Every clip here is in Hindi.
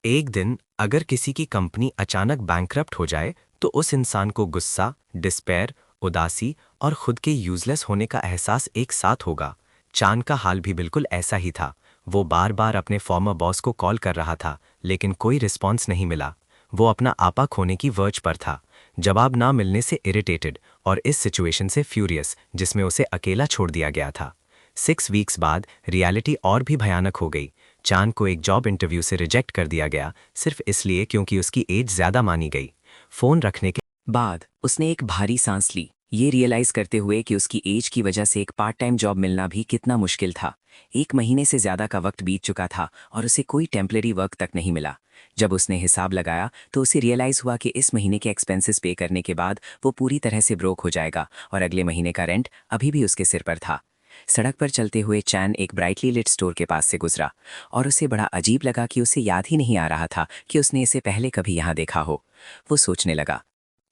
एक दिन अगर किसी की कंपनी अचानक बैंकरप्ट हो जाए तो उस इंसान को गुस्सा, डिस्पेयर, उदासी और खुद के यूजलेस होने का एहसास एक साथ होगा। चांद का हाल भी बिल्कुल ऐसा ही था। वो बार बार अपने फॉर्मर बॉस को कॉल कर रहा था, लेकिन कोई रिस्पॉन्स नहीं मिला। वो अपना आपा खोने की वर्ज पर था, जवाब ना मिलने से इरिटेटेड और इस सिचुएशन से फ्यूरियस जिसमें उसे अकेला छोड़ दिया गया था। 6 वीक्स बाद रियलिटी और भी भयानक हो गई। चांद को एक जॉब इंटरव्यू से रिजेक्ट कर दिया गया, सिर्फ इसलिए क्योंकि उसकी एज ज्यादा मानी गई। फोन रखने के बाद उसने एक भारी सांस ली, ये रियलाइज करते हुए कि उसकी एज की वजह से एक पार्ट टाइम जॉब मिलना भी कितना मुश्किल था। 1 महीने से ज्यादा का वक्त बीत चुका था और उसे कोई टेम्परेरी वर्क तक नहीं मिला। जब उसने हिसाब लगाया तो उसे रियलाइज हुआ कि इस महीने के एक्सपेंसेस पे करने के बाद वो पूरी तरह से ब्रोक हो जाएगा और अगले महीने का रेंट अभी भी उसके सिर पर था। सड़क पर चलते हुए चैन एक ब्राइटली लिट स्टोर के पास से गुजरा और उसे बड़ा अजीब लगा कि उसे याद ही नहीं आ रहा था कि उसने इसे पहले कभी यहाँ देखा हो। वो सोचने लगा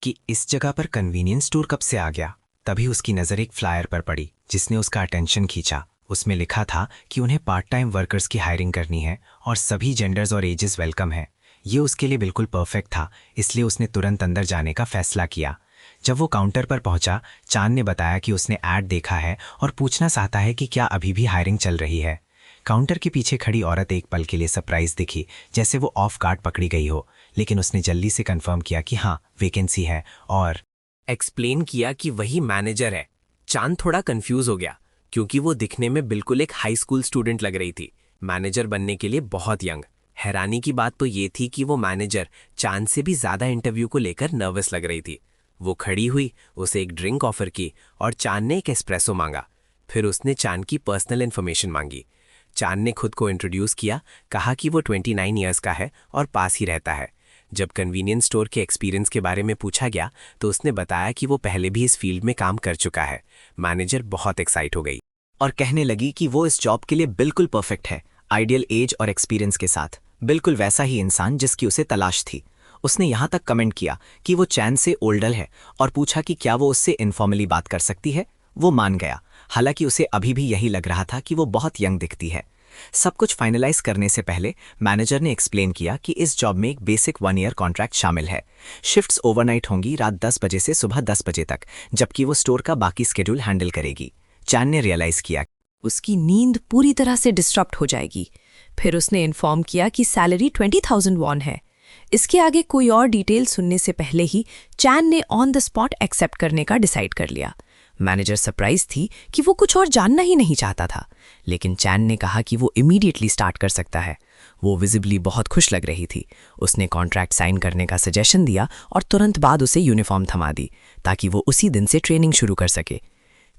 कि इस जगह पर कन्वीनियंस स्टोर कब से आ गया। तभी उसकी नज़र एक फ्लायर पर पड़ी जिसने उसका अटेंशन खींचा। उसमें लिखा था कि उन्हें पार्ट टाइम वर्कर्स की हायरिंग करनी है और सभी जेंडर्स और एजेस वेलकम है। ये उसके लिए बिल्कुल परफेक्ट था, इसलिए उसने तुरंत अंदर जाने का फैसला किया। जब वो काउंटर पर पहुंचा, चांद ने बताया कि उसने ऐड देखा है और पूछना चाहता है कि क्या अभी भी हायरिंग चल रही है। काउंटर के पीछे खड़ी औरत एक पल के लिए सरप्राइज दिखी, जैसे वो ऑफ गार्ड पकड़ी गई हो, लेकिन उसने जल्दी से कंफर्म किया कि हाँ, वैकेंसी है और एक्सप्लेन किया कि वही मैनेजर है। चांद थोड़ा कंफ्यूज हो गया क्योंकि वो दिखने में बिल्कुल एक हाई स्कूल स्टूडेंट लग रही थी, मैनेजर बनने के लिए बहुत यंग। हैरानी की बात तो ये थी कि वो मैनेजर चांद से भी ज्यादा इंटरव्यू को लेकर नर्वस लग रही थी। वो खड़ी हुई, उसे एक ड्रिंक ऑफर की और चांद ने एक एस्प्रेसो मांगा। फिर उसने चांद की पर्सनल इन्फॉर्मेशन मांगी। चांद ने खुद को इंट्रोड्यूस किया, कहा कि वो 29 ईयर्स का है और पास ही रहता है। जब कन्वीनियंस स्टोर के एक्सपीरियंस के बारे में पूछा गया तो उसने बताया कि वो पहले भी इस फील्ड में काम कर चुका है। मैनेजर बहुत एक्साइट हो गई और कहने लगी कि वो इस जॉब के लिए बिल्कुल परफेक्ट है, आइडियल एज और एक्सपीरियंस के साथ, बिल्कुल वैसा ही इंसान जिसकी उसे तलाश थी। उसने यहाँ तक कमेंट किया कि वो चैन से ओल्डर है और पूछा कि क्या वो उससे इनफॉर्मली बात कर सकती है। वो मान गया, हालांकि उसे अभी भी यही लग रहा था कि वो बहुत यंग दिखती है। सब कुछ फाइनलाइज करने से पहले मैनेजर ने एक्सप्लेन किया कि इस जॉब में एक बेसिक 1 ईयर कॉन्ट्रैक्ट शामिल है। शिफ्ट्स ओवरनाइट होंगी, रात 10 बजे से सुबह 10 बजे तक, जबकि वो स्टोर का बाकी स्केड्यूल हैंडल करेगी। चैन ने रियलाइज किया उसकी नींद पूरी तरह से डिस्टर्ब हो जाएगी। फिर उसने इन्फॉर्म किया कि सैलरी 20,000 वॉन है। इसके आगे कोई और डिटेल सुनने से पहले ही चैन ने ऑन द स्पॉट एक्सेप्ट करने का डिसाइड कर लिया। मैनेजर सरप्राइज थी कि वो कुछ और जानना ही नहीं चाहता था, लेकिन चैन ने कहा कि वो इमीडिएटली स्टार्ट कर सकता है। वो विजिबली बहुत खुश लग रही थी। उसने कॉन्ट्रैक्ट साइन करने का सजेशन दिया और तुरंत बाद उसे यूनिफॉर्म थमा दी ताकि वो उसी दिन से ट्रेनिंग शुरू कर सके।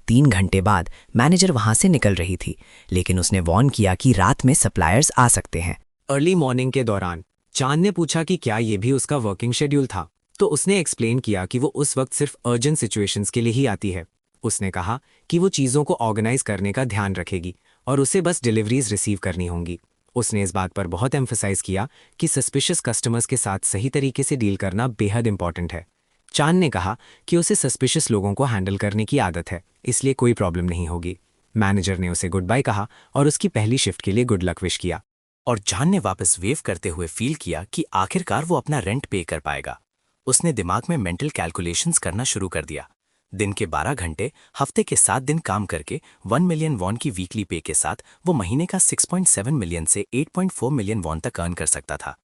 3 घंटे बाद मैनेजर वहां से निकल रही थी, लेकिन उसने वॉर्न किया कि रात में सप्लायर्स आ सकते हैं। अर्ली मॉर्निंग के दौरान चांद ने पूछा कि क्या ये भी उसका वर्किंग शेड्यूल था, तो उसने एक्सप्लेन किया कि वो उस वक्त सिर्फ अर्जेंट सिचुएशंस के लिए ही आती है। उसने कहा कि वो चीज़ों को ऑर्गेनाइज करने का ध्यान रखेगी और उसे बस डिलीवरीज रिसीव करनी होंगी। उसने इस बात पर बहुत एम्फसाइज किया कि सस्पिशियस कस्टमर्स के साथ सही तरीके से डील करना बेहद इंपॉर्टेंट है। चांद ने कहा कि उसे सस्पिशियस लोगों को हैंडल करने की आदत है, इसलिए कोई प्रॉब्लम नहीं होगी। मैनेजर ने उसे गुड बाय कहा और उसकी पहली शिफ्ट के लिए गुड लक विश किया। और चांद ने वापस वेव करते हुए फील किया कि आखिरकार वो अपना रेंट पे कर पाएगा। उसने दिमाग में मेंटल कैलकुलेशंस करना शुरू कर दिया। दिन के 12 घंटे, हफ्ते के 7 दिन काम करके 1 मिलियन वॉन की वीकली पे के साथ वो महीने का 6.7 मिलियन से 8.4 मिलियन वॉन तक अर्न कर सकता था।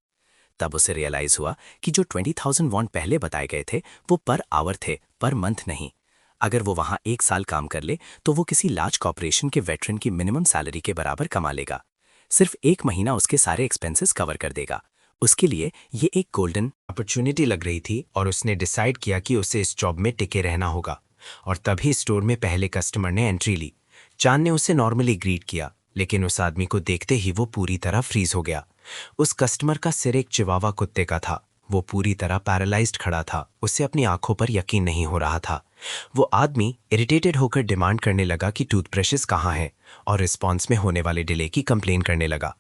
तब उसे रियलाइज हुआ कि जो 20,000 वॉन पहले बताए गए थे वो पर आवर थे, पर मंथ नहीं। अगर वो वहां 1 साल काम कर ले तो वो किसी लार्ज कॉर्पोरेशन के वेटरन की मिनिमम सैलरी के बराबर कमा लेगा। सिर्फ 1 महीना उसके सारे एक्सपेंसेस कवर कर देगा। उसके लिए ये एक गोल्डन अपॉर्चुनिटी लग रही थी और उसने डिसाइड किया कि उसे इस जॉब में टिके रहना होगा। और तभी स्टोर में पहले कस्टमर ने एंट्री ली। चांद ने उसे नॉर्मली ग्रीट किया, लेकिन उस आदमी को देखते ही वो पूरी तरह फ्रीज हो गया। उस कस्टमर का सिर एक चिवावा कुत्ते का था। वो पूरी तरह पैरालाइज्ड खड़ा था, उसे अपनी आंखों पर यकीन नहीं हो रहा था। वो आदमी इरिटेटेड होकर डिमांड करने लगा कि टूथब्रशेस कहाँ हैं और रिस्पॉन्स में होने वाले डिले की कंप्लेन करने लगा।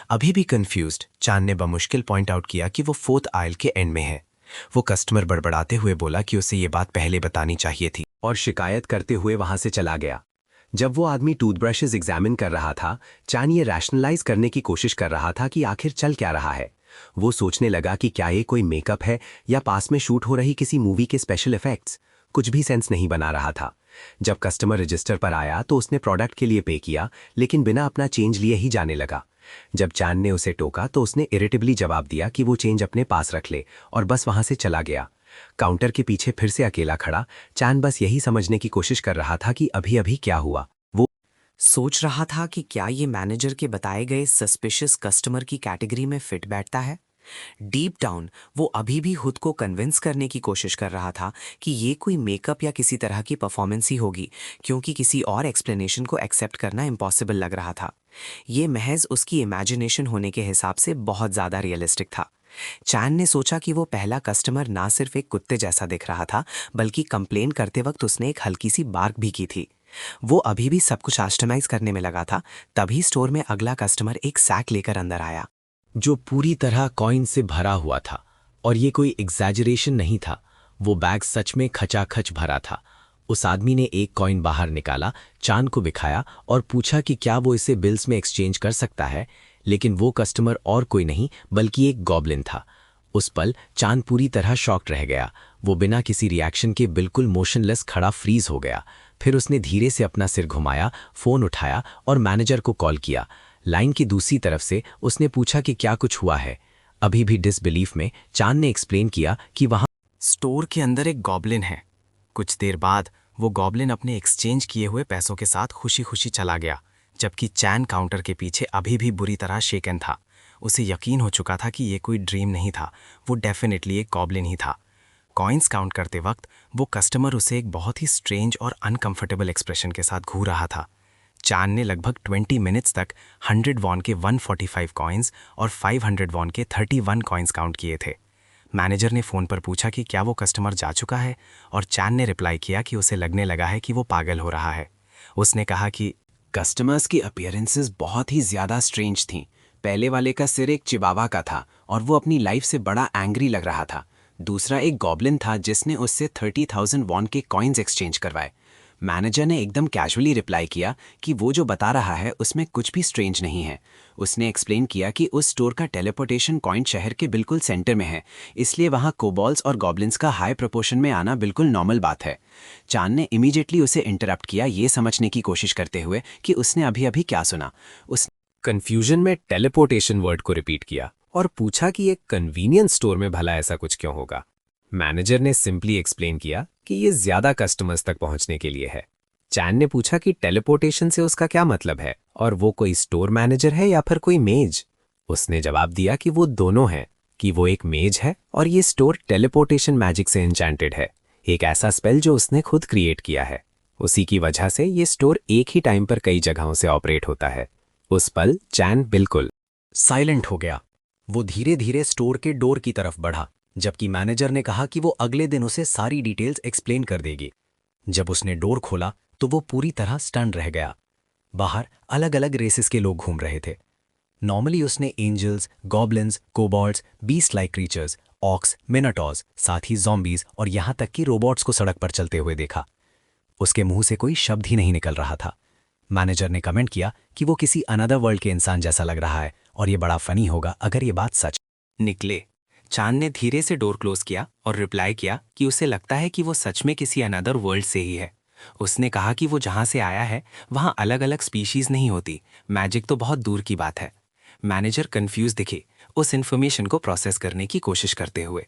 अभी भी कंफ्यूज्ड, चांद ने बमुश्किल पॉइंट आउट किया कि वो 4th आयल के एंड में है। वो कस्टमर बड़बड़ाते हुए बोला कि उसे ये बात पहले बतानी चाहिए थी और शिकायत करते हुए वहां से चला गया। जब वो आदमी टूथब्रशेस एग्जामिन कर रहा था, चांद ये रैशनलाइज करने की कोशिश कर रहा था कि आखिर चल क्या रहा है। वो सोचने लगा कि क्या ये कोई मेकअप है या पास में शूट हो रही किसी मूवी के स्पेशल इफेक्ट्स। कुछ भी सेंस नहीं बना रहा था। जब कस्टमर रजिस्टर पर आया तो उसने प्रोडक्ट के लिए पे किया, लेकिन बिना अपना चेंज लिए ही जाने लगा। जब चान ने उसे टोका तो उसने इरिटेबली जवाब दिया कि वो चेंज अपने पास रख ले और बस वहां से चला गया। काउंटर के पीछे फिर से अकेला खड़ा चान बस यही समझने की कोशिश कर रहा था कि अभी अभी क्या हुआ। वो सोच रहा था कि क्या ये मैनेजर के बताए गए सस्पिशियस कस्टमर की कैटेगरी में फिट बैठता है। डीप डाउन वो अभी भी खुद को कन्विंस करने की कोशिश कर रहा था कि ये कोई मेकअप या किसी तरह की परफॉर्मेंस ही होगी, क्योंकि किसी और एक्सप्लेनेशन को एक्सेप्ट करना इम्पॉसिबल लग रहा था। ये महज उसकी इमेजिनेशन होने के हिसाब से बहुत ज़्यादा रियलिस्टिक था। चैन ने सोचा कि वो पहला कस्टमर ना सिर्फ एक कुत्ते जैसा दिख रहा था, बल्कि कंप्लेन करते वक्त उसने एक हल्की सी बार्क भी की थी। वो अभी भी सब कुछ ऑप्टिमाइज करने में लगा था, तभी स्टोर में अगला कस्टमर एक सैक लेकर अंदर आया, जो पूरी तरह कॉइन से भरा हुआ था। और ये कोई एग्जैजरेशन नहीं था, वो बैग सच में खचाखच भरा था। उस आदमी ने एक कॉइन बाहर निकाला, चान को दिखाया और पूछा कि क्या वो इसे बिल्स में एक्सचेंज कर सकता है। लेकिन वो कस्टमर और कोई नहीं बल्कि एक गॉब्लिन था। उस पल चान पूरी तरह शॉक्ड रह गया। वो बिना किसी रिएक्शन के बिल्कुल मोशनलेस खड़ा फ्रीज हो गया। फिर उसने धीरे से अपना सिर घुमाया, फोन उठाया और मैनेजर को कॉल किया। लाइन की दूसरी तरफ से उसने पूछा कि क्या कुछ हुआ है। अभी भी डिसबिलीफ में चान ने एक्सप्लेन किया कि वहां स्टोर के अंदर एक गॉब्लिन है। कुछ देर बाद वो गॉब्लिन अपने एक्सचेंज किए हुए पैसों के साथ खुशी खुशी चला गया, जबकि चैन काउंटर के पीछे अभी भी बुरी तरह शेकन था। उसे यकीन हो चुका था कि ये कोई ड्रीम नहीं था, वो डेफिनेटली एक गॉब्लिन ही था। कॉइन्स काउंट करते वक्त वो कस्टमर उसे एक बहुत ही स्ट्रेंज और अनकंफर्टेबल एक्सप्रेशन के साथ घूर रहा था। चान ने लगभग 20 मिनट्स तक 100 वॉन के 145 कॉइन्स और 500 वॉन के 31 कॉइन्स काउंट किए थे। मैनेजर ने फ़ोन पर पूछा कि क्या वो कस्टमर जा चुका है, और चान ने रिप्लाई किया कि उसे लगने लगा है कि वो पागल हो रहा है। उसने कहा कि कस्टमर्स की अपीयरेंसेस बहुत ही ज़्यादा स्ट्रेंज थीं। पहले वाले का सिर एक चिबावा का था और वो अपनी लाइफ से बड़ा एंग्री लग रहा था। दूसरा एक गॉब्लिन था जिसने उससे 30,000 वॉन के कॉइन्स एक्सचेंज करवाए। मैनेजर ने एकदम कैजुअली रिप्लाई किया कि वो जो बता रहा है उसमें कुछ भी स्ट्रेंज नहीं है। उसने एक्सप्लेन किया कि उस स्टोर का टेलीपोर्टेशन पॉइंट शहर के बिल्कुल सेंटर में है, इसलिए वहाँ कोबॉल्स और गॉब्लिन्स का हाई प्रोपोर्शन में आना बिल्कुल नॉर्मल बात है। चान ने इमीडिएटली उसे इंटरप्ट किया, ये समझने की कोशिश करते हुए कि उसने अभी अभी क्या सुना। कंफ्यूजन में टेलीपोर्टेशन वर्ड को रिपीट किया और पूछा कि एक कन्वीनियंस स्टोर में भला ऐसा कुछ क्यों होगा। मैनेजर ने सिंपली एक्सप्लेन किया कि ये ज्यादा कस्टमर्स तक पहुंचने के लिए है। चैन ने पूछा कि टेलीपोर्टेशन से उसका क्या मतलब है और वो कोई स्टोर मैनेजर है या फिर कोई मेज। उसने जवाब दिया कि वो दोनों हैं, कि वो एक मेज है और ये स्टोर टेलीपोर्टेशन मैजिक से एन्चेंटेड है, एक ऐसा स्पेल जो उसने खुद क्रिएट किया है। उसी की वजह से ये स्टोर एक ही टाइम पर कई जगहों से ऑपरेट होता है। उस पल चैन बिल्कुल साइलेंट हो गया। वो धीरे धीरे स्टोर के डोर की तरफ बढ़ा, जबकि मैनेजर ने कहा कि वो अगले दिन उसे सारी डिटेल्स एक्सप्लेन कर देगी। जब उसने डोर खोला तो वो पूरी तरह स्टन रह गया। बाहर अलग अलग रेसेस के लोग घूम रहे थे। नॉर्मली उसने angels, goblins, kobolds, beast like creatures, orcs, minotaurs, साथ ही ज़ॉम्बीज और यहां तक कि रोबोट्स को सड़क पर चलते हुए देखा। उसके मुंह से कोई शब्द ही नहीं निकल रहा था। मैनेजर ने कमेंट किया कि वो किसी अनदर वर्ल्ड के इंसान जैसा लग रहा है और ये बड़ा फनी होगा अगर ये बात सच निकले। चांद ने धीरे से डोर क्लोज किया और रिप्लाई किया कि उसे लगता है कि वो सच में किसी अनदर वर्ल्ड से ही है। उसने कहा कि वो जहां से आया है वहां अलग अलग स्पीशीज नहीं होती, मैजिक तो बहुत दूर की बात है। मैनेजर कंफ्यूज दिखे, उस इन्फॉर्मेशन को प्रोसेस करने की कोशिश करते हुए।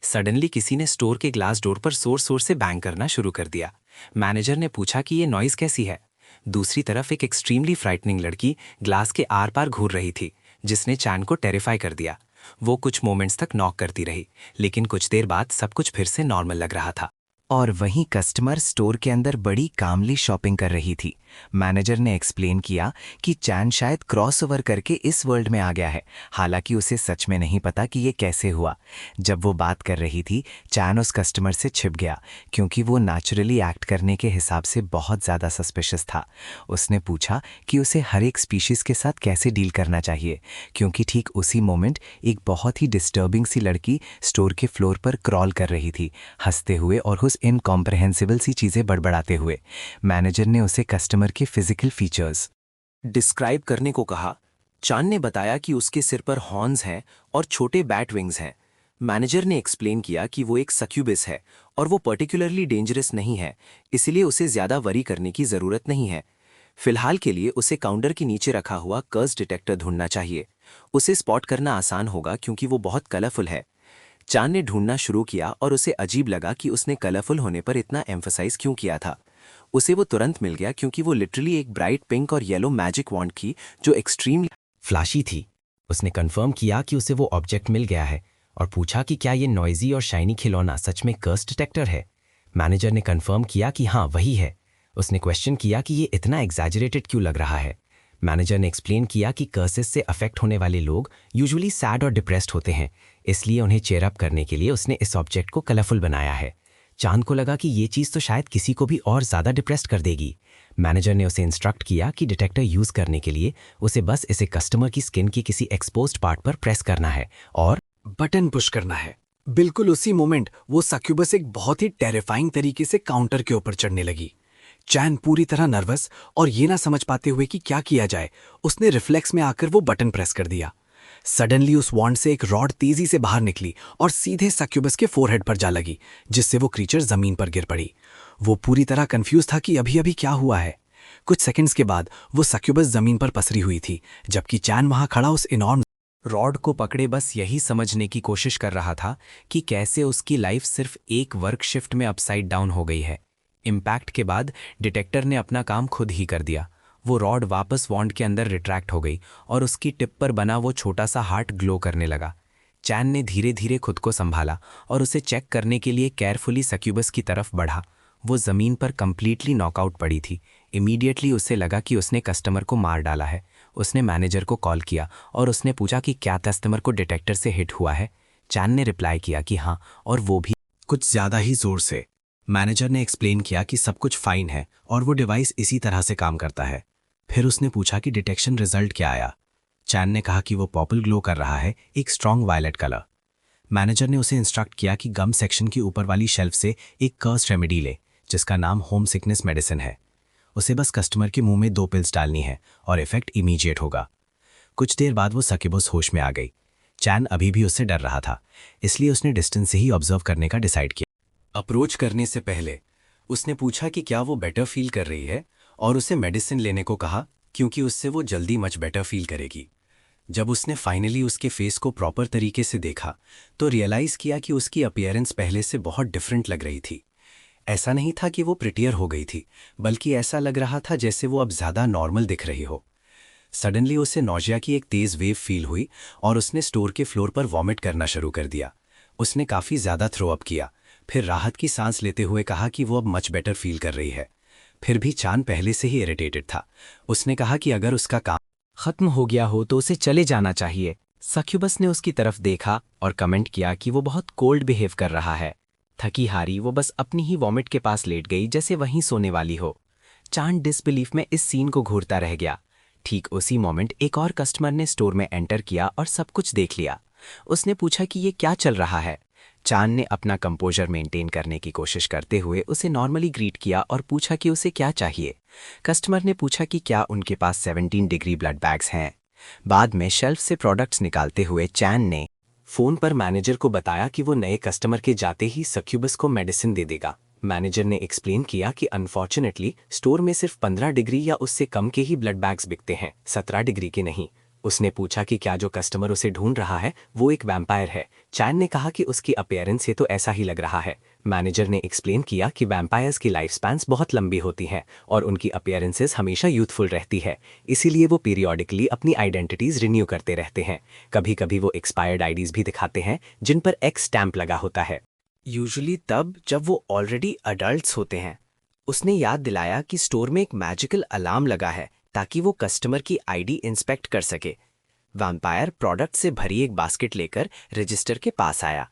सडनली किसी ने स्टोर के ग्लास डोर पर जोर से बैंग करना शुरू कर दिया। मैनेजर ने पूछा कि ये नॉइज कैसी है। दूसरी तरफ एक एक्सट्रीमली फ्राइटनिंग लड़की ग्लास के आर पार घूर रही थी, जिसने चैन को टेरिफाई कर दिया। वो कुछ मोमेंट्स तक नॉक करती रही, लेकिन कुछ देर बाद सब कुछ फिर से नॉर्मल लग रहा था। और वहीं कस्टमर स्टोर के अंदर बड़ी कामली शॉपिंग कर रही थी। मैनेजर ने एक्सप्लेन किया कि चैन शायद क्रॉसओवर करके इस वर्ल्ड में आ गया है, हालांकि उसे सच में नहीं पता कि ये कैसे हुआ। जब वो बात कर रही थी, चैन उस कस्टमर से छिप गया, क्योंकि वो नेचुरली एक्ट करने के हिसाब से बहुत ज़्यादा सस्पिशियस था। उसने पूछा कि उसे हर एक स्पीशीज़ के साथ कैसे डील करना चाहिए, क्योंकि ठीक उसी मोमेंट एक बहुत ही डिस्टर्बिंग सी लड़की स्टोर के फ्लोर पर क्रॉल कर रही थी, हंसते हुए और उस इनकॉम्प्रहेंसिबल सी चीज़ें बड़बड़ाते हुए। मैनेजर ने उसे कस्टमर के फिजिकल फीचर्स डिस्क्राइब करने को कहा चान ने बताया कि उसके सिर पर हॉर्न्स हैं और छोटे बैट विंग्स हैं। मैनेजर ने एक्सप्लेन किया कि वो एक सक्यूबिस है और वो पर्टिकुलरली डेंजरस नहीं है, इसलिए उसे ज्यादा वरी करने की जरूरत नहीं है। फिलहाल के लिए उसे काउंटर के नीचे रखा हुआ कर्स डिटेक्टर ढूंढना चाहिए। उसे स्पॉट करना आसान होगा क्योंकि वो बहुत कलरफुल है। चान ने ढूंढना शुरू किया और उसे अजीब लगा कि उसने कलरफुल होने पर इतना एम्फसाइज क्यों किया था। उसे वो तुरंत मिल गया क्योंकि वो लिटरली एक ब्राइट पिंक और येलो मैजिक वॉन्ड की जो एक्सट्रीम फ्लैशी थी। उसने कंफर्म किया कि उसे वो ऑब्जेक्ट मिल गया है और पूछा कि क्या ये नॉइजी और शाइनी खिलौना सच में कर्स डिटेक्टर है। मैनेजर ने कंफर्म किया कि हाँ वही है। उसने क्वेश्चन किया कि ये इतना एग्जैजरेटेड क्यों लग रहा है। मैनेजर ने एक्सप्लेन किया कि कर्सेस से अफेक्ट होने वाले लोग यूजुअली सैड और डिप्रेस्ड होते हैं, इसलिए उन्हें चेयर अप करने के लिए उसने इस ऑब्जेक्ट को कलरफुल बनाया है। चांद को लगा कि ये चीज़ तो शायद किसी को भी और ज़्यादा डिप्रेस्ड कर देगी। मैनेजर ने उसे इंस्ट्रक्ट किया कि डिटेक्टर यूज़ करने के लिए उसे बस इसे कस्टमर की स्किन के किसी एक्सपोज्ड पार्ट पर प्रेस करना है और बटन पुश करना है। बिल्कुल उसी मोमेंट वो सक्यूबस एक बहुत ही टेरिफाइंग तरीके से काउंटर के ऊपर चढ़ने लगी। चैन पूरी तरह नर्वस और ये ना समझ पाते हुए कि क्या किया जाए, उसने रिफ्लेक्स में आकर वो बटन प्रेस कर दिया। सडनली उस वॉन्ड से एक रॉड तेजी से बाहर निकली और सीधे सक्यूबस के फोरहेड पर जा लगी, जिससे वो क्रीचर जमीन पर गिर पड़ी। वो पूरी तरह कंफ्यूज था कि अभी अभी क्या हुआ है। कुछ सेकंड्स के बाद वो सक्यूबस जमीन पर पसरी हुई थी, जबकि चैन वहां खड़ा उस इनॉर्म रॉड को पकड़े बस यही समझने की कोशिश कर रहा था कि कैसे उसकी लाइफ सिर्फ एक वर्क शिफ्ट में अपसाइड डाउन हो गई है। इम्पैक्ट के बाद डिटेक्टर ने अपना काम खुद ही कर दिया। वो रॉड वापस वॉन्ड के अंदर रिट्रैक्ट हो गई और उसकी टिप पर बना वो छोटा सा हार्ट ग्लो करने लगा। चैन ने धीरे धीरे खुद को संभाला और उसे चेक करने के लिए केयरफुली सक्यूबस की तरफ बढ़ा। वो जमीन पर कंप्लीटली नॉकआउट पड़ी थी। इमीडिएटली उसे लगा कि उसने कस्टमर को मार डाला है। उसने मैनेजर को कॉल किया और उसने पूछा कि क्या कस्टमर को डिटेक्टर से हिट हुआ है। चैन ने रिप्लाई किया कि हाँ, और वो भी कुछ ज़्यादा ही जोर से। मैनेजर ने एक्सप्लेन किया कि सब कुछ फाइन है और वो डिवाइस इसी तरह से काम करता है। फिर उसने पूछा कि डिटेक्शन रिजल्ट क्या आया। चैन ने कहा कि वो पर्पल ग्लो कर रहा है, एक स्ट्रॉन्ग वायलेट कलर। मैनेजर ने उसे इंस्ट्रक्ट किया कि गम सेक्शन की ऊपर वाली शेल्फ से एक कर्स रेमेडी ले, जिसका नाम होम सिकनेस मेडिसिन है। उसे बस कस्टमर के मुंह में 2 पिल्स डालनी है और इफेक्ट इमीडिएट होगा। कुछ देर बाद वो सक्यूबस होश में आ गई। चैन अभी भी उससे डर रहा था, इसलिए उसने डिस्टेंस से ही ऑब्जर्व करने का डिसाइड किया। अप्रोच करने से पहले उसने पूछा कि क्या वो बेटर फील कर रही है और उसे मेडिसिन लेने को कहा, क्योंकि उससे वो जल्दी मच बेटर फील करेगी। जब उसने फाइनली उसके फेस को प्रॉपर तरीके से देखा तो रियलाइज किया कि उसकी अपीयरेंस पहले से बहुत डिफरेंट लग रही थी। ऐसा नहीं था कि वो प्रिटियर हो गई थी, बल्कि ऐसा लग रहा था जैसे वो अब ज़्यादा नॉर्मल दिख रही हो। सडनली उसे नौजिया की एक तेज़ वेव फील हुई और उसने स्टोर के फ्लोर पर वॉमिट करना शुरू कर दिया। उसने काफ़ी ज़्यादा थ्रो अप किया, फिर राहत की सांस लेते हुए कहा कि वो अब मच बेटर फील कर रही है। फिर भी चान पहले से ही इरिटेटेड था। उसने कहा कि अगर उसका काम खत्म हो गया हो तो उसे चले जाना चाहिए। सक्यूबस ने उसकी तरफ देखा और कमेंट किया कि वो बहुत कोल्ड बिहेव कर रहा है। थकी हारी वो बस अपनी ही वॉमिट के पास लेट गई, जैसे वहीं सोने वाली हो। चांद डिसबिलीफ में इस सीन को घूरता रह गया। ठीक उसी मोमेंट एक और कस्टमर ने स्टोर में एंटर किया और सब कुछ देख लिया। उसने पूछा कि ये क्या चल रहा है। चांद ने अपना कंपोजर मेंटेन करने की कोशिश करते हुए उसे नॉर्मली ग्रीट किया और पूछा कि उसे क्या चाहिए। कस्टमर ने पूछा कि क्या उनके पास 17 डिग्री ब्लड बैग्स हैं। बाद में शेल्फ से प्रोडक्ट्स निकालते हुए चांद ने फ़ोन पर मैनेजर को बताया कि वो नए कस्टमर के जाते ही सक्यूबस को मेडिसिन दे देगा। मैनेजर ने एक्सप्लेन किया कि अनफॉर्चुनेटली स्टोर में सिर्फ 15 डिग्री या उससे कम के ही ब्लड बैग्स बिकते हैं, 17 डिग्री के नहीं। उसने पूछा कि क्या जो कस्टमर उसे ढूंढ रहा है वो एक वैम्पायर है। चैन ने कहा कि उसकी अपीयरेंस से तो ऐसा ही लग रहा है। मैनेजर ने एक्सप्लेन किया कि वैम्पायर्स की लाइफ स्पैन्स बहुत लंबी होती हैं और उनकी अपीयरेंसेस हमेशा यूथफुल रहती है, इसीलिए वो पीरियोडिकली अपनी आइडेंटिटीज रिन्यू करते रहते हैं। कभी कभी वो एक्सपायर्ड आईडीज भी दिखाते हैं जिन पर एक्स स्टैंप लगा होता है, यूजुअली तब जब वो ऑलरेडी अडल्ट्स होते हैं। उसने याद दिलाया कि स्टोर में एक मैजिकल अलार्म लगा है ताकि वो कस्टमर की आईडी इंस्पेक्ट कर सके। वैम्पायर प्रोडक्ट से भरी एक बास्केट लेकर रजिस्टर के पास आया।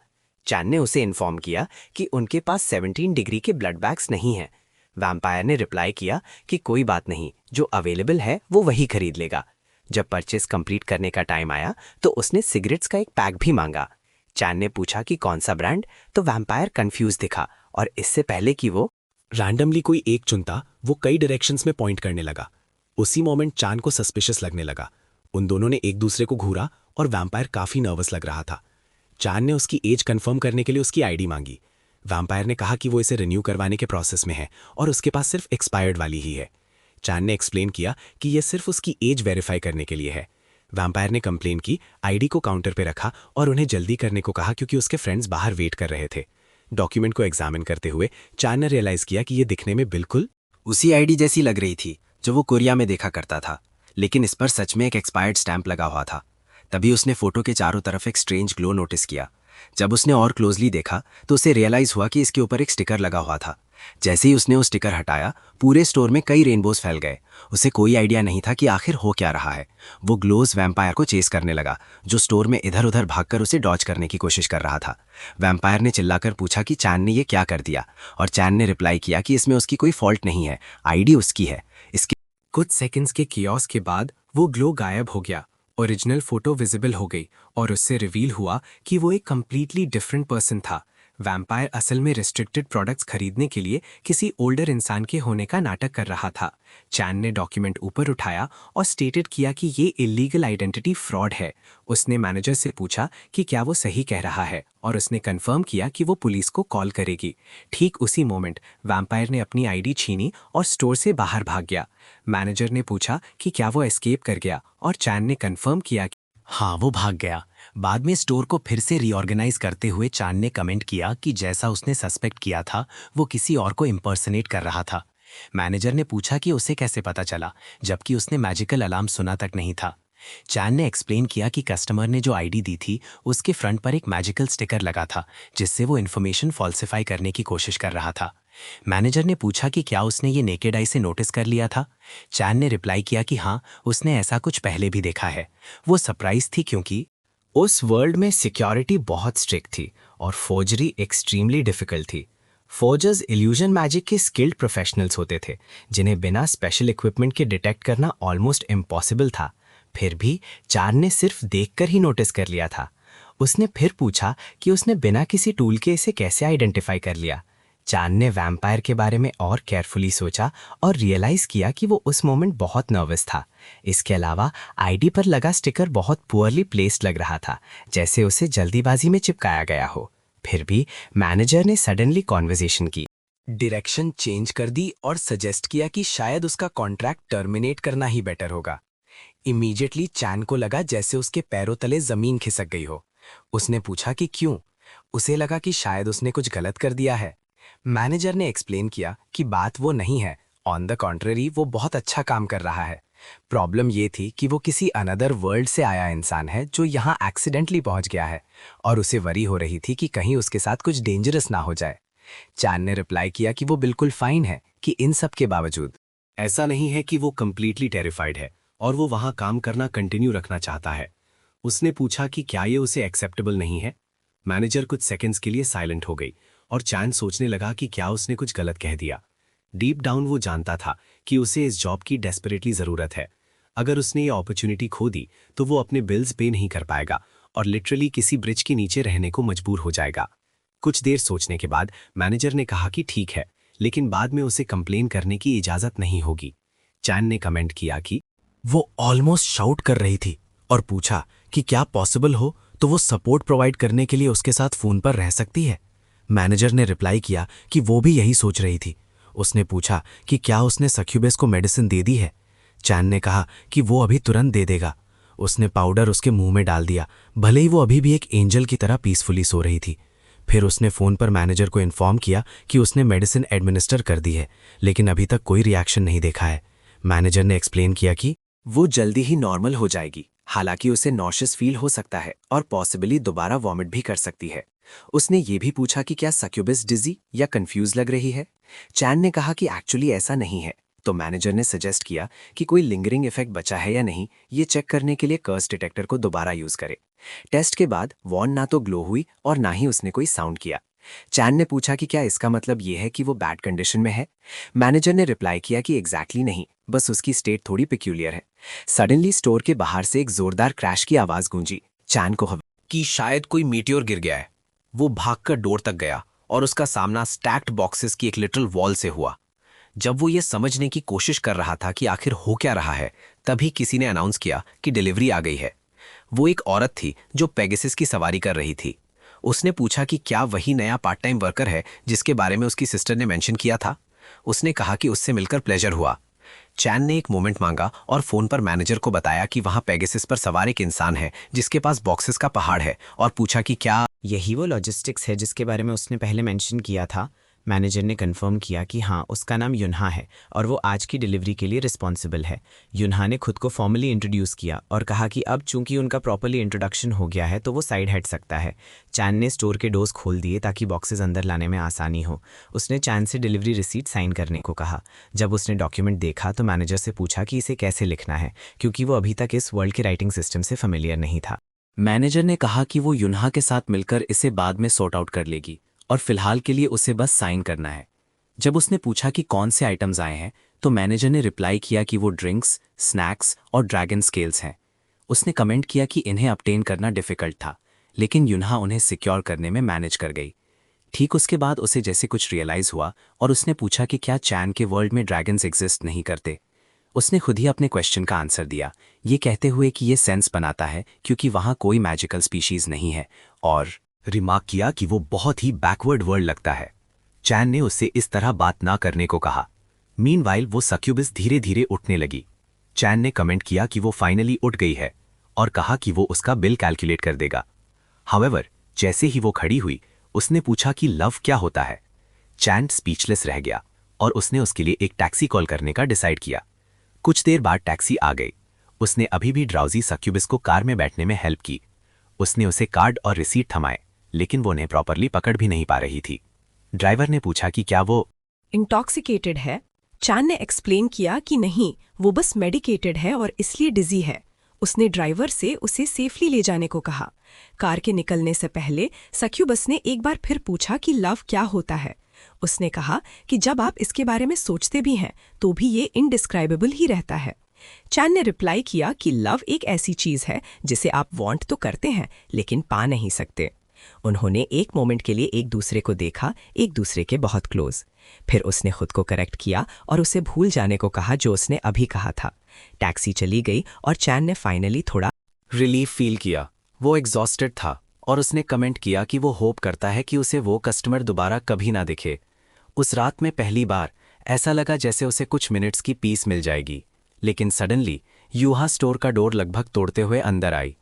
चैन ने उसे इन्फॉर्म किया कि उनके पास 17 डिग्री के ब्लड बैग्स नहीं हैं। वैम्पायर ने रिप्लाई किया कि कोई बात नहीं, जो अवेलेबल है वो वही खरीद लेगा। जब परचेस कंप्लीट करने का टाइम आया तो उसने सिगरेट्स का एक पैक भी मांगा। चैन ने पूछा कि कौन सा ब्रांड, तो वैम्पायर कंफ्यूज दिखा और इससे पहले कि वो रैंडमली कोई एक चुनता, वो कई डायरेक्शंस में पॉइंट करने लगा। उसी मोमेंट चान को सस्पिशियस लगने लगा। उन दोनों ने एक दूसरे को घूरा और वैम्पायर काफी नर्वस लग रहा था। चान ने उसकी एज कंफर्म करने के लिए उसकी आईडी मांगी। वैम्पायर ने कहा कि वो इसे रिन्यू करवाने के प्रोसेस में है और उसके पास सिर्फ एक्सपायर्ड वाली ही है। चान ने एक्सप्लेन किया कि यह सिर्फ उसकी एज वेरीफाई करने के लिए है। वैम्पायर ने कंप्लेन की, आईडी को काउंटर पे रखा और उन्हें जल्दी करने को कहा क्योंकि उसके फ्रेंड्स बाहर वेट कर रहे थे। डॉक्यूमेंट को एग्जामिन करते हुए चान ने रियलाइज किया कि ये दिखने में बिल्कुल उसी आईडी जैसी लग रही थी जो वो कोरिया में देखा करता था, लेकिन इस पर सच में एक एक्सपायर्ड स्टैंप लगा हुआ था। तभी उसने फोटो के चारों तरफ एक स्ट्रेंज ग्लो नोटिस किया। जब उसने और क्लोजली देखा तो उसे रियलाइज हुआ कि इसके ऊपर एक स्टिकर लगा हुआ था। जैसे ही उसने वो स्टिकर हटाया, पूरे स्टोर में कई रेनबोज फैल गए। उसे कोई आइडिया नहीं था कि आखिर हो क्या रहा है। वो ग्लोज वैम्पायर को चेस करने लगा, जो स्टोर में इधर उधर भागकर उसे डॉज करने की कोशिश कर रहा था। वैम्पायर ने चिल्लाकर पूछा कि चैन ने ये क्या कर दिया, और चैन ने रिप्लाई किया कि इसमें उसकी कोई फॉल्ट नहीं है, आईडी उसकी है। इसके कुछ सेकंड्स के कियोस के बाद वो ग्लो गायब हो गया। ओरिजिनल फोटो विजिबल हो गई और उससे रिवील हुआ कि वो एक कंप्लीटली डिफरेंट पर्सन था। वैम्पायर असल में रिस्ट्रिक्टेड प्रोडक्ट्स खरीदने के लिए किसी ओल्डर इंसान के होने का नाटक कर रहा था। चैन ने डॉक्यूमेंट ऊपर उठाया और स्टेटेड किया कि ये इलीगल आइडेंटिटी फ्रॉड है। उसने मैनेजर से पूछा कि क्या वो सही कह रहा है और उसने कंफर्म किया कि वो पुलिस को कॉल करेगी। ठीक उसी मोमेंट वैम्पायर ने अपनी आईडी छीनी और स्टोर से बाहर भाग गया। मैनेजर ने पूछा कि क्या वो एस्केप कर गया और चैन ने कंफर्म किया कि हाँ, वो भाग गया। बाद में स्टोर को फिर से रीऑर्गेनाइज करते हुए चान ने कमेंट किया कि जैसा उसने सस्पेक्ट किया था वो किसी और को इम्पर्सनेट कर रहा था। मैनेजर ने पूछा कि उसे कैसे पता चला, जबकि उसने मैजिकल अलार्म सुना तक नहीं था। चान ने एक्सप्लेन किया कि कस्टमर ने जो आईडी दी थी उसके फ्रंट पर एक मैजिकल स्टिकर लगा था, जिससे वो इन्फॉर्मेशन फॉल्सिफाई करने की कोशिश कर रहा था। मैनेजर ने पूछा कि क्या उसने ये नेकेड आई से नोटिस कर लिया था। चान ने रिप्लाई किया कि हाँ, उसने ऐसा कुछ पहले भी देखा है। वो सरप्राइज थी क्योंकि उस वर्ल्ड में सिक्योरिटी बहुत स्ट्रिक्ट थी और फोर्जरी एक्सट्रीमली डिफिकल्ट थी। फोर्जर्स इल्यूजन मैजिक के स्किल्ड प्रोफेशनल्स होते थे, जिन्हें बिना स्पेशल इक्विपमेंट के डिटेक्ट करना ऑलमोस्ट इम्पॉसिबल था। फिर भी चान ने सिर्फ देखकर ही नोटिस कर लिया था। उसने फिर पूछा कि उसने बिना किसी टूल के इसे कैसे आइडेंटिफाई कर लिया। चान ने वैम्पायर के बारे में और केयरफुली सोचा और रियलाइज किया कि वो उस मोमेंट बहुत नर्वस था। इसके अलावा आईडी पर लगा स्टिकर बहुत पुअरली प्लेस्ड लग रहा था, जैसे उसे जल्दीबाजी में चिपकाया गया हो। फिर भी मैनेजर ने सडनली कॉन्वर्सेशन की, डायरेक्शन चेंज कर दी और सजेस्ट किया कि शायद उसका कॉन्ट्रैक्ट टर्मिनेट करना ही बेटर होगा। इमीडिएटली चैन को लगा जैसे उसके पैरों तले जमीन खिसक गई हो। उसने पूछा कि क्यों। उसे लगा कि शायद उसने कुछ गलत कर दिया है। मैनेजर ने एक्सप्लेन किया कि बात वो नहीं है, ऑन द कॉन्ट्ररी वो बहुत अच्छा काम कर रहा है। प्रॉब्लम ये थी कि वो किसी अनदर वर्ल्ड से आया इंसान है जो यहाँ एक्सीडेंटली पहुंच गया है और उसे वरी हो रही थी कि कहीं उसके साथ कुछ डेंजरस ना हो जाए। चान ने रिप्लाई किया कि वो बिल्कुल फाइन है, कि इन सब के बावजूद ऐसा नहीं है कि वो कंप्लीटली टेरिफाइड है और वो वहां काम करना कंटिन्यू रखना चाहता है। उसने पूछा कि क्या ये उसे एक्सेप्टेबल नहीं है। मैनेजर कुछ सेकंड्स के लिए साइलेंट हो गई और चान सोचने लगा कि क्या उसने कुछ गलत कह दिया। डीप डाउन वो जानता था कि उसे इस जॉब की डेस्परेटली जरूरत है। अगर उसने ये अपॉर्चुनिटी खो दी तो वो अपने बिल्स पे नहीं कर पाएगा और लिटरली किसी ब्रिज के नीचे रहने को मजबूर हो जाएगा। कुछ देर सोचने के बाद मैनेजर ने कहा कि ठीक है, लेकिन बाद में उसे कंप्लेन करने की इजाजत नहीं होगी। चान ने कमेंट किया कि वो ऑलमोस्ट शाउट कर रही थी और पूछा कि क्या पॉसिबल हो तो वो सपोर्ट प्रोवाइड करने के लिए उसके साथ फोन पर रह सकती है। मैनेजर ने रिप्लाई किया कि वो भी यही सोच रही थी। उसने पूछा कि क्या उसने सक्यूबेस को मेडिसिन दे दी है। चैन ने कहा कि वो अभी तुरंत दे देगा। उसने पाउडर उसके मुंह में डाल दिया, भले ही वो अभी भी एक एंजल की तरह पीसफुली सो रही थी। फिर उसने फ़ोन पर मैनेजर को इन्फॉर्म किया कि उसने मेडिसिन एडमिनिस्टर कर दी है, लेकिन अभी तक कोई रिएक्शन नहीं देखा है। मैनेजर ने एक्सप्लेन किया कि वो जल्दी ही नॉर्मल हो जाएगी, हालांकि उसे नॉशियस फील हो सकता है और पॉसिबली दोबारा वॉमिट भी कर सकती है। उसने ये भी पूछा कि क्या सक्यूबस डिजी या कंफ्यूज लग रही है। चैन ने कहा कि एक्चुअली ऐसा नहीं है। तो मैनेजर ने सजेस्ट किया कि कोई लिंगरिंग इफेक्ट बचा है या नहीं, ये चेक करने के लिए कर्स डिटेक्टर को दोबारा यूज करे। टेस्ट के बाद वॉन ना तो ग्लो हुई और ना ही उसने कोई साउंड किया। चैन ने पूछा कि क्या इसका मतलब ये है कि वो बैड कंडीशन में है। मैनेजर ने रिप्लाई किया कि एग्जैक्टली नहीं, बस उसकी स्टेट थोड़ी पिक्यूलियर है। सडनली स्टोर के बाहर से एक जोरदार क्रैश की आवाज गूंजी। चैन को कि शायद कोई मीटियोर गिर गया है। वो भागकर डोर तक गया और उसका सामना स्टैक्ड बॉक्सेस की एक लिटिल वॉल से हुआ। जब वो ये समझने की कोशिश कर रहा था कि आखिर हो क्या रहा है, तभी किसी ने अनाउंस किया कि डिलीवरी आ गई है। वो एक औरत थी जो पेगासस की सवारी कर रही थी। उसने पूछा कि क्या वही नया पार्ट टाइम वर्कर है जिसके बारे में उसकी सिस्टर ने मेंशन किया था। उसने कहा कि उससे मिलकर प्लेजर हुआ। चैन ने एक मोमेंट मांगा और फोन पर मैनेजर को बताया कि वहां पेगासस पर सवार एक इंसान है जिसके पास बॉक्सेस का पहाड़ है, और पूछा कि क्या यही वो लॉजिस्टिक्स है जिसके बारे में उसने पहले मेंशन किया था। मैनेजर ने कंफर्म किया कि हाँ, उसका नाम युन्हा है और वो आज की डिलीवरी के लिए रिस्पॉन्सिबल है। युन्हा ने खुद को फॉर्मली इंट्रोड्यूस किया और कहा कि अब चूंकि उनका प्रॉपरली इंट्रोडक्शन हो गया है तो वो साइड हट सकता है। चैन ने स्टोर के डोर्स खोल दिए ताकि बॉक्सेस अंदर लाने में आसानी हो। उसने चैन से डिलीवरी रिसीट साइन करने को कहा। जब उसने डॉक्यूमेंट देखा तो मैनेजर से पूछा कि इसे कैसे लिखना है, क्योंकि वो अभी तक इस वर्ल्ड के राइटिंग सिस्टम से फेमिलियर नहीं था। मैनेजर ने कहा कि वो युन्हा के साथ मिलकर इसे बाद में सॉर्ट आउट कर लेगी और फिलहाल के लिए उसे बस साइन करना है। जब उसने पूछा कि कौन से आइटम्स आए हैं तो मैनेजर ने रिप्लाई किया कि वो ड्रिंक्स, स्नैक्स और ड्रैगन स्केल्स हैं। उसने कमेंट किया कि इन्हें अपटेन करना डिफिकल्ट था, लेकिन युन्हा उन्हें सिक्योर करने में मैनेज कर गई। ठीक उसके बाद उसे जैसे कुछ रियलाइज हुआ और उसने पूछा कि क्या चैन के वर्ल्ड में ड्रैगन्स एग्जिस्ट नहीं करते। उसने खुद ही अपने क्वेश्चन का आंसर दिया, ये कहते हुए कि ये सेंस बनाता है क्योंकि वहाँ कोई मैजिकल स्पीशीज नहीं है, और रिमार्क किया कि वो बहुत ही बैकवर्ड वर्ल्ड लगता है। चैन ने उससे इस तरह बात ना करने को कहा। मीनवाइल वो सक्यूबस धीरे धीरे उठने लगी। चैन ने कमेंट किया कि वो फाइनली उठ गई है और कहा कि वो उसका बिल कैलकुलेट कर देगा। हाउएवर, जैसे ही वो खड़ी हुई उसने पूछा कि लव क्या होता है। चैन स्पीचलेस रह गया और उसने उसके लिए एक टैक्सी कॉल करने का डिसाइड किया। कुछ देर बाद टैक्सी आ गई। उसने अभी भी ड्राउजी सक्यूबस को कार में बैठने में हेल्प की। उसने उसे कार्ड और रिसीट थमाए, लेकिन वो उन्हें प्रॉपरली पकड़ भी नहीं पा रही थी। ड्राइवर ने पूछा कि क्या वो इंटॉक्सिकेटेड है। चैन ने एक्सप्लेन किया कि नहीं, वो बस मेडिकेटेड है और इसलिए डिजी है। उसने ड्राइवर से उसे सेफली ले जाने को कहा। कार के निकलने से पहले सक्यूबस ने एक बार फिर पूछा कि लव क्या होता है। उसने कहा कि जब आप इसके बारे में सोचते भी हैं तो भी ये इनडिस्क्राइबेबल ही रहता है। चैन ने रिप्लाई किया कि लव एक ऐसी चीज है जिसे आप वांट तो करते हैं लेकिन पा नहीं सकते। उन्होंने एक मोमेंट के लिए एक दूसरे को देखा, एक दूसरे के बहुत क्लोज। फिर उसने खुद को करेक्ट किया और उसे भूल जाने को कहा जो उसने अभी कहा था। टैक्सी चली गई और चैन ने फाइनली थोड़ा रिलीफ फील किया। वो एग्जॉस्टेड था और उसने कमेंट किया कि वो होप करता है कि उसे वो कस्टमर दोबारा कभी ना दिखे। उस रात में पहली बार ऐसा लगा जैसे उसे कुछ मिनट्स की पीस मिल जाएगी, लेकिन सडनली यूहा स्टोर का डोर लगभग तोड़ते हुए अंदर आई।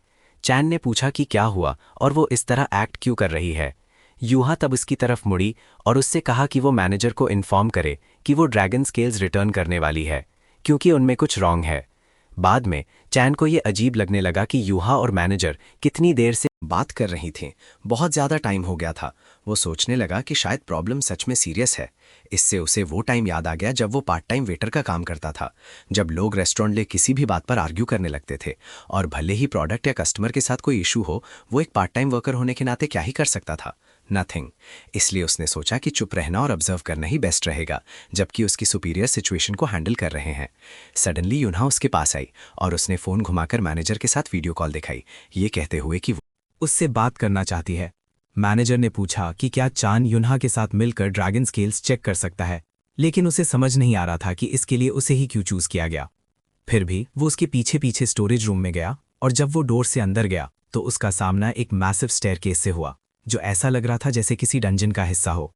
चैन ने पूछा कि क्या हुआ और वो इस तरह एक्ट क्यों कर रही है। यूहा तब उसकी तरफ मुड़ी और उससे कहा कि वो मैनेजर को इन्फॉर्म करे कि वो ड्रैगन स्केल्स रिटर्न करने वाली है, क्योंकि उनमें कुछ रॉन्ग है। बाद में चैन को ये अजीब लगने लगा कि यूहा और मैनेजर कितनी देर से बात कर रही थीं। बहुत ज़्यादा टाइम हो गया था। वो सोचने लगा कि शायद प्रॉब्लम सच में सीरियस है। इससे उसे वो टाइम याद आ गया जब वो पार्ट टाइम वेटर का काम करता था, जब लोग रेस्टोरेंट ले किसी भी बात पर आर्ग्यू करने लगते थे, और भले ही प्रोडक्ट या कस्टमर के साथ कोई इशू हो, वो एक पार्ट टाइम वर्कर होने के नाते क्या ही कर सकता था, नथिंग। इसलिए उसने सोचा कि चुप रहना और ऑब्जर्व करना ही बेस्ट रहेगा, जबकि उसकी सुपीरियर सिचुएशन को हैंडल कर रहे हैं। सडनली युन्हा उसके पास आई और उसने फ़ोन घुमाकर मैनेजर के साथ वीडियो कॉल दिखाई, ये कहते हुए कि उससे बात करना चाहती है। मैनेजर ने पूछा कि क्या चान युन्हा के साथ मिलकर ड्रैगन स्केल्स चेक कर सकता है, लेकिन उसे समझ नहीं आ रहा था कि इसके लिए उसे ही क्यों चूज किया गया। फिर भी वो उसके पीछे पीछे स्टोरेज रूम में गया और जब वो डोर से अंदर गया तो उसका सामना एक मैसिव स्टेयरकेस से हुआ, जो ऐसा लग रहा था जैसे किसी डंजन का हिस्सा हो।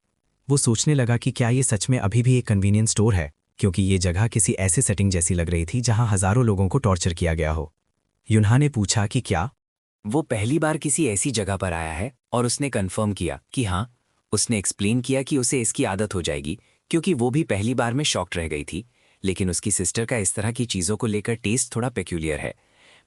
वो सोचने लगा कि क्या ये सच में अभी भी एक कन्वीनियंस स्टोर है, क्योंकि ये जगह किसी ऐसे सेटिंग जैसी लग रही थी जहां हजारों लोगों को टॉर्चर किया गया हो। युन्हा ने पूछा कि क्या वो पहली बार किसी ऐसी जगह पर आया है, और उसने कंफर्म किया कि हाँ। उसने एक्सप्लेन किया कि उसे इसकी आदत हो जाएगी, क्योंकि वो भी पहली बार में शॉक्ड रह गई थी, लेकिन उसकी सिस्टर का इस तरह की चीज़ों को लेकर टेस्ट थोड़ा पेक्यूलियर है।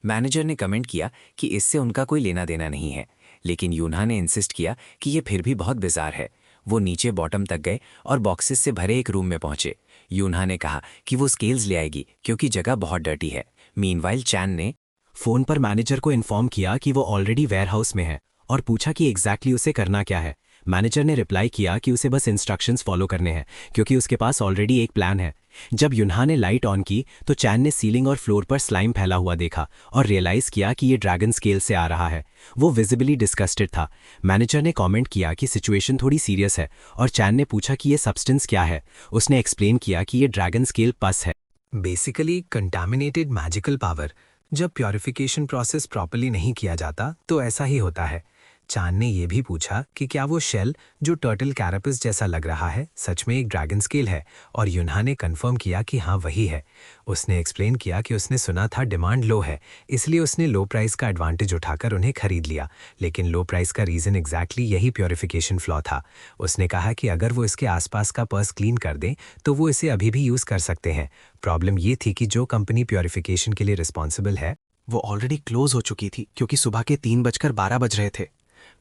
मैनेजर ने कमेंट किया कि इससे उनका कोई लेना देना नहीं है, लेकिन युन्हा ने इंसिस्ट किया कि ये फिर भी बहुत बिजार है। वो नीचे बॉटम तक गए और बॉक्सेस से भरे एक रूम में पहुंचे। युन्हा ने कहा कि वो स्केल्स ले आएगी क्योंकि जगह बहुत डर्टी है। मीनवाइल चैन ने फोन पर मैनेजर को इन्फॉर्म किया कि वो ऑलरेडी वेयरहाउस में है और पूछा कि एग्जैक्टली उसे करना क्या है। मैनेजर ने रिप्लाई किया कि उसे बस इंस्ट्रक्शंस फॉलो करने हैं क्योंकि उसके पास ऑलरेडी एक प्लान है। जब युन्हा ने लाइट ऑन की तो चैन ने सीलिंग और फ्लोर पर स्लाइम फैला हुआ देखा और रियलाइज किया कि ये ड्रैगन स्केल से आ रहा है। वो विजिबली डिस्गस्टेड था। मैनेजर ने कमेंट किया कि सिचुएशन थोड़ी सीरियस है और चैन ने पूछा कि ये सब्सटेंस क्या है। उसने एक्सप्लेन किया कि ये ड्रैगन स्केल पस है, बेसिकली कंटामिनेटेड मैजिकल पावर। जब प्योरिफिकेशन प्रोसेस प्रॉपर्ली नहीं किया जाता तो ऐसा ही होता है। चांद ने यह भी पूछा कि क्या वो शेल जो टर्टल कैरापस जैसा लग रहा है सच में एक ड्रैगन स्केल है, और युन्हा ने कंफर्म किया कि हाँ वही है। उसने एक्सप्लेन किया कि उसने सुना था डिमांड लो है, इसलिए उसने लो प्राइस का एडवांटेज उठाकर उन्हें खरीद लिया। लेकिन लो प्राइस का रीज़न एग्जैक्टली यही प्योरिफिकेशन फ्लॉ था। उसने कहा कि अगर वो इसके आसपास का पर्स क्लीन कर दें तो वो इसे अभी भी यूज़ कर सकते हैं। प्रॉब्लम ये थी कि जो कंपनी प्योरिफिकेशन के लिए रिस्पॉन्सिबल है वो ऑलरेडी क्लोज हो चुकी थी क्योंकि सुबह के 3:12 बज रहे थे।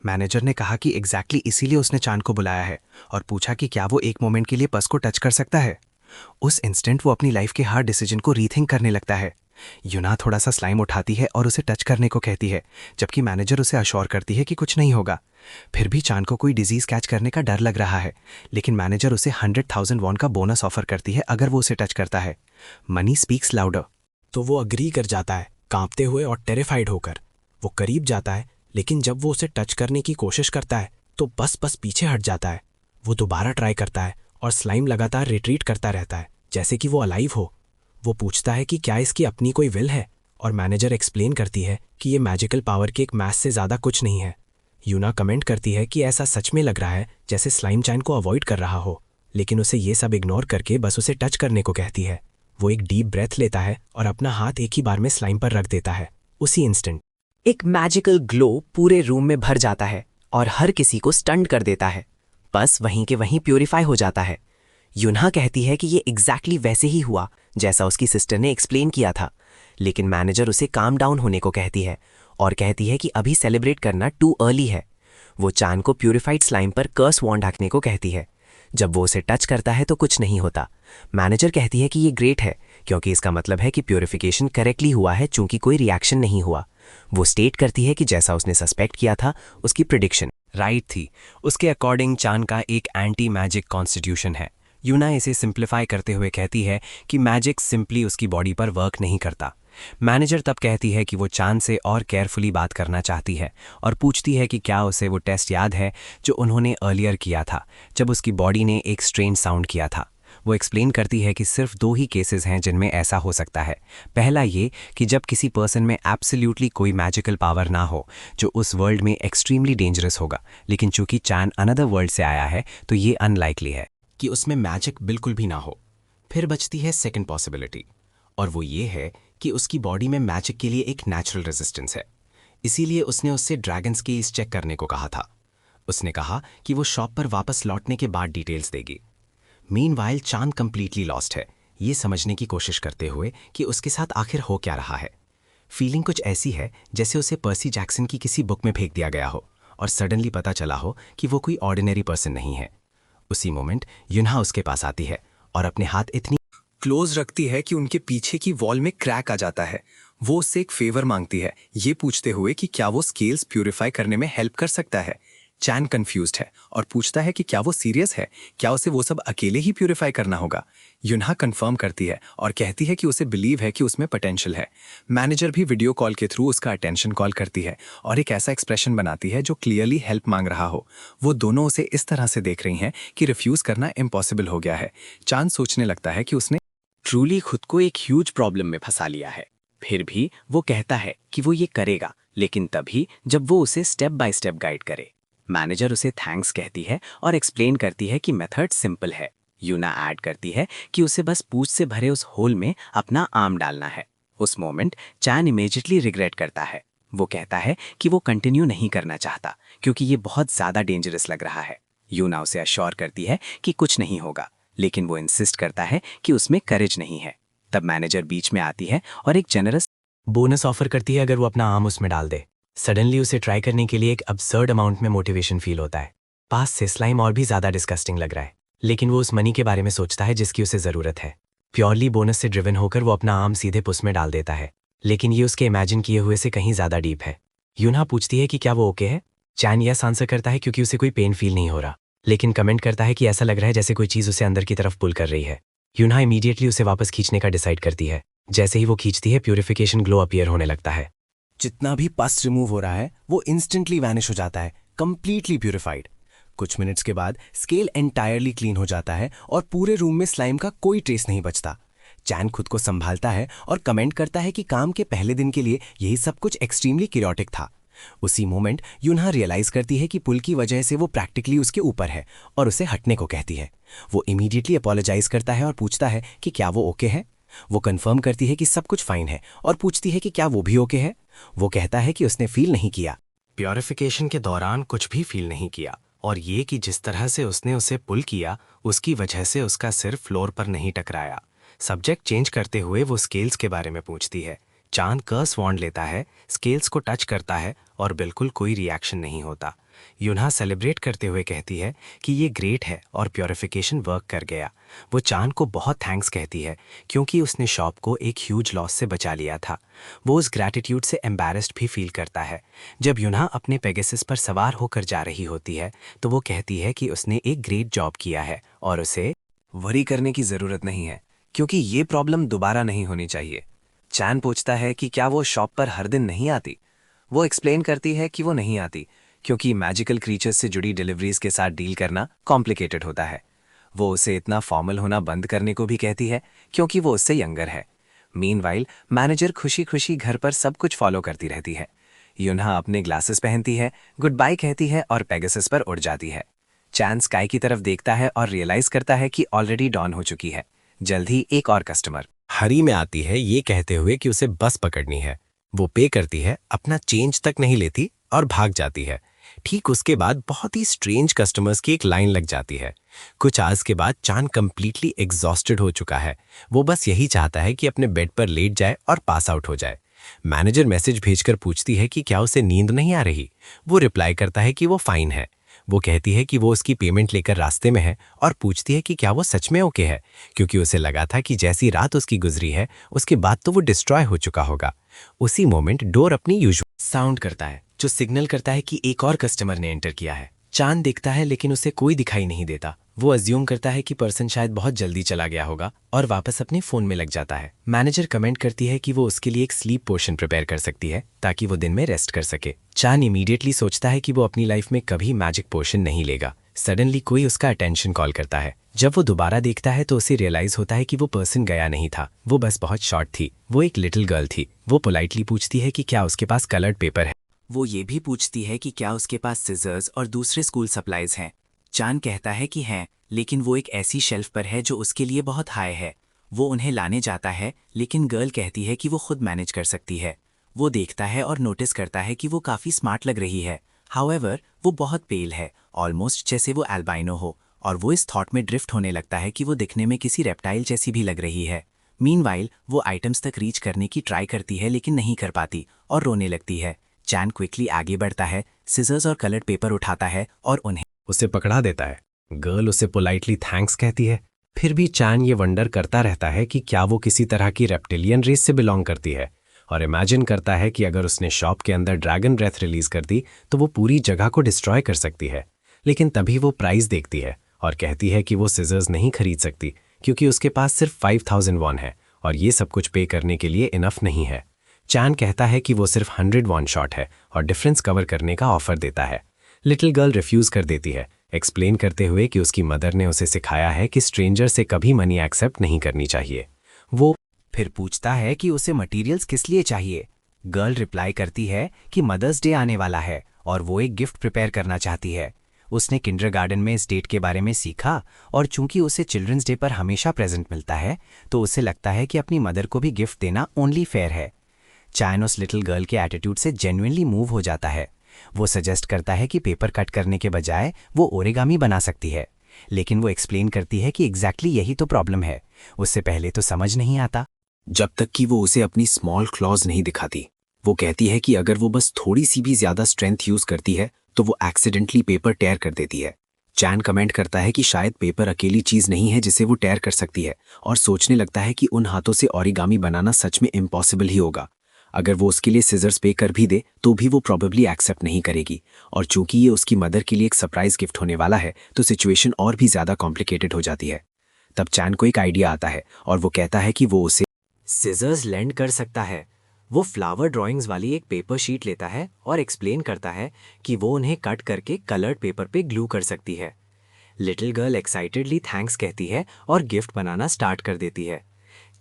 मैनेजर ने कहा कि एग्जैक्टली इसीलिए उसने चांद को बुलाया है और पूछा कि क्या वो एक मोमेंट के लिए पर्स को टच कर सकता है। उस इंस्टेंट वो अपनी लाइफ के हर डिसीजन को रीथिंक करने लगता है। युना थोड़ा सा स्लाइम उठाती है और उसे टच करने को कहती है, जबकि मैनेजर उसे अश्योर करती है कि कुछ नहीं होगा। फिर भी चांद को कोई डिजीज कैच करने का डर लग रहा है, लेकिन मैनेजर उसे 100,000 वॉन का बोनस ऑफर करती है अगर वो उसे टच करता है। Money speaks louder. तो वो अग्री कर जाता है, कांपते हुए और टेरिफाइड होकर। वो करीब जाता है, लेकिन जब वो उसे टच करने की कोशिश करता है तो बस पीछे हट जाता है। वो दोबारा ट्राई करता है और स्लाइम लगातार रिट्रीट करता रहता है जैसे कि वो अलाइव हो। वो पूछता है कि क्या इसकी अपनी कोई विल है, और मैनेजर एक्सप्लेन करती है कि ये मैजिकल पावर के एक मैस से ज़्यादा कुछ नहीं है। यूना कमेंट करती है कि ऐसा सच में लग रहा है जैसे स्लाइम चैन को अवॉइड कर रहा हो, लेकिन उसे ये सब इग्नोर करके बस उसे टच करने को कहती है। वो एक डीप ब्रेथ लेता है और अपना हाथ एक ही बार में स्लाइम पर रख देता है। उसी इंस्टेंट एक मैजिकल ग्लो पूरे रूम में भर जाता है और हर किसी को स्टंड कर देता है। बस वहीं के वहीं प्यूरिफाई हो जाता है। युन्हा कहती है कि ये एग्जैक्टली वैसे ही हुआ जैसा उसकी सिस्टर ने एक्सप्लेन किया था, लेकिन मैनेजर उसे काम डाउन होने को कहती है और कहती है कि अभी सेलिब्रेट करना टू अर्ली है। वो चांद को प्यूरिफाइड स्लाइम पर कर्स वॉन्ड ढकने को कहती है। जब वो उसे टच करता है तो कुछ नहीं होता। मैनेजर कहती है कि ये ग्रेट है क्योंकि इसका मतलब है कि प्यूरिफिकेशन करेक्टली हुआ है चूंकि कोई रिएक्शन नहीं हुआ। वो स्टेट करती है कि जैसा उसने सस्पेक्ट किया था उसकी प्रिडिक्शन राइट थी। उसके अकॉर्डिंग चांद का एक एंटी मैजिक कॉन्स्टिट्यूशन है। यूना इसे सिंप्लीफाई करते हुए कहती है कि मैजिक सिंपली उसकी बॉडी पर वर्क नहीं करता। मैनेजर तब कहती है कि वो चांद से और केयरफुली बात करना चाहती है और पूछती है कि क्या उसे वो टेस्ट याद है जो उन्होंने अर्लियर किया था जब उसकी बॉडी ने एक स्ट्रेंज साउंड किया था। वो एक्सप्लेन करती है कि सिर्फ 2 ही केसेस हैं जिनमें ऐसा हो सकता है। पहला ये कि जब किसी पर्सन में एब्सोल्युटली कोई मैजिकल पावर ना हो जो उस वर्ल्ड में एक्सट्रीमली डेंजरस होगा, लेकिन चूंकि चांद अनदर वर्ल्ड से आया है तो ये अनलाइकली है कि उसमें मैजिक बिल्कुल भी ना हो। फिर बचती है सेकेंड पॉसिबिलिटी, और वो ये है कि उसकी बॉडी में मैजिक के लिए एक नेचुरल रेजिस्टेंस है। इसीलिए उसने उससे ड्रैगन स्केल्स चेक करने को कहा था। उसने कहा कि वो शॉप पर वापस लौटने के बाद डिटेल्स देगी। मीनवाइल चांद कंप्लीटली लॉस्ट है, ये समझने की कोशिश करते हुए कि उसके साथ आखिर हो क्या रहा है। फीलिंग कुछ ऐसी है जैसे उसे पर्सी जैक्सन की किसी बुक में फेंक दिया गया हो और सडनली पता चला हो कि वो कोई ऑर्डिनरी पर्सन नहीं है। उसी मोमेंट युन्हा उसके पास आती है और अपने हाथ इतनी क्लोज रखती है कि उनके पीछे की वॉल में क्रैक आ जाता है। वो उससे एक फेवर मांगती है, ये पूछते हुए कि क्या वो स्केल्स प्यूरिफाई करने में हेल्प कर सकता है। चैन कंफ्यूज्ड है और पूछता है कि क्या वो सीरियस है, क्या उसे वो सब अकेले ही प्यूरिफाई करना होगा। युन्हा कंफर्म करती है और कहती है कि उसे बिलीव है कि उसमें पोटेंशियल है। मैनेजर भी वीडियो कॉल के थ्रू उसका अटेंशन कॉल करती है और एक ऐसा एक्सप्रेशन बनाती है जो क्लियरली हेल्प मांग रहा हो। वो दोनों उसे इस तरह से देख रही हैं कि रिफ्यूज करना इम्पॉसिबल हो गया है। चांद सोचने लगता है कि उसने ट्रूली खुद को एक ह्यूज प्रॉब्लम में फंसा लिया है। फिर भी वो कहता है कि वो ये करेगा, लेकिन तभी जब वो उसे स्टेप बाय स्टेप गाइड करे। मैनेजर उसे थैंक्स कहती है और एक्सप्लेन करती है कि मेथड सिंपल है। यूना ऐड करती है कि उसे बस पूंछ से भरे उस होल में अपना आर्म डालना है। उस मोमेंट चैन इमीडिएटली रिग्रेट करता है। वो कहता है कि वो कंटिन्यू नहीं करना चाहता क्योंकि ये बहुत ज़्यादा डेंजरस लग रहा है। यूना उसे अश्योर करती है कि कुछ नहीं होगा, लेकिन वो इंसिस्ट करता है कि उसमें करेज नहीं है। तब मैनेजर बीच में आती है और एक जेनरस बोनस ऑफर करती है अगर वो अपना आर्म उसमें डाल दे। सडनली उसे ट्राई करने के लिए एक अब्सर्ड अमाउंट में मोटिवेशन फील होता है। पास से स्लाइम और भी ज़्यादा डिस्कस्टिंग लग रहा है, लेकिन वो उस मनी के बारे में सोचता है जिसकी उसे ज़रूरत है। प्योरली बोनस से ड्रिवन होकर वो अपना आर्म सीधे पुस में डाल देता है, लेकिन ये उसके इमेजिन किए हुए से कहीं ज़्यादा डीप है। यूना पूछती है कि क्या वो ओके है। चैन यस आंसर करता है क्योंकि उसे कोई पेन फील नहीं हो रहा, लेकिन कमेंट करता है कि ऐसा लग रहा है जैसे कोई चीज उसे अंदर की तरफ पुल कर रही है। यूनहा इमीडिएटली उसे वापस खींचने का डिसाइड करती है। जैसे ही वो खींचती है, प्यूरिफिकेशन ग्लो अपीयर होने लगता है। जितना भी पस रिमूव हो रहा है वो इंस्टेंटली वैनिश हो जाता है, कंप्लीटली प्यूरिफाइड। कुछ मिनट्स के बाद स्केल एंटायरली क्लीन हो जाता है और पूरे रूम में स्लाइम का कोई ट्रेस नहीं बचता। चैन खुद को संभालता है और कमेंट करता है कि काम के पहले दिन के लिए यही सब कुछ एक्सट्रीमली क्यूरोटिक था। उसी मोमेंट यूनहा रियलाइज करती है कि पुल की वजह से वो प्रैक्टिकली उसके ऊपर है और उसे हटने को कहती है। वो इमीडिएटली अपोलोजाइज करता है और पूछता है कि क्या वो ओके है। वो कंफर्म करती है कि सब कुछ फाइन है और पूछती है कि क्या वो भी ओके है। वो कहता है कि उसने फील नहीं किया, प्योरिफिकेशन के दौरान कुछ भी फील नहीं किया, और ये कि जिस तरह से उसने उसे पुल किया उसकी वजह से उसका सिर फ्लोर पर नहीं टकराया। सब्जेक्ट चेंज करते हुए वो स्केल्स के बारे में पूछती है। चांद कर्स वॉन्ड लेता है, स्केल्स को टच करता है और बिल्कुल कोई रिएक्शन नहीं होता। यूनहा सेलिब्रेट करते हुए कहती है कि ये ग्रेट है और प्योरिफिकेशन वर्क कर गया। वो चांद को बहुत थैंक्स कहती है क्योंकि उसने शॉप को एक ह्यूज लॉस से बचा लिया था। वो उस ग्रैटिट्यूड से एम्बैरेस्ड भी फील करता है। जब यूनहा अपने पेगासस पर सवार होकर जा रही होती है तो वो कहती है कि उसने एक ग्रेट जॉब किया है और उसे वरी करने की जरूरत नहीं है क्योंकि ये प्रॉब्लम दोबारा नहीं होनी चाहिए। चैन पूछता है कि क्या वो शॉप पर हर दिन नहीं आती। वो एक्सप्लेन करती है कि वो नहीं आती क्योंकि मैजिकल क्रीचर्स से जुड़ी डिलीवरीज के साथ डील करना कॉम्प्लिकेटेड होता है। वो उसे इतना फॉर्मल होना बंद करने को भी कहती है क्योंकि वो उससे यंगर है। मीनवाइल मैनेजर खुशी खुशी घर पर सब कुछ फॉलो करती रहती है। यूनहा अपने ग्लासेस पहनती है, गुड बाय कहती है और पेगासस पर उड़ जाती है। चैन स्काई की तरफ देखता है और रियलाइज करता है कि ऑलरेडी डॉन हो चुकी है। जल्द ही एक और कस्टमर हरी में आती है ये कहते हुए कि उसे बस पकड़नी है। वो पे करती है, अपना चेंज तक नहीं लेती और भाग जाती है। ठीक उसके बाद बहुत ही स्ट्रेंज कस्टमर्स की एक लाइन लग जाती है। कुछ आवर्स के बाद चांद कंप्लीटली एग्जॉस्टेड हो चुका है। वो बस यही चाहता है कि अपने बेड पर लेट जाए और पास आउट हो जाए। मैनेजर मैसेज भेजकर पूछती है कि क्या उसे नींद नहीं आ रही। वो रिप्लाई करता है कि वो फाइन है। वो कहती है कि वो उसकी पेमेंट लेकर रास्ते में है और पूछती है कि क्या वो सच में ओके है, क्योंकि उसे लगा था कि जैसी रात उसकी गुजरी है उसके बाद तो वो डिस्ट्रॉय हो चुका होगा। उसी मोमेंट डोर अपनी यूजुअल साउंड करता है जो सिग्नल करता है कि एक और कस्टमर ने एंटर किया है। चांद देखता है लेकिन उसे कोई दिखाई नहीं देता। वो अज्यूम करता है कि पर्सन शायद बहुत जल्दी चला गया होगा और वापस अपने फोन में लग जाता है। मैनेजर कमेंट करती है कि वो उसके लिए एक स्लीप पोर्शन प्रिपेयर कर सकती है ताकि वो दिन में रेस्ट कर सके। चांद इमीडिएटली सोचता है कि वो अपनी लाइफ में कभी मैजिक पोर्शन नहीं लेगा। सडनली कोई उसका अटेंशन कॉल करता है। जब वो दोबारा देखता है तो उसे रियलाइज होता है कि वो पर्सन गया नहीं था, वो बस बहुत शॉर्ट थी। वो एक लिटिल गर्ल थी। वो पोलाइटली पूछती है कि क्या उसके पास कलर्ड पेपर है। वो ये भी पूछती है कि क्या उसके पास सिजर्स और दूसरे स्कूल सप्लाईज हैं। चांद कहता है कि हैं, लेकिन वो एक ऐसी शेल्फ पर है जो उसके लिए बहुत हाई है। वो उन्हें लाने जाता है लेकिन गर्ल कहती है कि वो खुद मैनेज कर सकती है। वो देखता है और नोटिस करता है कि वो काफ़ी स्मार्ट लग रही है। हाउएवर वो बहुत पेल है, ऑलमोस्ट जैसे वो एल्बाइनो हो, और वो इस थॉट में ड्रिफ्ट होने लगता है कि वो दिखने में किसी रेप्टाइल जैसी भी लग रही है। मीनवाइल वो आइटम्स तक रीच करने की ट्राई करती है लेकिन नहीं कर पाती और रोने लगती है। चैन क्विकली आगे बढ़ता है, सिजर्स और कलर्ड पेपर उठाता है और उन्हें उसे पकड़ा देता है। गर्ल उसे पोलाइटली थैंक्स कहती है। फिर भी चान ये वंडर करता रहता है कि क्या वो किसी तरह की रेप्टिलियन रेस से बिलोंग करती है, और इमेजिन करता है कि अगर उसने शॉप के अंदर ड्रैगन ब्रेथ रिलीज कर दी तो वो पूरी जगह को डिस्ट्रॉय कर सकती है। लेकिन तभी वो प्राइस देखती है और कहती है कि वो सिजर्स नहीं खरीद सकती क्योंकि उसके पास सिर्फ 5000 वॉन है और ये सब कुछ पे करने के लिए इनफ नहीं है। चान कहता है कि वो सिर्फ 100 वॉन शॉट है और डिफरेंस कवर करने का ऑफर देता है। लिटिल गर्ल रिफ्यूज कर देती है, एक्सप्लेन करते हुए कि उसकी मदर ने उसे सिखाया है कि स्ट्रेंजर से कभी मनी एक्सेप्ट नहीं करनी चाहिए। वो फिर पूछता है कि उसे मटेरियल्स किस लिए चाहिए। गर्ल रिप्लाई करती है कि मदर्स डे आने वाला है और वो एक गिफ्ट प्रिपेयर करना चाहती है। उसने किंडरगार्टन में इस डेट के बारे में सीखा और चूंकि उसे चिल्ड्रंस डे पर हमेशा प्रेजेंट मिलता है तो उसे लगता है कि अपनी मदर को भी गिफ्ट देना ओनली फेयर है। चायन उस लिटिल गर्ल के एटीट्यूड से जेन्युइनली मूव हो जाता है। वो सजेस्ट करता है कि पेपर कट करने के बजाय वो ओरिगामी बना सकती है, लेकिन वो एक्सप्लेन करती है कि एग्जैक्टली यही तो प्रॉब्लम है। उससे पहले तो समझ नहीं आता जब तक कि वो उसे अपनी स्मॉल क्लॉज नहीं दिखाती। वो कहती है कि अगर वो बस थोड़ी सी भी ज्यादा स्ट्रेंथ यूज करती है तो वो एक्सीडेंटली पेपर टेयर कर देती है। चैन कमेंट करता है कि शायद पेपर अकेली चीज नहीं है जिसे वो टेयर कर सकती है और सोचने लगता है कि उन हाथों से ओरिगामी बनाना सच में इम्पॉसिबल ही होगा। अगर वो उसके लिए सिजर्स पे कर भी दे तो भी वो प्रॉबेबली एक्सेप्ट नहीं करेगी, और चूंकि ये उसकी मदर के लिए एक सरप्राइज गिफ्ट होने वाला है तो सिचुएशन और भी ज़्यादा कॉम्प्लिकेटेड हो जाती है। तब चैन को एक आइडिया आता है और वो कहता है कि वो उसे सिजर्स लेंड कर सकता है। वो फ्लावर ड्राइंग्स वाली एक पेपर शीट लेता है और एक्सप्लेन करता है कि वो उन्हें कट करके कलर्ड पेपर पे ग्लू कर सकती है। लिटिल गर्ल एक्साइटेडली थैंक्स कहती है और गिफ्ट बनाना स्टार्ट कर देती है।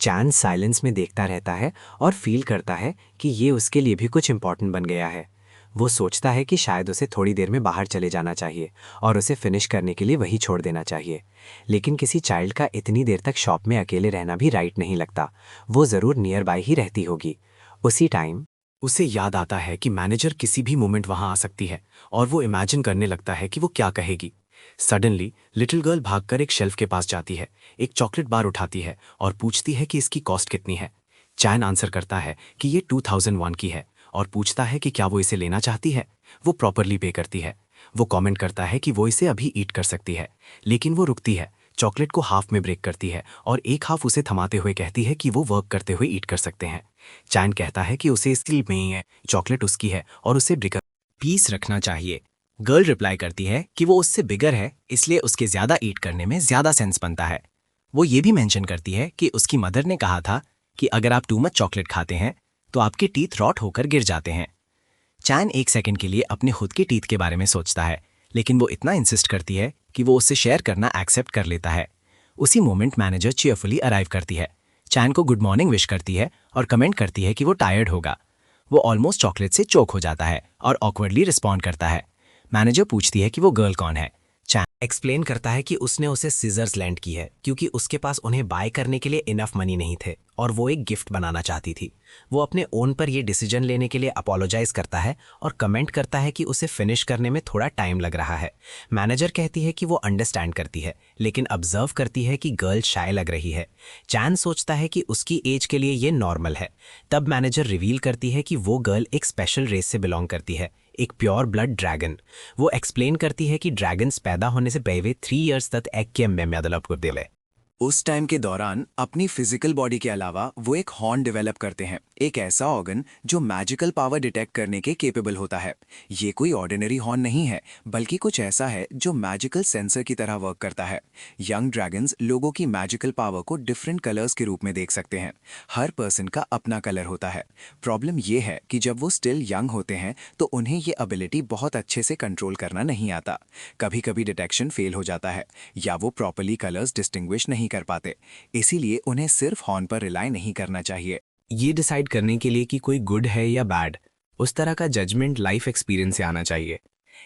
चैन साइलेंस में देखता रहता है और फील करता है कि ये उसके लिए भी कुछ इम्पोर्टेंट बन गया है। वो सोचता है कि शायद उसे थोड़ी देर में बाहर चले जाना चाहिए और उसे फिनिश करने के लिए वही छोड़ देना चाहिए, लेकिन किसी चाइल्ड का इतनी देर तक शॉप में अकेले रहना भी राइट नहीं लगता। वो ज़रूर नियर बाय ही रहती होगी। उसी टाइम उसे याद आता है कि मैनेजर किसी भी मोमेंट वहां आ सकती है और वो इमेजिन करने लगता है कि वो क्या कहेगी। सडनली लिटिल गर्ल भागकर एक शेल्फ के पास जाती है, एक चॉकलेट बार उठाती है और पूछती है कि इसकी कॉस्ट कितनी है। चैन आंसर करता है कि ये 2001 की है और पूछता है कि क्या वो इसे लेना चाहती है। वो प्रॉपरली पे करती है। वो कमेंट करता है कि वो इसे अभी ईट कर सकती है, लेकिन वो रुकती है, चॉकलेट को हाफ में ब्रेक करती है और एक हाफ उसे थमाते हुए कहती है कि वो वर्क करते हुए ईट कर सकते हैं। चैन कहता है कि उसे इसलिए नहीं है, चॉकलेट उसकी है और उसे ब्रिकर पीस रखना चाहिए। गर्ल रिप्लाई करती है कि वो उससे बिगर है, इसलिए उसके ज़्यादा ईट करने में ज़्यादा सेंस बनता है। वो ये भी मेंशन करती है कि उसकी मदर ने कहा था कि अगर आप टू मच चॉकलेट खाते हैं तो आपके टीथ रॉट होकर गिर जाते हैं। चैन एक सेकंड के लिए अपने खुद के टीथ के बारे में सोचता है, लेकिन वो इतना इंसिस्ट करती है कि वो उससे शेयर करना एक्सेप्ट कर लेता है। उसी मोमेंट मैनेजर चीयरफुली अराइव करती है, चैन को गुड मॉर्निंग विश करती है और कमेंट करती है कि वो टायर्ड होगा। वो ऑलमोस्ट चॉकलेट से चोक हो जाता है और ऑकवर्डली रिस्पॉन्ड करता है। मैनेजर पूछती है कि वो गर्ल कौन है। चैन एक्सप्लेन करता है कि उसने उसे सीजर्स लैंड की है क्योंकि उसके पास उन्हें बाय करने के लिए इनफ मनी नहीं थे और वो एक गिफ्ट बनाना चाहती थी। वो अपने ओन पर ये डिसीजन लेने के लिए अपोलोजाइज करता है और कमेंट करता है कि उसे फिनिश करने में थोड़ा टाइम लग रहा है। मैनेजर कहती है कि वो अंडरस्टैंड करती है, लेकिन ऑब्जर्व करती है कि गर्ल शाय लग रही है। चैन सोचता है कि उसकी एज के लिए ये नॉर्मल है। तब मैनेजर रिवील करती है कि वो गर्ल एक स्पेशल रेस से बिलोंग करती है, एक प्योर ब्लड ड्रैगन। वो एक्सप्लेन करती है कि ड्रैगन्स पैदा होने से पहले 3 इयर्स तक एग के अंबे में डेवलप करते हुए उस टाइम के दौरान अपनी फिजिकल बॉडी के अलावा वो एक हॉर्न डेवलप करते हैं, एक ऐसा ऑर्गन जो मैजिकल पावर डिटेक्ट करने के केपेबल होता है। ये कोई ऑर्डिनरी हॉर्न नहीं है, बल्कि कुछ ऐसा है जो मैजिकल सेंसर की तरह वर्क करता है। यंग ड्रैगन्स लोगों की मैजिकल पावर को डिफरेंट कलर्स के रूप में देख सकते हैं। हर पर्सन का अपना कलर होता है। प्रॉब्लम ये है कि जब वो स्टिल यंग होते हैं तो उन्हें ये एबिलिटी बहुत अच्छे से कंट्रोल करना नहीं आता। कभी कभी डिटेक्शन फेल हो जाता है या वो प्रॉपरली कलर्स डिस्टिंग्विश नहीं कर पाते। इसीलिए उन्हें सिर्फ हॉर्न पर रिलाई नहीं करना चाहिए। ये डिसाइड करने के लिए कि कोई गुड है या बैड, उस तरह का जजमेंट लाइफ एक्सपीरियंस से आना चाहिए।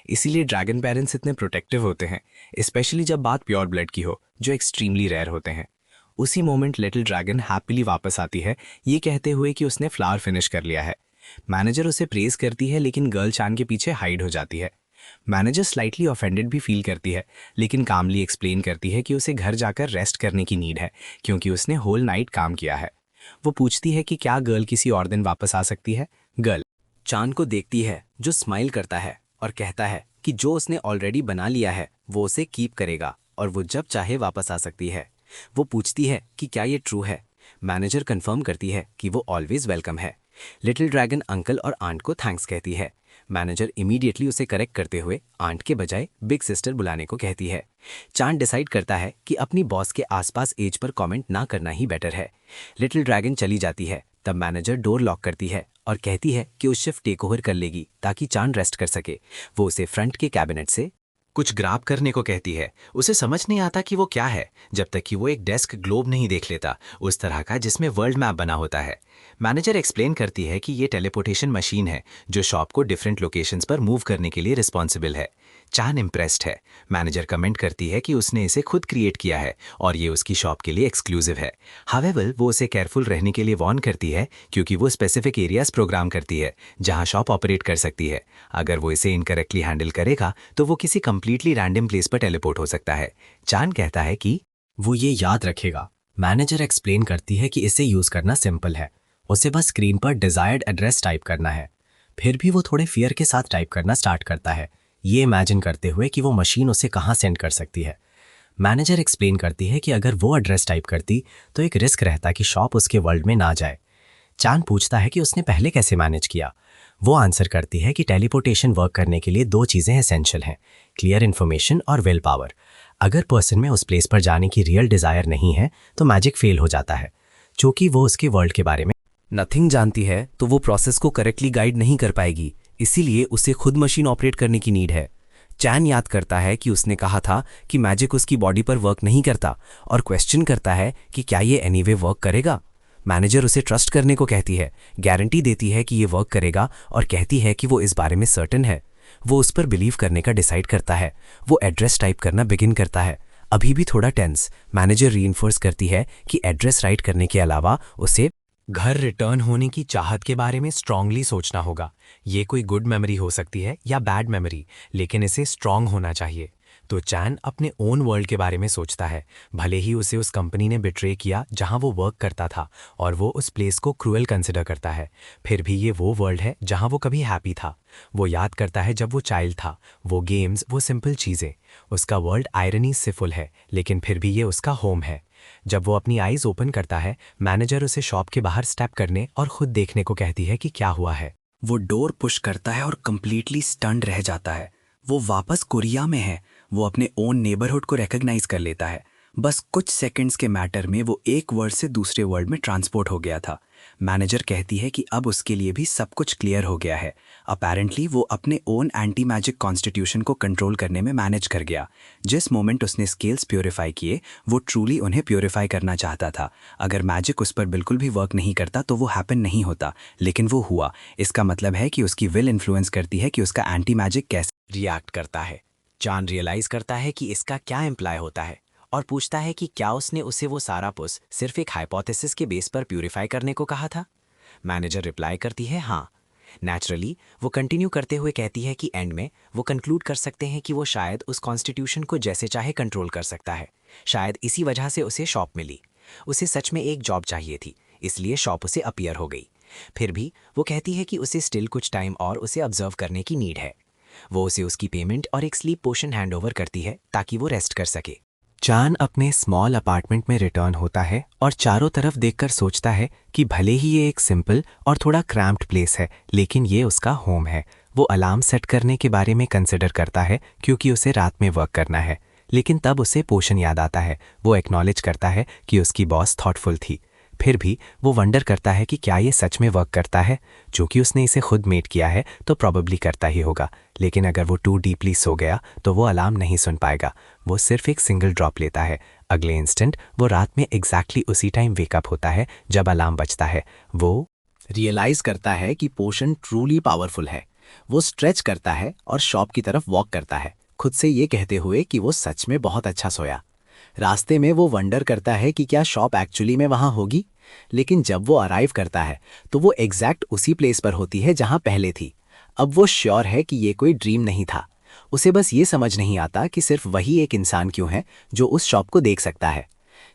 इसीलिए ड्रैगन पेरेंट्स इतने प्रोटेक्टिव होते हैं, स्पेशली जब बात प्योर ब्लड की हो, जो एक्सट्रीमली रेयर होते हैं। उसी मोमेंट लिटिल ड्रैगन हैप्पीली वापस आती है, ये कहते हुए कि उसने फ्लावर फिनिश कर लिया है। मैनेजर उसे प्रेज करती है, लेकिन गर्ल चैन के पीछे हाइड हो जाती है। मैनेजर स्लाइटली ऑफेंडेड भी फील करती है, लेकिन कामली एक्सप्लेन करती है कि उसे घर जाकर रेस्ट करने की नीड है क्योंकि उसने होल नाइट काम किया है। वो पूछती है कि क्या गर्ल किसी और दिन वापस आ सकती है। गर्ल चांद को देखती है, जो स्माइल करता है और कहता है कि जो उसने ऑलरेडी बना लिया है वो उसे कीप करेगा और वो जब चाहे वापस आ सकती है। वो पूछती है कि क्या ये ट्रू है। मैनेजर कंफर्म करती है कि वो ऑलवेज वेलकम है। लिटिल ड्रैगन अंकल और आंट को थैंक्स कहती है। मैनेजर इमीडिएटली उसे करेक्ट करते हुए आंट के बजाय बिग सिस्टर बुलाने को कहती है। चांद डिसाइड करता है कि अपनी बॉस के आसपास एज पर कमेंट ना करना ही बेटर है। लिटिल ड्रैगन चली जाती है, तब मैनेजर डोर लॉक करती है और कहती है कि उस शिफ्ट टेक ओवर कर लेगी ताकि चांद रेस्ट कर सके। वो उसे फ्रंट के कैबिनेट से कुछ ग्राब करने को कहती है। उसे समझ नहीं आता कि वो क्या है जब तक कि वो एक डेस्क ग्लोब नहीं देख लेता, उस तरह का जिसमें वर्ल्ड मैप बना होता है। मैनेजर एक्सप्लेन करती है कि ये टेलीपोर्टेशन मशीन है जो शॉप को डिफरेंट लोकेशंस पर मूव करने के लिए रिस्पॉन्सिबल है। चान इम्प्रेस्ड है। मैनेजर कमेंट करती है कि उसने इसे खुद क्रिएट किया है और ये उसकी शॉप के लिए एक्सक्लूसिव है। हावेवर वो उसे केयरफुल रहने के लिए वार्न करती है क्योंकि वो स्पेसिफिक एरियाज प्रोग्राम करती है जहां शॉप ऑपरेट कर सकती है। अगर वो इसे इनकरेक्टली हैंडल करेगा तो वो किसी कंप्लीटली रैंडम प्लेस पर टेलीपोर्ट हो सकता है। चान कहता है कि वो ये याद रखेगा। मैनेजर एक्सप्लेन करती है कि इसे यूज करना सिंपल है, उसे बस स्क्रीन पर डिजायर्ड एड्रेस टाइप करना है। फिर भी वो थोड़े फियर के साथ टाइप करना स्टार्ट करता है, ये इमेजिन करते हुए कि वो मशीन उसे कहाँ सेंड कर सकती है। मैनेजर एक्सप्लेन करती है कि अगर वो एड्रेस टाइप करती तो एक रिस्क रहता कि शॉप उसके वर्ल्ड में ना जाए। चान पूछता है कि उसने पहले कैसे मैनेज किया। वो आंसर करती है कि टेलीपोर्टेशन वर्क करने के लिए दो चीज़ें एसेंशियल हैं, क्लियर इन्फॉर्मेशन और विल पावर। अगर पर्सन में उस प्लेस पर जाने की रियल डिज़ायर नहीं है तो मैजिक फेल हो जाता है। चूँकि वो उसके वर्ल्ड के बारे में नथिंग जानती है तो वो प्रोसेस को करेक्टली गाइड नहीं कर पाएगी, इसीलिए उसे खुद मशीन ऑपरेट करने की नीड है। चैन याद करता है कि उसने कहा था कि मैजिक उसकी बॉडी पर वर्क नहीं करता और क्वेश्चन करता है कि क्या ये एनीवे वर्क करेगा। मैनेजर उसे ट्रस्ट करने को कहती है, गारंटी देती है कि ये वर्क करेगा और कहती है कि वो इस बारे में सर्टेन है। वो उस पर बिलीव करने का डिसाइड करता है। वो एड्रेस टाइप करना बिगिन करता है, अभी भी थोड़ा टेंस। मैनेजर रीइंफोर्स करती है कि एड्रेस राइट करने के अलावा उसे घर रिटर्न होने की चाहत के बारे में स्ट्रांगली सोचना होगा। ये कोई गुड मेमोरी हो सकती है या बैड मेमोरी, लेकिन इसे स्ट्रांग होना चाहिए। तो चैन अपने ओन वर्ल्ड के बारे में सोचता है। भले ही उसे उस कंपनी ने बिट्रे किया जहां वो वर्क करता था और वो उस प्लेस को क्रूअल कंसिडर करता है, फिर भी ये वो वर्ल्ड है जहां वो कभी हैप्पी था। वो याद करता है जब वो चाइल्ड था, वो गेम्स, वो सिंपल चीज़ें। उसका वर्ल्ड आयरनी से फुल है, लेकिन फिर भी ये उसका होम है। जब वो अपनी आईज ओपन करता है, मैनेजर उसे शॉप के बाहर स्टेप करने और खुद देखने को कहती है कि क्या हुआ है। वो डोर पुश करता है और कंप्लीटली स्टन्ड रह जाता है। वो वापस कोरिया में है। वो अपने ओन नेबरहुड को रिकॉग्नाइज कर लेता है। बस कुछ सेकंड्स के मैटर में वो एक वर्ल्ड से दूसरे वर्ल्ड में ट्रांसपोर्ट हो गया था। मैनेजर कहती है कि अब उसके लिए भी सब कुछ क्लियर हो गया है। अपेरेंटली वो अपने ओन एंटी मैजिक कॉन्स्टिट्यूशन को कंट्रोल करने में मैनेज कर गया। जिस मोमेंट उसने स्केल्स प्योरीफाई किए, वो ट्रूली उन्हें प्योरीफाई करना चाहता था। अगर मैजिक उस पर बिल्कुल भी वर्क नहीं करता तो वो हैपन नहीं होता, लेकिन वो हुआ। इसका मतलब है कि उसकी विल इन्फ्लुएंस करती है कि उसका एंटी मैजिक कैसे रिएक्ट करता है। चान रियलाइज करता है कि इसका क्या इम्प्लाई होता है और पूछता है कि क्या उसने उसे वो सारा पुस सिर्फ एक हाइपोथेसिस के बेस पर प्यूरिफाई करने को कहा था। मैनेजर रिप्लाई करती है हाँ। नेचुरली वो कंटिन्यू करते हुए कहती है कि एंड में वो कंक्लूड कर सकते हैं कि वो शायद उस कॉन्स्टिट्यूशन को जैसे चाहे कंट्रोल कर सकता है। शायद इसी वजह से उसे शॉप मिली। उसे सच में एक जॉब चाहिए थी, इसलिए शॉप उसे अपीयर हो गई। फिर भी वो कहती है कि उसे स्टिल कुछ टाइम और उसे ऑब्जर्व करने की नीड है। वो उसे उसकी पेमेंट और एक स्लीप पोशन हैंड ओवर करती है ताकि वो रेस्ट कर सके। चान अपने स्मॉल अपार्टमेंट में रिटर्न होता है और चारों तरफ देखकर सोचता है कि भले ही ये एक सिंपल और थोड़ा क्रैम्प्ड प्लेस है, लेकिन ये उसका होम है। वो अलार्म सेट करने के बारे में कंसिडर करता है क्योंकि उसे रात में वर्क करना है, लेकिन तब उसे पोशन याद आता है। वो एक्नॉलेज करता है कि उसकी बॉस थॉटफुल थी। फिर भी वो वंडर करता है कि क्या ये सच में वर्क करता है। जो कि उसने इसे खुद मेड किया है तो प्रॉबेबली करता ही होगा, लेकिन अगर वो टू डीपली सो गया तो वो अलार्म नहीं सुन पाएगा। वो सिर्फ एक सिंगल ड्रॉप लेता है। अगले इंस्टेंट वो रात में एग्जैक्टली उसी टाइम वेकअप होता है जब अलार्म बजता है। वो रियलाइज करता है कि पोशन ट्रूली पावरफुल है। वो स्ट्रेच करता है और शॉप की तरफ वॉक करता है, खुद से ये कहते हुए कि वो सच में बहुत अच्छा सोया। रास्ते में वो वंडर करता है कि क्या शॉप एक्चुअली में वहां होगी, लेकिन जब वो अराइव करता है तो वो एग्जैक्ट उसी प्लेस पर होती है जहां पहले थी। अब वो श्योर है कि ये कोई ड्रीम नहीं था। उसे बस ये समझ नहीं आता कि सिर्फ वही एक इंसान क्यों है जो उस शॉप को देख सकता है।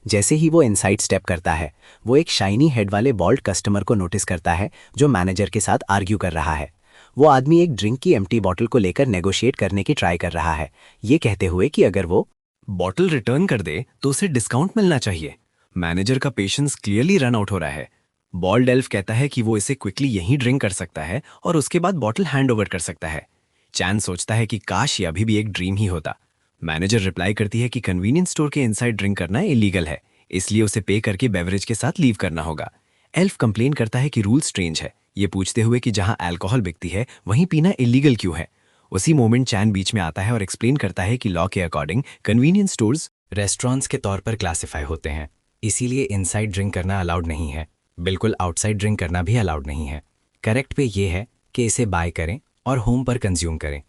जैसे ही वो इनसाइड स्टेप करता है, वो एक शाइनी हेड वाले बॉल्ड कस्टमर को नोटिस करता है जो मैनेजर के साथ आर्ग्यू कर रहा है। वो आदमी एक ड्रिंक की एम्प्टी बॉटल को लेकर नेगोशिएट करने की ट्राई कर रहा है, ये कहते हुए कि अगर वो बॉटल रिटर्न कर दे तो उसे डिस्काउंट मिलना चाहिए। मैनेजर का पेशेंस क्लियरली रन आउट हो रहा है। बॉल्ड एल्फ कहता है कि वो इसे क्विकली यहीं ड्रिंक कर सकता है और उसके बाद बॉटल हैंड ओवर कर सकता है। चैन सोचता है कि काश ये अभी भी एक ड्रीम ही होता। मैनेजर रिप्लाई करती है कि कन्वीनियंस स्टोर के इनसाइड ड्रिंक करना इलीगल है, इसलिए उसे पे करके बेवरेज के साथ लीव करना होगा। एल्फ कंप्लेन करता है कि रूल स्ट्रेंज है, ये पूछते हुए कि जहां अल्कोहल बिकती है वहीं पीना इलीगल क्यों है। उसी मोमेंट चैन बीच में आता है और एक्सप्लेन करता है कि लॉ के अकॉर्डिंग कन्वीनियंस स्टोर्स रेस्टोरेंट्स के तौर पर क्लासिफाई होते हैं, इसीलिए इनसाइड ड्रिंक करना अलाउड नहीं है। बिल्कुल आउटसाइड ड्रिंक करना भी अलाउड नहीं है। करेक्ट पे ये है कि इसे बाय करें और होम पर कंज्यूम करें।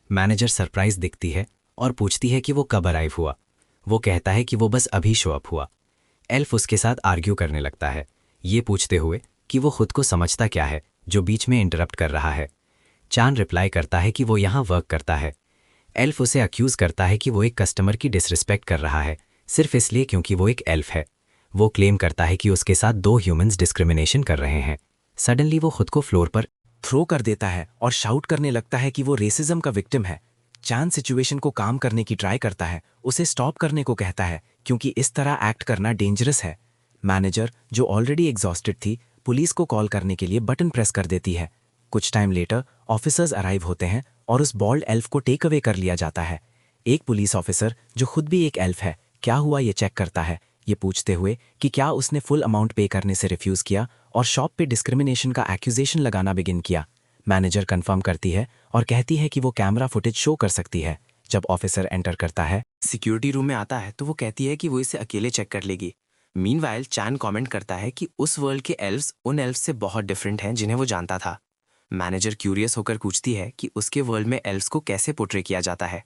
मैनेजर सरप्राइज दिखती है और पूछती है कि वो कब अराइव हुआ। वो कहता है कि वो बस अभी शो अप हुआ। एल्फ उसके साथ आर्ग्यू करने लगता है, ये पूछते हुए कि वो खुद को समझता क्या है जो बीच में इंटरप्ट कर रहा है। चान रिप्लाई करता है कि वो यहाँ वर्क करता है। एल्फ उसे अक्यूज करता है कि वो एक कस्टमर की डिसरिस्पेक्ट कर रहा है सिर्फ इसलिए क्योंकि वो एक एल्फ है। वो क्लेम करता है कि उसके साथ दो ह्यूमंस डिस्क्रिमिनेशन कर रहे हैं। सडनली वो खुद को फ्लोर पर थ्रो कर देता है और शाउट करने लगता है कि वो रेसिज्म का विक्टिम है। चान सिचुएशन को काम करने की ट्राई करता है, उसे स्टॉप करने को कहता है क्योंकि इस तरह एक्ट करना डेंजरस है। मैनेजर जो ऑलरेडी एग्जॉस्टेड थी पुलिस को कॉल करने के लिए बटन प्रेस कर देती है। कुछ टाइम लेटर ऑफिसर्स अराइव होते हैं और उस बॉल्ड एल्फ को टेक अवे कर लिया जाता है। एक पुलिस ऑफिसर जो खुद भी एक एल्फ है क्या हुआ ये चेक करता है, ये पूछते हुए कि क्या उसने फुल अमाउंट पे करने से रिफ्यूज़ किया और शॉप पे डिस्क्रिमिनेशन का एक्यूजेशन लगाना बिगिन किया। मैनेजर कंफर्म करती है और कहती है कि वो कैमरा फुटेज शो कर सकती है। जब ऑफिसर एंटर करता है, सिक्योरिटी रूम में आता है तो वो कहती है कि वो इसे अकेले चेक कर लेगी। मीनवाइल चैन कमेंट करता है कि उस वर्ल्ड के एल्व्स उन एल्व्स से बहुत डिफरेंट हैं जिन्हें वो जानता था। मैनेजर क्यूरियस होकर पूछती है कि उसके वर्ल्ड में एल्व्स को कैसे पोर्ट्रे किया जाता है।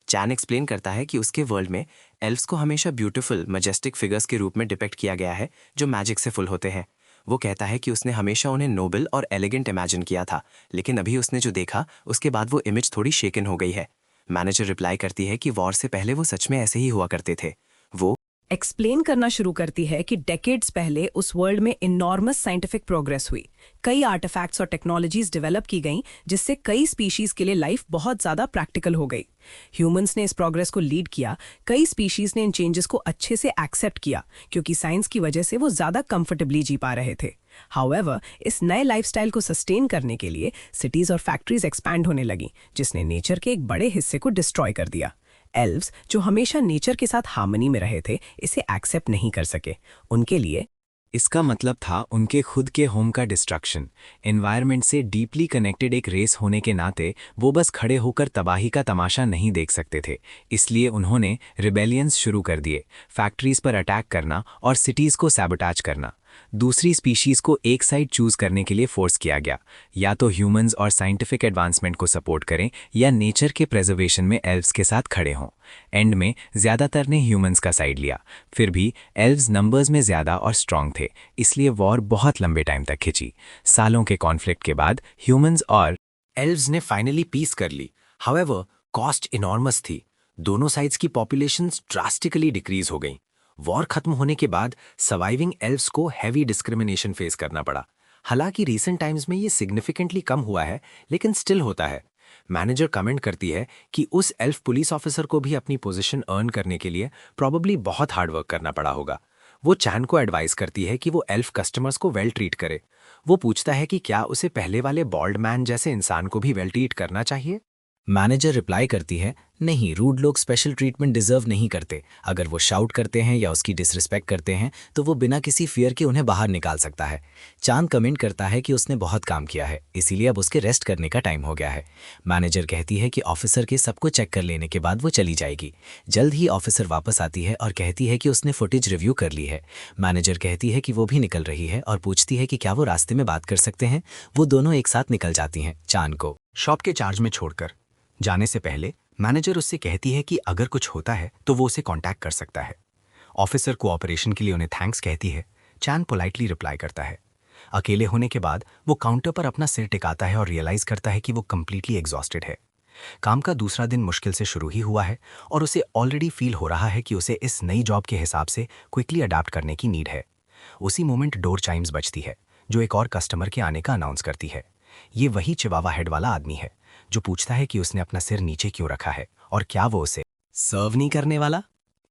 चैन एक्सप्लेन करता है कि उसके वर्ल्ड में एल्व्स को हमेशा ब्यूटीफुल मजेस्टिक फिगर्स के रूप में डिपेक्ट किया गया है जो मैजिक से फुल होते हैं। वो कहता है कि उसने हमेशा उन्हें नोबल और एलिगेंट इमेजिन किया था, लेकिन अभी उसने जो देखा उसके बाद वो इमेज थोड़ी शेकन हो गई है। मैनेजर रिप्लाई करती है कि वॉर से पहले वो सच में ऐसे ही हुआ करते थे। वो एक्सप्लेन करना शुरू करती है कि डेकेड्स पहले उस वर्ल्ड में इनॉर्मस साइंटिफिक प्रोग्रेस हुई, कई आर्टिफैक्ट्स और टेक्नोलॉजीज डेवलप की गईं जिससे कई स्पीशीज के लिए लाइफ बहुत ज़्यादा प्रैक्टिकल हो गई। ह्यूमंस ने इस प्रोग्रेस को लीड किया, कई स्पीशीज ने इन चेंजेस को अच्छे से एक्सेप्ट किया क्योंकि साइंस की वजह से वो ज़्यादा कंफर्टेबली जी पा रहे थे। हाउएवर, इस नए लाइफस्टाइल को सस्टेन करने के लिए सिटीज़ और फैक्ट्रीज एक्सपैंड होने लगी जिसने नेचर के एक बड़े हिस्से को डिस्ट्रॉय कर दिया। एल्व्स जो हमेशा नेचर के साथ हार्मनी में रहे थे इसे एक्सेप्ट नहीं कर सके। उनके लिए इसका मतलब था उनके खुद के होम का डिस्ट्रक्शन। एनवायरनमेंट से डीपली कनेक्टेड एक रेस होने के नाते वो बस खड़े होकर तबाही का तमाशा नहीं देख सकते थे, इसलिए उन्होंने रिबेलियंस शुरू कर दिए, फैक्ट्रीज पर अटैक करना और सिटीज़ को सैबोटाज करना। दूसरी स्पीशीज़ को एक साइड चूज करने के लिए फोर्स किया गया, या तो ह्यूमंस और साइंटिफिक एडवांसमेंट को सपोर्ट करें या नेचर के प्रेजर्वेशन में एल्व्स के साथ खड़े हों। एंड में ज़्यादातर ने ह्यूमंस का साइड लिया। फिर भी एल्व्स नंबर्स में ज़्यादा और स्ट्रांग थे, इसलिए वॉर बहुत लंबे टाइम तक खिंची। सालों के कॉन्फ्लिक्ट के बाद ह्यूमंस और एल्व्स ने फाइनली पीस कर ली। हाउएवर, कॉस्ट इनॉर्मस थी। दोनों साइड्स की पॉपुलेशंस ड्रास्टिकली डिक्रीज हो गई। वॉर खत्म होने के बाद सर्वाइविंग एल्व्स को हैवी डिस्क्रिमिनेशन फेस करना पड़ा। हालांकि रीसेंट टाइम्स में ये सिग्निफिकेंटली कम हुआ है, लेकिन स्टिल होता है। मैनेजर कमेंट करती है कि उस एल्फ पुलिस ऑफिसर को भी अपनी पोजीशन अर्न करने के लिए प्रॉबेबली बहुत हार्ड वर्क करना पड़ा होगा। वो चैन को एडवाइस करती है कि वो एल्फ कस्टमर्स को वेल ट्रीट करे। वो पूछता है कि क्या उसे पहले वाले बॉल्ड मैन जैसे इंसान को भी वेल ट्रीट करना चाहिए। मैनेजर रिप्लाई करती है, नहीं, रूड लोग स्पेशल ट्रीटमेंट डिजर्व नहीं करते। अगर वो शाउट करते हैं या उसकी डिसरिस्पेक्ट करते हैं तो वो बिना किसी फियर के उन्हें बाहर निकाल सकता है। चांद कमेंट करता है कि उसने बहुत काम किया है, इसीलिए अब उसके रेस्ट करने का टाइम हो गया है। मैनेजर कहती है कि ऑफिसर के सबको चेक कर लेने के बाद वो चली जाएगी। जल्द ही ऑफिसर वापस आती है और कहती है कि उसने फुटेज रिव्यू कर ली है। मैनेजर कहती है कि वो भी निकल रही है और पूछती है कि क्या वो रास्ते में बात कर सकते हैं। वो दोनों एक साथ निकल जाती हैं, चांद को शॉप के चार्ज में छोड़कर। जाने से पहले मैनेजर उससे कहती है कि अगर कुछ होता है तो वो उसे कांटेक्ट कर सकता है। ऑफिसर कोऑपरेशन के लिए उन्हें थैंक्स कहती है। चैन पोलाइटली रिप्लाई करता है। अकेले होने के बाद वो काउंटर पर अपना सिर टिकाता है और रियलाइज करता है कि वो कंप्लीटली एग्जॉस्टेड है। काम का दूसरा दिन मुश्किल से शुरू ही हुआ है और उसे ऑलरेडी फील हो रहा है कि उसे इस नई जॉब के हिसाब से क्विकली अडाप्ट करने की नीड है। उसी मोमेंट डोर चाइम्स बजती है जो एक और कस्टमर के आने का अनाउंस करती है। ये वही चिवावा हेड वाला आदमी है जो पूछता है कि उसने अपना सिर नीचे क्यों रखा है और क्या वो उसे सर्व नहीं करने वाला।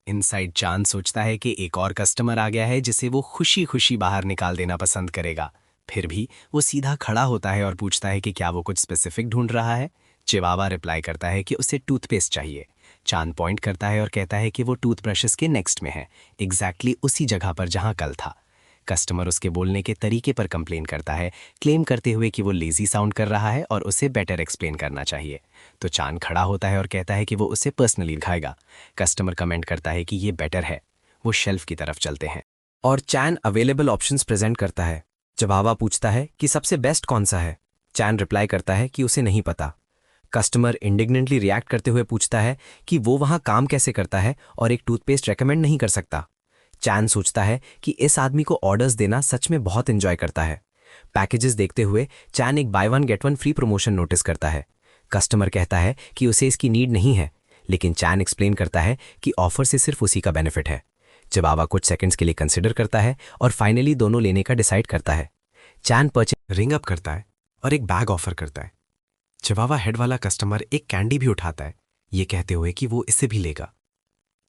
इनसाइड चांद सोचता है कि एक और कस्टमर आ गया है जिसे वो खुशी खुशी बाहर निकाल देना पसंद करेगा। फिर भी वो सीधा खड़ा होता है और पूछता है कि क्या वो कुछ स्पेसिफिक ढूंढ रहा है। चिवावा रिप्लाई करता है कि उसे टूथपेस्ट चाहिए। चांद पॉइंट करता है और कहता है कि वो टूथब्रशेस के नेक्स्ट में है, एग्जैक्टली उसी जगह पर जहां कल था। कस्टमर उसके बोलने के तरीके पर कंप्लेन करता है, क्लेम करते हुए कि वो लेजी साउंड कर रहा है और उसे बेटर एक्सप्लेन करना चाहिए। तो चांद खड़ा होता है और कहता है कि वो उसे पर्सनली दिखाएगा। कस्टमर कमेंट करता है कि ये बेटर है। वो शेल्फ की तरफ चलते हैं और चैन अवेलेबल ऑप्शंस प्रेजेंट करता है। चिवावा पूछता है कि सबसे बेस्ट कौन सा है। चैन रिप्लाई करता है कि उसे नहीं पता। कस्टमर इंडिग्नेंटली रिएक्ट करते हुए पूछता है कि वो वहाँ काम कैसे करता है और एक टूथपेस्ट रेकमेंड नहीं कर सकता। चैन सोचता है कि इस आदमी को ऑर्डर्स देना सच में बहुत एंजॉय करता है। पैकेजेस देखते हुए चैन एक by one get one free promotion notice करता है। कस्टमर कहता है कि उसे इसकी नीड नहीं है, लेकिन चैन एक्सप्लेन करता है कि ऑफर से सिर्फ उसी का बेनिफिट है। चिवावा कुछ सेकंड्स के लिए कंसिडर करता है और फाइनली दोनों लेने का डिसाइड करता है। चैन परचेज रिंग अप करता है और एक बैग ऑफर करता है। चिवावा हेड वाला कस्टमर एक कैंडी भी उठाता है, ये कहते हुए कि वो इसे भी लेगा।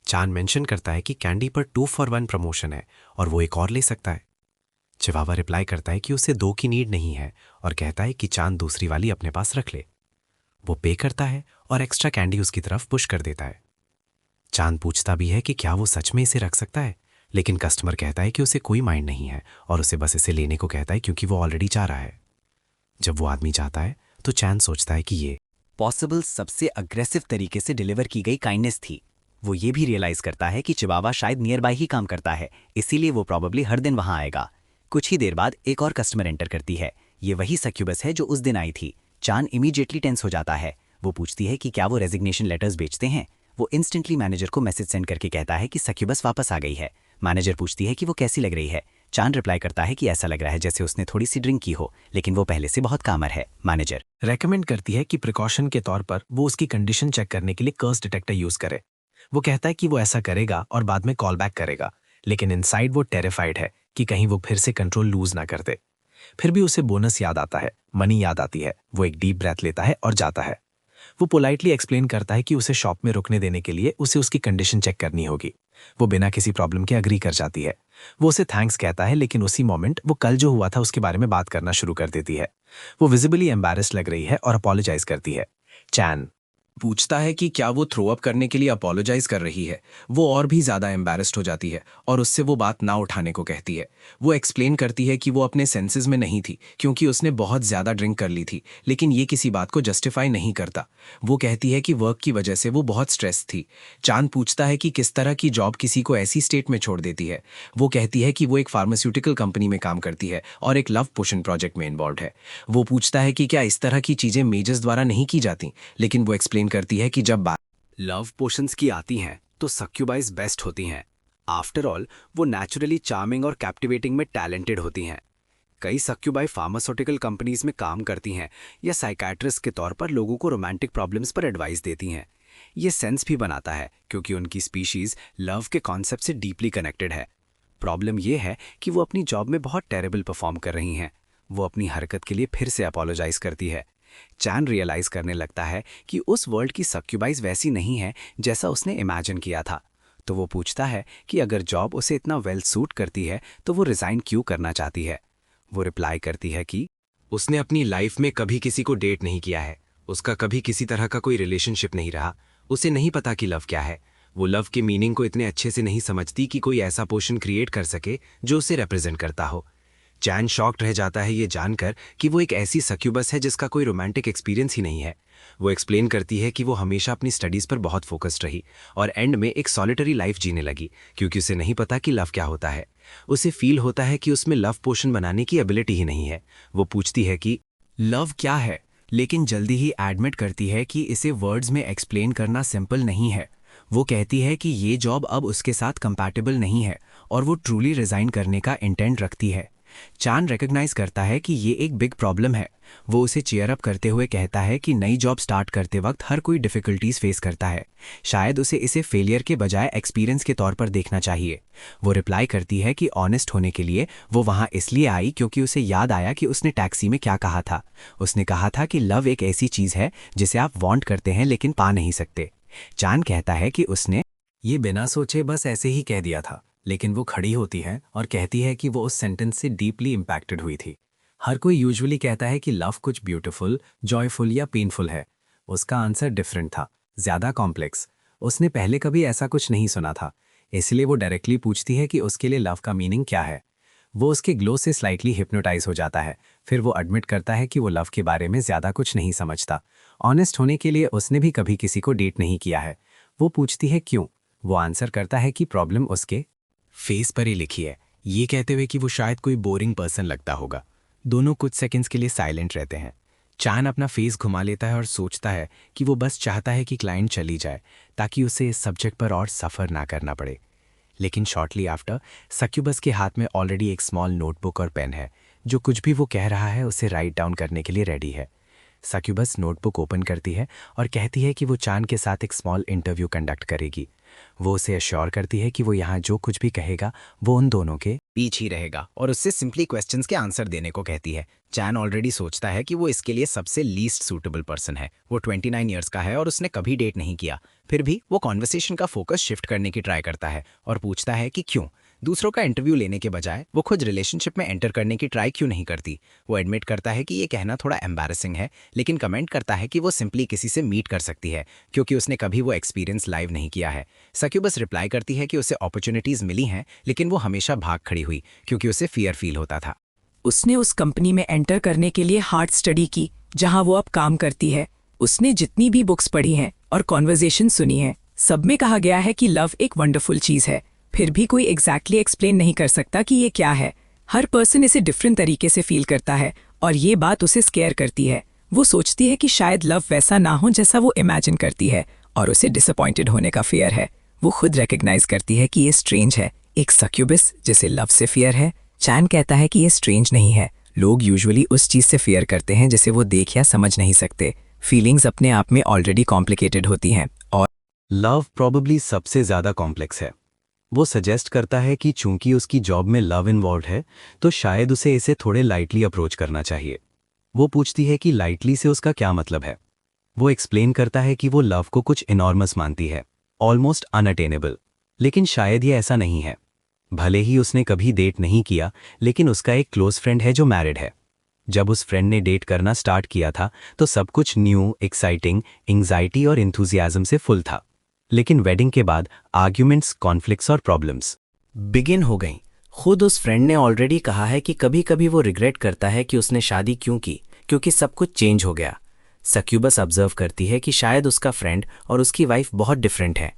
चांद मेंशन करता है कि कैंडी पर 2 for 1 प्रमोशन है और वो एक और ले सकता है। चिवावा रिप्लाई करता है कि उसे 2 की नीड नहीं है और कहता है कि चांद दूसरी वाली अपने पास रख ले। वो पे करता है और एक्स्ट्रा कैंडी उसकी तरफ पुश कर देता है। चांद पूछता भी है कि क्या वो सच में इसे रख सकता है, लेकिन कस्टमर कहता है कि उसे कोई माइंड नहीं है और उसे बस इसे लेने को कहता है क्योंकि वो ऑलरेडी चाह रहा है। जब वो आदमी जाता है तो चांद सोचता है कि ये पॉसिबल सबसे अग्रेसिव तरीके से डिलीवर की गई काइंडनेस थी। वो ये भी रियलाइज करता है कि चिवावा शायद नियर बाय ही काम करता है, इसीलिए वो प्रॉबेबली हर दिन वहां आएगा। कुछ ही देर बाद एक और कस्टमर एंटर करती है। ये वही सक्यूबस है जो उस दिन आई थी। चांद इमीडिएटली टेंस हो जाता है। वो पूछती है कि क्या वो रेजिग्नेशन लेटर्स बेचते हैं। वो इंस्टेंटली मैनेजर को मैसेज सेंड करके कहता है कि सक्यूबस वापस आ गई है। मैनेजर पूछती है कि वो कैसी लग रही है। चांद रिप्लाई करता है कि ऐसा लग रहा है जैसे उसने थोड़ी सी ड्रिंक की हो, लेकिन वो पहले से बहुत कामर है। मैनेजर रेकमेंड करती है कि प्रिकॉशन के तौर पर वो उसकी कंडीशन चेक करने के लिए कर्स डिटेक्टर यूज करे। वो कहता है कि वो ऐसा करेगा और बाद में कॉल बैक करेगा, लेकिन इनसाइड वो टेरिफाइड है कि कहीं वो फिर से कंट्रोल लूज ना कर दे। फिर भी उसे बोनस याद आता है, मनी याद आती है। वो एक डीप ब्रेथ लेता है और जाता है। वो पोलाइटली एक्सप्लेन करता है कि उसे शॉप में रुकने देने के लिए उसे उसकी कंडीशन चेक करनी होगी। वो बिना किसी प्रॉब्लम के अग्री कर जाती है। वो उसे थैंक्स कहता है, लेकिन उसी मोमेंट वो कल जो हुआ था उसके बारे में बात करना शुरू कर देती है। वो विजिबली एम्बैरेस्ड लग रही है और अपोलोजाइज करती है। चैन पूछता है कि क्या वो थ्रो अप करने के लिए अपोलोजाइज कर रही है। वो और भी ज्यादा एम्बैरेस्ड हो जाती है और उससे वो बात ना उठाने को कहती है। वो एक्सप्लेन करती है कि वो अपने सेंसेस में नहीं थी क्योंकि उसने बहुत ज्यादा ड्रिंक कर ली थी, लेकिन ये किसी बात को जस्टिफाई नहीं करता। वो कहती है कि वर्क की वजह से वो बहुत स्ट्रेस थी। चांद पूछता है कि किस तरह की जॉब किसी को ऐसी स्टेट में छोड़ देती है। वो कहती है कि वो एक फार्मास्यूटिकल कंपनी में काम करती है और एक लव पोशन प्रोजेक्ट में इन्वॉल्व है। वो पूछता है कि क्या इस तरह की चीजें मेजर्स द्वारा नहीं की जाती, लेकिन वो एक्सप्लेन करती है कि जब बात लव पोशंस की आती हैं तो सक्यूबाइज बेस्ट होती हैं। आफ्टर ऑल वो नेचुरली चार्मिंग और कैप्टिवेटिंग में टैलेंटेड होती हैं। कई सक्यूबाई फार्मास्यूटिकल कंपनीज में काम करती हैं या साइकाट्रिस्ट के तौर पर लोगों को रोमांटिक प्रॉब्लम्स पर एडवाइस देती हैं। ये सेंस भी बनाता है क्योंकि उनकी स्पीशीज लव के कॉन्सेप्ट से डीपली कनेक्टेड है। प्रॉब्लम ये है कि वो अपनी जॉब में बहुत टेरेबल परफॉर्म कर रही हैं। वो अपनी हरकत के लिए फिर से अपोलोजाइज करती है। चैन रियलाइज करने लगता है कि उस वर्ल्ड की सक्यूबाइज वैसी नहीं है जैसा उसने इमेजिन किया था। तो वो पूछता है कि अगर जॉब उसे इतना वेल सूट करती है तो वो रिजाइन क्यों करना चाहती है। वो रिप्लाई करती है कि उसने अपनी लाइफ में कभी किसी को डेट नहीं किया है। उसका कभी किसी तरह का कोई रिलेशनशिप नहीं रहा। उसे नहीं पता कि लव क्या है। वो लव के मीनिंग को इतने अच्छे से नहीं समझती कि कोई ऐसा पोर्शन क्रिएट कर सके जो उसे रिप्रेजेंट करता हो। चैन शॉक्ड रह जाता है ये जानकर कि वो एक ऐसी सक्यूबस है जिसका कोई रोमांटिक एक्सपीरियंस ही नहीं है। वो एक्सप्लेन करती है कि वो हमेशा अपनी स्टडीज पर बहुत फोकस्ड रही और एंड में एक सॉलिटरी लाइफ जीने लगी क्योंकि उसे नहीं पता कि लव क्या होता है। उसे फील होता है कि उसमें लव पोशन बनाने की एबिलिटी ही नहीं है। वो पूछती है कि लव क्या है, लेकिन जल्दी ही एडमिट करती है कि इसे वर्ड्स में एक्सप्लेन करना सिंपल नहीं है। वो कहती है कि ये जॉब अब उसके साथ कंपैटिबल नहीं है और वो ट्रूली रिजाइन करने का इंटेंट रखती है। चांद रिकॉग्नाइज करता है कि ये एक बिग प्रॉब्लम है। वो उसे चीयर अप करते हुए कहता है कि नई जॉब स्टार्ट करते वक्त हर कोई डिफिकल्टीज फेस करता है। शायद उसे इसे फेलियर के बजाय एक्सपीरियंस के तौर पर देखना चाहिए। वो रिप्लाई करती है कि ऑनेस्ट होने के लिए वो वहां इसलिए आई क्योंकि उसे याद आया कि उसने टैक्सी में क्या कहा था। उसने कहा था कि लव एक ऐसी चीज है जिसे आप वांट करते हैं लेकिन पा नहीं सकते। चांद कहता है कि उसने ये बिना सोचे बस ऐसे ही कह दिया था, लेकिन वो खड़ी होती है और कहती है कि वो उस सेंटेंस से डीपली इम्पैक्टेड हुई थी। हर कोई यूजुअली कहता है कि लव कुछ ब्यूटीफुल, जॉयफुल या पेनफुल है। उसका आंसर डिफरेंट था, ज्यादा कॉम्प्लेक्स। उसने पहले कभी ऐसा कुछ नहीं सुना था, इसलिए वो डायरेक्टली पूछती है कि उसके लिए लव का मीनिंग क्या है। वो उसके ग्लो से स्लाइटली हिप्नोटाइज हो जाता है। फिर वो एडमिट करता है कि वो लव के बारे में ज्यादा कुछ नहीं समझता। ऑनेस्ट होने के लिए उसने भी कभी किसी को डेट नहीं किया है। वो पूछती है क्यों। वो आंसर करता है कि प्रॉब्लम उसके फेस पर ही लिखी है, ये कहते हुए कि वो शायद कोई बोरिंग पर्सन लगता होगा। दोनों कुछ सेकंड्स के लिए साइलेंट रहते हैं। चान अपना फेस घुमा लेता है और सोचता है कि वो बस चाहता है कि क्लाइंट चली जाए ताकि उसे इस सब्जेक्ट पर और सफ़र ना करना पड़े। लेकिन शॉर्टली आफ्टर सक्यूबस के हाथ में ऑलरेडी एक स्मॉल नोटबुक और पेन है जो कुछ भी वो कह रहा है उसे राइट डाउन करने के लिए रेडी है। सक्यूबस नोटबुक ओपन करती है और कहती है कि वो चान के साथ एक स्मॉल इंटरव्यू कंडक्ट करेगी। वो उसे अश्योर करती है कि वो यहाँ जो कुछ भी कहेगा वो उन दोनों के बीच ही रहेगा और उससे सिंपली क्वेश्चंस के आंसर देने को कहती है। चैन ऑलरेडी सोचता है कि वो इसके लिए सबसे लीस्ट सूटेबल पर्सन है। वो 29 ईयर्स का है और उसने कभी डेट नहीं किया। फिर भी वो कॉन्वर्सेशन का फोकस शिफ्ट करने की ट्राई करता है और पूछता है कि क्यों। दूसरों का इंटरव्यू लेने के बजाय वो खुद रिलेशनशिप में एंटर करने की ट्राई क्यों नहीं करती। वो एडमिट करता है कि ये कहना थोड़ा एम्बैरेसिंग है, लेकिन कमेंट करता है कि वो सिंपली किसी से मीट कर सकती है क्योंकि उसने कभी वो एक्सपीरियंस लाइव नहीं किया है। सक्यूबस रिप्लाई करती है कि उसे अपॉर्चुनिटीज मिली हैं, लेकिन वो हमेशा भाग खड़ी हुई क्योंकि उसे फियर फील होता था। उसने उस कंपनी में एंटर करने के लिए हार्ड स्टडी की जहां वो अब काम करती है। उसने जितनी भी बुक्स पढ़ी हैं और कॉन्वर्जेशन सुनी है, सब में कहा गया है कि लव एक वंडरफुल चीज़ है। फिर भी कोई एग्जैक्टली एक्सप्लेन नहीं कर सकता कि ये क्या है। हर पर्सन इसे डिफरेंट तरीके से फील करता है और ये बात उसे स्केयर करती है। वो सोचती है कि शायद लव वैसा ना हो जैसा वो इमेजिन करती है और उसे डिसअपॉइंटेड होने का फियर है। वो खुद रिकग्नाइज करती है कि ये स्ट्रेंज है, एक सक्यूबस जिसे लव से फियर है। चैन कहता है कि ये स्ट्रेंज नहीं है। लोग यूजुअली उस चीज़ से फियर करते हैं जिसे वो देख या समझ नहीं सकते। फीलिंग्स अपने आप में ऑलरेडी कॉम्प्लिकेटेड होती हैं और लव प्रॉबेबली सबसे ज़्यादा कॉम्प्लेक्स है। वो सजेस्ट करता है कि चूंकि उसकी जॉब में लव इन्वॉल्व है तो शायद उसे इसे थोड़े लाइटली अप्रोच करना चाहिए। वो पूछती है कि लाइटली से उसका क्या मतलब है। वो एक्सप्लेन करता है कि वो लव को कुछ इनॉर्मस मानती है, ऑलमोस्ट अनअटेनेबल। लेकिन शायद ये ऐसा नहीं है। भले ही उसने कभी डेट नहीं किया, लेकिन उसका एक क्लोज फ्रेंड है जो मैरिड है। जब उस फ्रेंड ने डेट करना स्टार्ट किया था तो सब कुछ न्यू, एक्साइटिंग, एंग्जाइटी और इंथुजियाज्म से फुल था। लेकिन वेडिंग के बाद आर्ग्यूमेंट्स, कॉन्फ्लिक्ट्स और प्रॉब्लम्स बिगिन हो गई। खुद उस फ्रेंड ने ऑलरेडी कहा है कि कभी कभी वो रिग्रेट करता है कि उसने शादी क्यों की, क्योंकि सब कुछ चेंज हो गया। सक्यूबस ऑब्जर्व करती है कि शायद उसका फ्रेंड और उसकी वाइफ बहुत डिफरेंट है।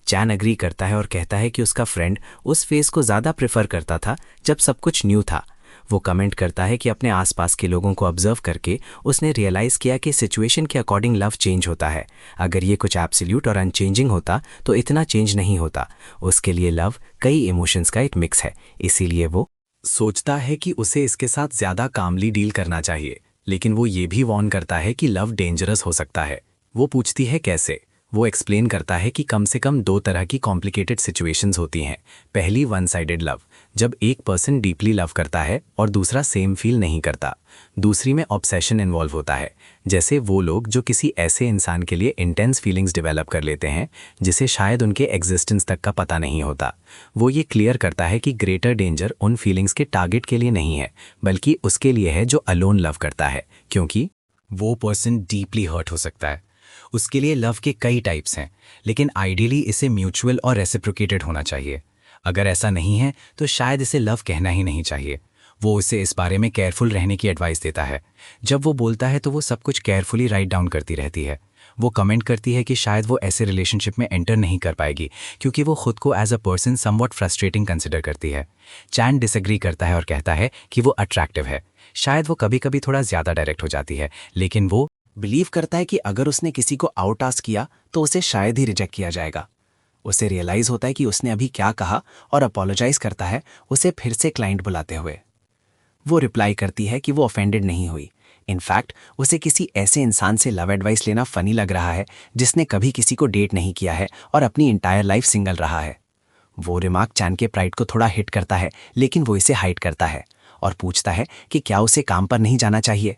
चैन अग्री करता है और कहता है कि उसका फ्रेंड उस फेज को ज़्यादा प्रेफर करता था जब सब कुछ न्यू था। वो कमेंट करता है कि अपने आसपास के लोगों को ऑब्जर्व करके उसने रियलाइज़ किया कि सिचुएशन के अकॉर्डिंग लव चेंज होता है। अगर ये कुछ एब्सोल्यूट और अनचेंजिंग होता तो इतना चेंज नहीं होता। उसके लिए लव कई इमोशंस का एक मिक्स है, इसीलिए वो सोचता है कि उसे इसके साथ ज़्यादा कामली डील करना चाहिए। लेकिन वो ये भी वॉर्न करता है कि लव डेंजरस हो सकता है। वो पूछती है कैसे। वो एक्सप्लेन करता है कि कम से कम 2 तरह की कॉम्प्लिकेटेड सिचुएशंस होती हैं। पहली वन साइडेड लव, जब एक पर्सन डीपली लव करता है और दूसरा सेम फील नहीं करता। दूसरी में ऑब्सेशन इन्वॉल्व होता है, जैसे वो लोग जो किसी ऐसे इंसान के लिए इंटेंस फीलिंग्स डेवलप कर लेते हैं जिसे शायद उनके एग्जिस्टेंस तक का पता नहीं होता। वो ये क्लियर करता है कि ग्रेटर डेंजर उन फीलिंग्स के टारगेट के लिए नहीं है, बल्कि उसके लिए है जो अलोन लव करता है, क्योंकि वो पर्सन डीपली हर्ट हो सकता है। उसके लिए लव के कई टाइप्स हैं, लेकिन आइडियली इसे म्यूचुअल और रेसिप्रोकेटेड होना चाहिए। अगर ऐसा नहीं है तो शायद इसे लव कहना ही नहीं चाहिए। वो उसे इस बारे में केयरफुल रहने की एडवाइस देता है। जब वो बोलता है तो वो सब कुछ केयरफुली राइट डाउन करती रहती है। वो कमेंट करती है कि शायद वो ऐसे रिलेशनशिप में एंटर नहीं कर पाएगी क्योंकि वो खुद को as a person somewhat frustrating consider करती है। चैन डिसएग्री करता है और कहता है कि वो अट्रैक्टिव है। शायद वो कभी कभी थोड़ा ज़्यादा डायरेक्ट हो जाती है, लेकिन वो बिलीव करता है कि अगर उसने किसी को आउट टास्क किया तो उसे शायद ही रिजेक्ट किया जाएगा। उसे रियलाइज होता है कि उसने अभी क्या कहा और अपोलोजाइज करता है उसे फिर से क्लाइंट बुलाते हुए। वो रिप्लाई करती है कि वो ऑफेंडेड नहीं हुई। इनफैक्ट उसे किसी ऐसे इंसान से लव एडवाइस लेना फनी लग रहा है जिसने कभी किसी को डेट नहीं किया है और अपनी इंटायर लाइफ सिंगल रहा है। वो रिमार्क चैन के प्राइड को थोड़ा हिट करता है, लेकिन वो इसे हाइड करता है और पूछता है कि क्या उसे काम पर नहीं जाना चाहिए।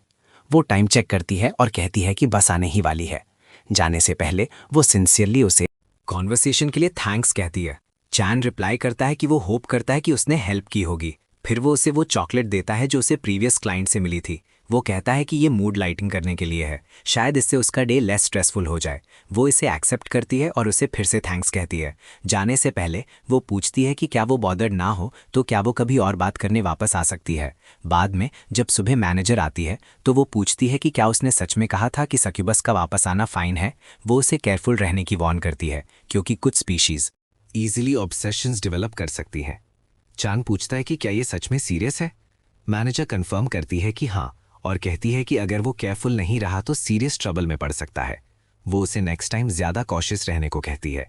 वो टाइम चेक करती है और कहती है कि बस आने ही वाली है। जाने से पहले वो सिंसियरली उसे कॉन्वर्सेशन के लिए थैंक्स कहती है। चैन रिप्लाई करता है कि वो होप करता है कि उसने हेल्प की होगी। फिर वो उसे वो चॉकलेट देता है जो उसे प्रीवियस क्लाइंट से मिली थी। वो कहता है कि ये मूड लाइटिंग करने के लिए है, शायद इससे उसका डे लेस स्ट्रेसफुल हो जाए। वो इसे एक्सेप्ट करती है और उसे फिर से थैंक्स कहती है। जाने से पहले वो पूछती है कि क्या वो बॉदर्ड ना हो तो क्या वो कभी और बात करने वापस आ सकती है। बाद में जब सुबह मैनेजर आती है तो वो पूछती है कि क्या उसने सच में कहा था कि सक्यूबस का वापस आना फाइन है। वो उसे केयरफुल रहने की वॉर्न करती है क्योंकि कुछ स्पीशीज ईजिली ऑब्सेशंस डेवलप कर सकती है। चान पूछता है कि क्या ये सच में सीरियस है। मैनेजर कंफर्म करती है कि हाँ, और कहती है कि अगर वो केयरफुल नहीं रहा तो सीरियस ट्रबल में पड़ सकता है। वो उसे नेक्स्ट टाइम ज़्यादा कॉशियस रहने को कहती है।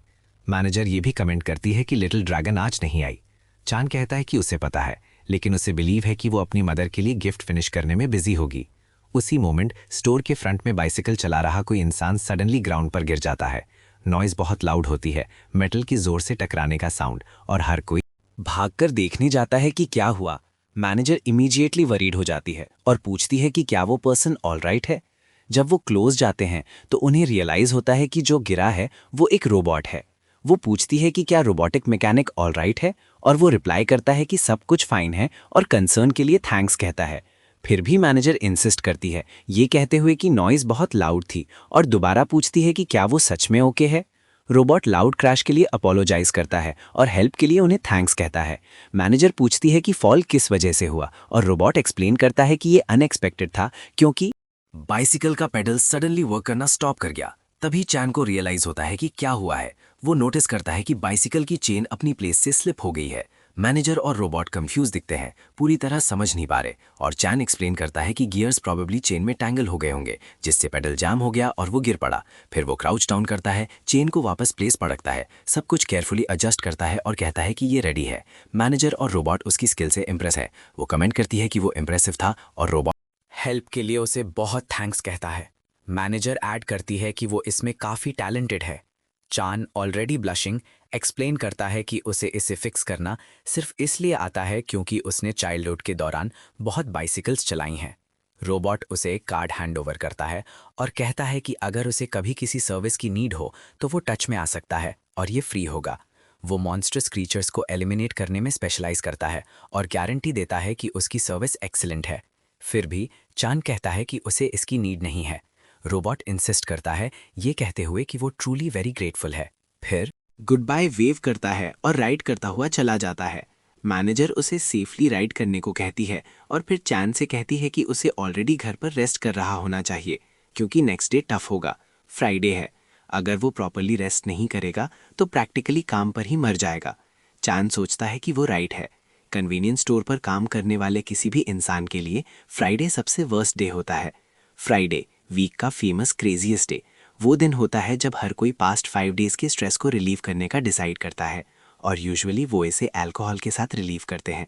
मैनेजर ये भी कमेंट करती है कि लिटिल ड्रैगन आज नहीं आई। चान कहता है कि उसे पता है, लेकिन उसे बिलीव है कि वो अपनी मदर के लिए गिफ्ट फिनिश करने में बिजी होगी। उसी मोमेंट स्टोर के फ्रंट में बाइसिकल चला रहा कोई इंसान सडनली ग्राउंड पर गिर जाता है। नॉइज़ बहुत लाउड होती है, मेटल की जोर से टकराने का साउंड, और हर कोई भागकर देखने जाता है कि क्या हुआ। मैनेजर इमीडिएटली वरीड हो जाती है और पूछती है कि क्या वो पर्सन ऑलराइट है। जब वो क्लोज जाते हैं तो उन्हें रियलाइज होता है कि जो गिरा है वो एक रोबोट है। वो पूछती है कि क्या रोबोटिक मैकेनिक ऑल राइट है, और वो रिप्लाई करता है कि सब कुछ फाइन है और कंसर्न के लिए थैंक्स कहता है। फिर भी मैनेजर इंसिस्ट करती है, ये कहते हुए कि नॉइज़ बहुत लाउड थी, और दोबारा पूछती है कि क्या वो सच में ओके है। रोबोट लाउड क्रैश के लिए अपोलोजाइज करता है और हेल्प के लिए उन्हें थैंक्स कहता है। मैनेजर पूछती है कि फॉल किस वजह से हुआ, और रोबोट एक्सप्लेन करता है कि ये अनएक्सपेक्टेड था क्योंकि बाइसिकल का पेडल सडनली वर्क करना स्टॉप कर गया। तभी चैन को रियलाइज होता है कि क्या हुआ है। वो नोटिस करता है कि बाइसिकल की चेन अपनी प्लेस से स्लिप हो गई है। मैनेजर और रोबोट कंफ्यूज दिखते हैं, पूरी तरह समझ नहीं पा रहे, और चैन एक्सप्लेन करता है कि गियर्स प्रॉबेबली चेन में टैंगल हो गए होंगे, जिससे पेडल जाम हो गया और वो गिर पड़ा। फिर वो क्राउच डाउन करता है, चेन को वापस प्लेस पर रखता है, सब कुछ केयरफुली एडजस्ट करता है और कहता है कि ये रेडी है। मैनेजर और रोबोट उसकी स्किल से इम्प्रेस है। वो कमेंट करती है कि वो इम्प्रेसिव था, और रोबोट हेल्प के लिए उसे बहुत थैंक्स कहता है। मैनेजर ऐड करती है कि वो इसमें काफ़ी टैलेंटेड है। चान ऑलरेडी ब्लशिंग एक्सप्लेन करता है कि उसे इसे फिक्स करना सिर्फ इसलिए आता है क्योंकि उसने चाइल्डहुड के दौरान बहुत बाइसिकल्स चलाई हैं। रोबोट उसे एक कार्ड हैंड ओवर करता है और कहता है कि अगर उसे कभी किसी सर्विस की नीड हो तो वो टच में आ सकता है और ये फ्री होगा। वो मॉन्स्टर्स क्रीचर्स को एलिमिनेट करने में स्पेशलाइज करता है और गारंटी देता है कि उसकी सर्विस एक्सीलेंट है। फिर भी चान कहता है कि उसे इसकी नीड नहीं है। रोबोट इंसिस्ट करता है, ये कहते हुए कि वो ट्रूली वेरी ग्रेटफुल है। फिर गुड बाय वेव करता है और राइड करता हुआ चला जाता है। मैनेजर उसे सेफली राइड करने को कहती है और फिर चैन से कहती है कि उसे ऑलरेडी घर पर रेस्ट कर रहा होना चाहिए क्योंकि नेक्स्ट डे टफ होगा, फ्राइडे है। अगर वो प्रॉपरली रेस्ट नहीं करेगा तो प्रैक्टिकली काम पर ही मर जाएगा। चैन सोचता है कि वो राइट है। कन्वीनियंस स्टोर पर काम करने वाले किसी भी इंसान के लिए फ्राइडे सबसे वर्स्ट डे होता है। फ्राइडे वीक का फेमस क्रेजीएस्ट डे वो दिन होता है जब हर कोई पास्ट 5 डेज के स्ट्रेस को रिलीव करने का डिसाइड करता है, और यूजुअली वो इसे अल्कोहल के साथ रिलीव करते हैं।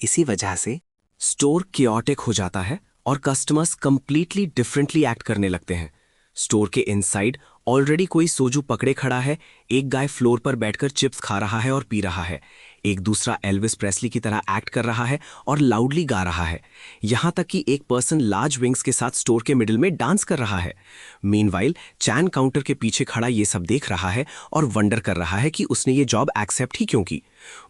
इसी वजह से स्टोर कियोटिक हो जाता है और कस्टमर्स कंप्लीटली डिफरेंटली एक्ट करने लगते हैं। स्टोर के इनसाइड ऑलरेडी कोई सोजू पकड़े खड़ा है, एक गाय फ्लोर पर बैठकर चिप्स खा रहा है और पी रहा है, एक दूसरा एल्विस प्रेस्ली की तरह एक्ट कर रहा है और लाउडली गा रहा है। यहाँ तक कि एक पर्सन लार्ज विंग्स के साथ स्टोर के मिडिल में डांस कर रहा है। मीनवाइल चैन काउंटर के पीछे खड़ा ये सब देख रहा है और वंडर कर रहा है कि उसने ये जॉब एक्सेप्ट ही क्यों की।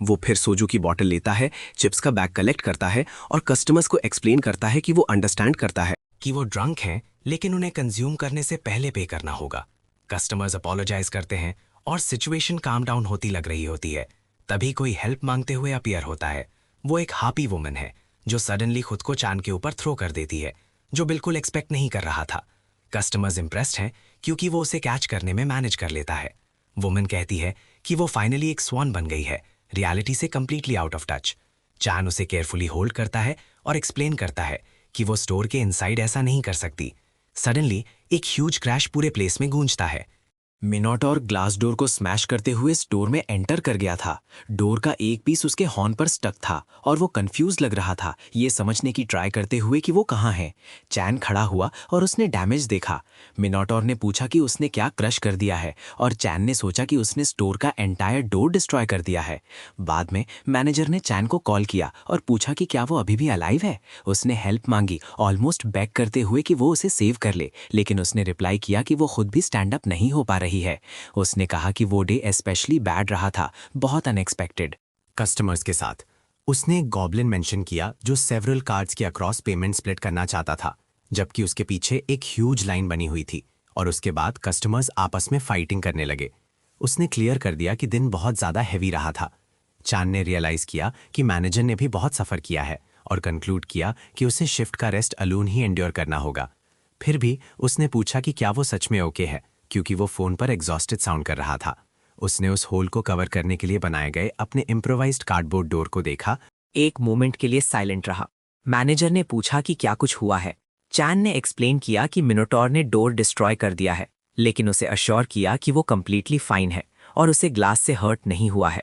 वो फिर सोजू की बॉटल लेता है, चिप्स का बैग कलेक्ट करता है और कस्टमर्स को एक्सप्लेन करता है कि वो अंडरस्टैंड करता है कि वो ड्रंक हैं, लेकिन उन्हें कंज्यूम करने से पहले पे करना होगा। कस्टमर्स अपोलोजाइज करते हैं और सिचुएशन काम डाउन होती लग रही होती है। तभी कोई हेल्प मांगते हुए अपीयर होता है। वो एक हापी वुमन है जो सडनली खुद को चान के ऊपर थ्रो कर देती है, जो बिल्कुल एक्सपेक्ट नहीं कर रहा था। कस्टमर्स इंप्रेस्ड हैं क्योंकि वो उसे कैच करने में मैनेज कर लेता है। वुमन कहती है कि वो फाइनली एक स्वान बन गई है, रियलिटी से कंप्लीटली आउट ऑफ टच। चान उसे केयरफुली होल्ड करता है और एक्सप्लेन करता है कि वो स्टोर के इनसाइड ऐसा नहीं कर सकती। सडनली एक ह्यूज क्रैश पूरे प्लेस में गूंजता है। मिनोटॉर ग्लास डोर को स्मैश करते हुए स्टोर में एंटर कर गया था। डोर का एक पीस उसके हॉर्न पर स्टक था और वो कंफ्यूज लग रहा था, ये समझने की ट्राई करते हुए कि वो कहाँ है। चैन खड़ा हुआ और उसने डैमेज देखा। मिनोटॉर ने पूछा कि उसने क्या क्रश कर दिया है और चैन ने सोचा कि उसने स्टोर का एंटायर डोर डिस्ट्रॉय कर दिया है। बाद में मैनेजर ने चैन को कॉल किया और पूछा कि क्या वो अभी भी अलाइव है। उसने हेल्प मांगी, ऑलमोस्ट बैक करते हुए कि वो उसे सेव कर ले, लेकिन उसने रिप्लाई किया कि वो खुद भी स्टैंड अप नहीं हो पा रही है। उसने कहा कि वो डे स्पेशली बैड रहा था, बहुत अनएक्सपेक्टेड। कस्टमर्स के साथ उसने एक गॉब्लिन मेंशन किया जो सेवरल कार्ड्स के अक्रॉस पेमेंट स्प्लिट करना चाहता था, जबकि उसके पीछे एक ह्यूज लाइन बनी हुई थी, और उसके बाद कस्टमर्स आपस में फाइटिंग करने लगे। उसने क्लियर कर दिया कि दिन बहुत ज्यादा हैवी रहा था। चान ने रियलाइज किया कि मैनेजर ने भी बहुत सफर किया है और कंक्लूड किया कि उसे शिफ्ट का रेस्ट अलोन ही एंड्योर करना होगा। फिर भी उसने पूछा कि क्या वो सच में ओके है, क्योंकि वो फोन पर एग्जॉस्टेड साउंड कर रहा था। उसने उस होल को कवर करने के लिए बनाए गए अपने इम्प्रोवाइज्ड कार्डबोर्ड डोर को देखा। एक मोमेंट के लिए साइलेंट रहा। मैनेजर ने पूछा कि क्या कुछ हुआ है। चैन ने एक्सप्लेन किया कि मिनोटॉर ने डोर डिस्ट्रॉय कर दिया है, लेकिन उसे अश्योर किया कि वो कंप्लीटली फाइन है और उसे ग्लास से हर्ट नहीं हुआ है।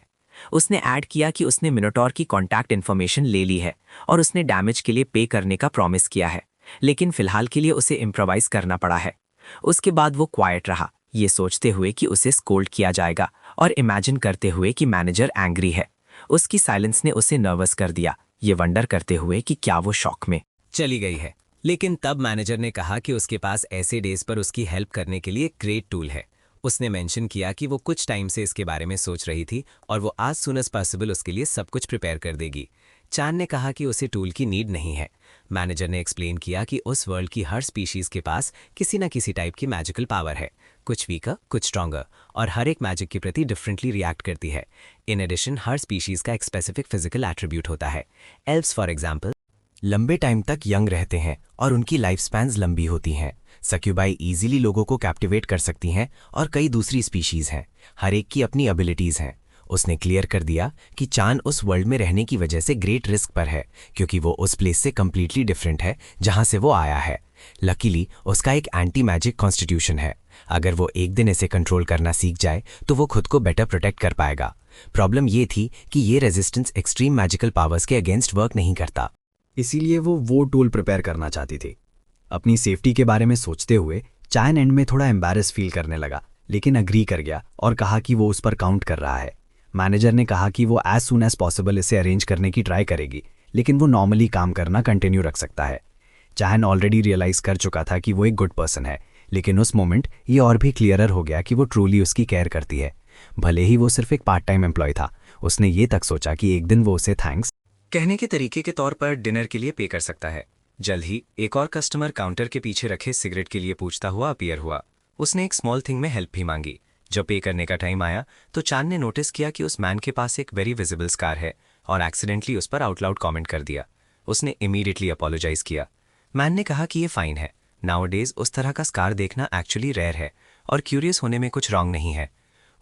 उसने ऐड किया कि उसने मिनोटॉर की कॉन्टैक्ट इन्फॉर्मेशन ले ली है और उसने डैमेज के लिए पे करने का प्रॉमिस किया है, लेकिन फिलहाल के लिए उसे इम्प्रोवाइज करना पड़ा है। उसके बाद वो क्वाइट रहा, ये सोचते हुए कि उसे स्कोल्ड किया जाएगा और इमेजिन करते हुए कि मैनेजर एंग्री है। उसकी साइलेंस ने उसे नर्वस कर दिया, ये वंडर करते हुए कि क्या वो शॉक में चली गई है। लेकिन तब मैनेजर ने कहा कि उसके पास ऐसे डेज पर उसकी हेल्प करने के लिए एक ग्रेट टूल है। उसने मेंशन किया कि वो कुछ टाइम से इसके बारे में सोच रही थी और वो आज सून एज पॉसिबल उसके लिए सब कुछ प्रिपेयर कर देगी। चांद ने कहा कि उसे टूल की नीड नहीं है। मैनेजर ने एक्सप्लेन किया कि उस वर्ल्ड की हर स्पीशीज के पास किसी न किसी टाइप की मैजिकल पावर है, कुछ वीकर कुछ स्ट्रॉन्गर, और हर एक मैजिक के प्रति डिफरेंटली रिएक्ट करती है। इन एडिशन हर स्पीशीज का एक स्पेसिफिक फिजिकल एट्रीब्यूट होता है। एल्व्स फॉर एग्जाम्पल लंबे टाइम तक यंग रहते हैं और उनकी लाइफ स्पैन्स लंबी होती हैं। सक्यूबाई इजीली लोगों को कैप्टिवेट कर सकती हैं और कई दूसरी स्पीशीज हैं। हर एक की अपनी एबिलिटीज हैं। उसने क्लियर कर दिया कि चांद उस वर्ल्ड में रहने की वजह से ग्रेट रिस्क पर है, क्योंकि वो उस प्लेस से कंप्लीटली डिफरेंट है जहां से वो आया है। लकीली उसका एक एंटी मैजिक कॉन्स्टिट्यूशन है। अगर वो एक दिन इसे कंट्रोल करना सीख जाए तो वो खुद को बेटर प्रोटेक्ट कर पाएगा। प्रॉब्लम ये थी कि ये रेजिस्टेंस एक्सट्रीम मैजिकल पावर्स के अगेंस्ट वर्क नहीं करता। इसीलिए वो टूल प्रिपेयर करना चाहती थी। अपनी सेफ्टी के बारे में सोचते हुए चायन एंड में थोड़ा एम्बैरस फील करने लगा, लेकिन अग्री कर गया और कहा कि वो उस पर काउंट कर रहा है। मैनेजर ने कहा कि वो एज सून एज पॉसिबल इसे अरेंज करने की ट्राई करेगी, लेकिन वो नॉर्मली काम करना कंटिन्यू रख सकता है। चायन ऑलरेडी रियलाइज कर चुका था कि वो एक गुड पर्सन है, लेकिन उस मोमेंट ये और भी क्लियरर हो गया कि वो ट्रूली उसकी केयर करती है। भले ही वो सिर्फ एक पार्ट टाइम एम्प्लॉय था, उसने ये तक सोचा कि एक दिन वो उसे थैंक्स कहने के तरीके के तौर पर डिनर के लिए पे कर सकता है। जल्द ही एक और कस्टमर काउंटर के पीछे रखे सिगरेट के लिए पूछता हुआ अपीयर हुआ। उसने एक स्मॉल थिंग में हेल्प भी मांगी। जब पे करने का टाइम आया तो चांद ने नोटिस किया कि उस मैन के पास एक वेरी विजिबल स्कार है और एक्सीडेंटली उस पर आउट लाउड कॉमेंट कर दिया। उसने इमीडिएटली अपोलोजाइज किया। मैन ने कहा कि ये फाइन है। नाउअडेज उस तरह का स्कार देखना एक्चुअली रेयर है और क्यूरियस होने में कुछ रॉन्ग नहीं है।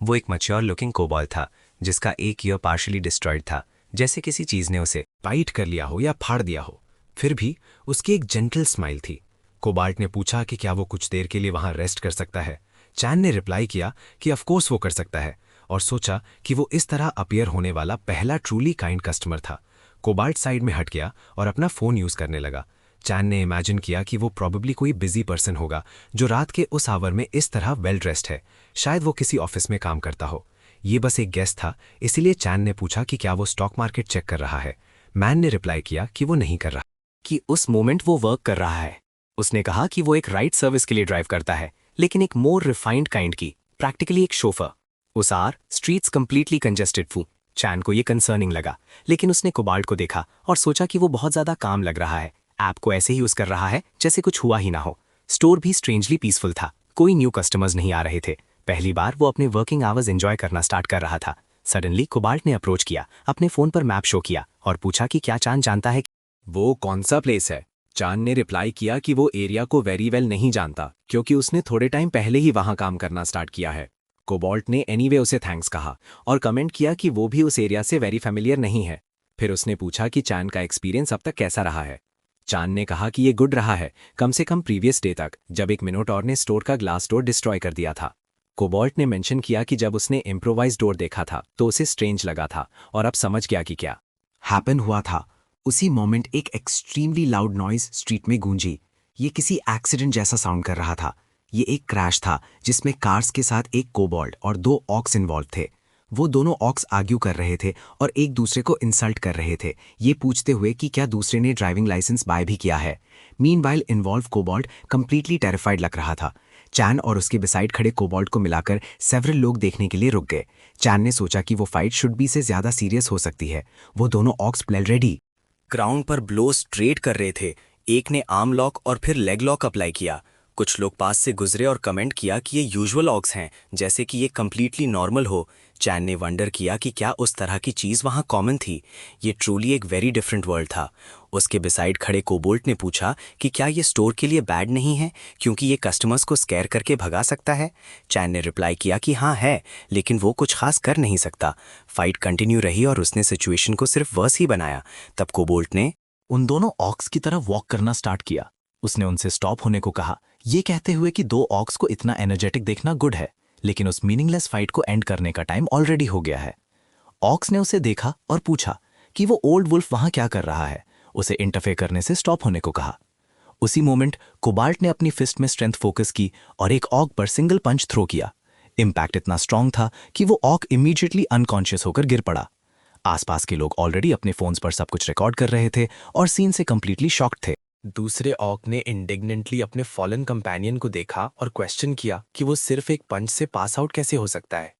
वो एक मैच्योर लुकिंग कोबॉल था जिसका एक ईयर पार्शली डिस्ट्रॉयड था, जैसे किसी चीज ने उसे बाइट कर लिया हो या फाड़ दिया हो। फिर भी उसकी एक जेंटल स्माइल थी। कोबाल्ट ने पूछा कि क्या वो कुछ देर के लिए वहां रेस्ट कर सकता है। चैन ने रिप्लाई किया कि ऑफ कोर्स वो कर सकता है और सोचा कि वो इस तरह अपीयर होने वाला पहला ट्रूली काइंड कस्टमर था। कोबाल्ट साइड में हट गया और अपना फोन यूज करने लगा। चैन ने इमेजिन किया कि वो प्रॉबेबली कोई बिजी पर्सन होगा जो रात के उस आवर में इस तरह वेल ड्रेस्ड है। शायद वो किसी ऑफिस में काम करता हो। ये बस एक गेस था, इसीलिए चैन ने पूछा कि क्या वो स्टॉक मार्केट चेक कर रहा है। मैन ने रिप्लाई किया कि वो नहीं कर रहा, कि उस मोमेंट वो वर्क कर रहा है। उसने कहा कि वो एक राइड सर्विस के लिए ड्राइव करता है, लेकिन एक मोर रिफाइंड काइंड की, प्रैक्टिकली एक शोफर। उस आर स्ट्रीट्स कंप्लीटली कंजेस्टेड फू। चैन को ये कंसर्निंग लगा, लेकिन उसने कोबाल्ट को देखा और सोचा कि वो बहुत ज्यादा काम लग रहा है। ऐप को ऐसे ही यूज कर रहा है जैसे कुछ हुआ ही ना हो। स्टोर भी स्ट्रेंजली पीसफुल था। कोई न्यू कस्टमर्स नहीं आ रहे थे। पहली बार वो अपने वर्किंग आवर्स एंजॉय करना स्टार्ट कर रहा था। सडनली कोबाल्ट ने अप्रोच किया, अपने फोन पर मैप शो किया और पूछा कि क्या चांद जानता है वो कौन सा प्लेस है। चांद ने रिप्लाई किया कि वो एरिया को वेरी वेल नहीं जानता, क्योंकि उसने थोड़े टाइम पहले ही वहां काम करना स्टार्ट किया है। कोबाल्ट ने एनीवे उसे थैंक्स कहा और कमेंट किया कि वो भी उस एरिया से वेरी फेमिलियर नहीं है। फिर उसने पूछा कि चांद का एक्सपीरियंस अब तक कैसा रहा है। चांद ने कहा कि ये गुड रहा है, कम से कम प्रीवियस डे तक, जब एक मिनोटॉर ने स्टोर का ग्लास डोर डिस्ट्रॉय कर दिया था। कोबाल्ट ने मेंशन किया कि जब उसने इम्प्रोवाइज डोर देखा था तो उसे स्ट्रेंज लगा था और अब समझ गया कि क्या हैपन हुआ था। उसी मोमेंट एक एक्सट्रीमली लाउड नॉइज स्ट्रीट में गूंजी। ये किसी एक्सीडेंट जैसा साउंड कर रहा था। ये एक क्रैश था जिसमें कार्स के साथ एक कोबाल्ट और 2 ऑक्स इन्वॉल्व थे। वो दोनों ऑक्स आर्ग्यू कर रहे थे और एक दूसरे को इंसल्ट कर रहे थे, ये पूछते हुए कि क्या दूसरे ने ड्राइविंग लाइसेंस बाय भी किया है। Meanwhile involve cobalt completely terrified लग रहा था। चैन और उसके बिसाइड खड़े कोबाल्ट को मिलाकर सेवरल लोग देखने के लिए रुक गए। चैन ने सोचा कि वो फाइट शुड बी से ज्यादा सीरियस हो सकती है। वो दोनों ऑक्स प्लेल रेडी ग्राउंड पर ब्लो स्ट्रेट कर रहे थे। एक ने आर्म लॉक और फिर लेग लॉक अप्लाई किया। कुछ लोग पास से गुजरे और कमेंट किया कि ये यूजुअल ऑक्स हैं, जैसे कि ये कंप्लीटली नॉर्मल हो। चैन ने वंडर किया कि क्या उस तरह की चीज़ वहाँ कॉमन थी। ये ट्रूली एक वेरी डिफरेंट वर्ल्ड था। उसके बिसाइड खड़े कोबाल्ट ने पूछा कि क्या ये स्टोर के लिए बैड नहीं है, क्योंकि ये कस्टमर्स को स्कैर करके भगा सकता है। चैन ने रिप्लाई किया कि हाँ है, लेकिन वो कुछ खास कर नहीं सकता। फाइट कंटिन्यू रही और उसने सिचुएशन को सिर्फ वर्स ही बनाया। तब कोबाल्ट ने उन दोनों ऑक्स की तरफ वॉक करना स्टार्ट किया। उसने उनसे स्टॉप होने को कहा, ये कहते हुए कि 2 ऑक्स को इतना एनर्जेटिक देखना गुड है, लेकिन उस मीनिंगलेस फाइट को एंड करने का टाइम ऑलरेडी हो गया है। ऑक्स ने उसे देखा और पूछा कि वो ओल्ड वुल्फ वहां क्या कर रहा है। उसे इंटरफेयर करने से स्टॉप होने को कहा। उसी मोमेंट कोबाल्ट ने अपनी फिस्ट में स्ट्रेंथ फोकस की और एक ऑक पर सिंगल पंच थ्रो किया। इंपैक्ट इतना स्ट्रांग था कि वो ऑक इमीडिएटली अनकॉन्शियस होकर गिर पड़ा। आसपास के लोग ऑलरेडी अपने फोन्स पर सब कुछ रिकॉर्ड कर रहे थे और सीन से कंप्लीटली शॉक्ड थे। दूसरे ऑक ने इंडिग्नेंटली अपने फॉलन कंपेनियन को देखा और क्वेश्चन किया कि वो सिर्फ एक पंच से पास आउट कैसे हो सकता है।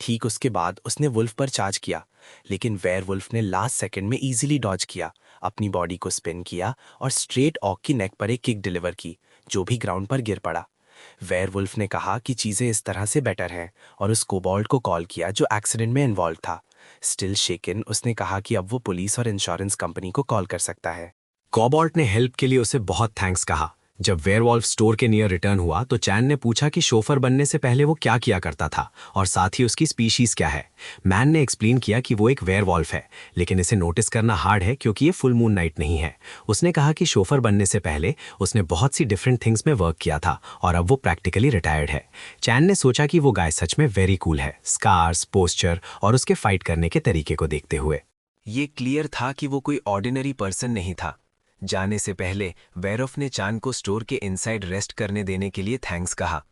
ठीक उसके बाद उसने वुल्फ पर चार्ज किया, लेकिन वेयरवुल्फ ने लास्ट सेकंड में इजीली डॉज किया, अपनी बॉडी को स्पिन किया और स्ट्रेट ऑक की नेक पर एक किक डिलीवर की, जो भी ग्राउंड पर गिर पड़ा। वेयरवुल्फ ने कहा कि चीज़ें इस तरह से बेटर हैं और उस कोबाल्ट को कॉल किया जो एक्सीडेंट में इन्वॉल्व था। स्टिल शेकन, उसने कहा कि अब वो पुलिस और इंश्योरेंस कंपनी को कॉल कर सकता है। कॉबॉल्ट ने हेल्प के लिए उसे बहुत थैंक्स कहा। जब वेयरवॉल्फ स्टोर के नियर रिटर्न हुआ तो चैन ने पूछा कि शोफर बनने से पहले वो क्या किया करता था और साथ ही उसकी स्पीशीज क्या है। मैन ने एक्सप्लेन किया कि वो एक वेयरवॉल्फ है, लेकिन इसे नोटिस करना हार्ड है क्योंकि ये फुल मून नाइट नहीं है। उसने कहा कि शोफर बनने से पहले उसने बहुत सी डिफरेंट थिंग्स में वर्क किया था और अब वो प्रैक्टिकली रिटायर्ड है। चैन ने सोचा कि वो गाय सच में वेरी कूल है, स्कार्स, पोस्चर और उसके फाइट करने के तरीके को देखते हुए। ये क्लियर था कि वो कोई ऑर्डिनरी पर्सन नहीं था। जाने से पहले वेयरवुल्फ ने चान को स्टोर के इनसाइड रेस्ट करने देने के लिए थैंक्स कहा।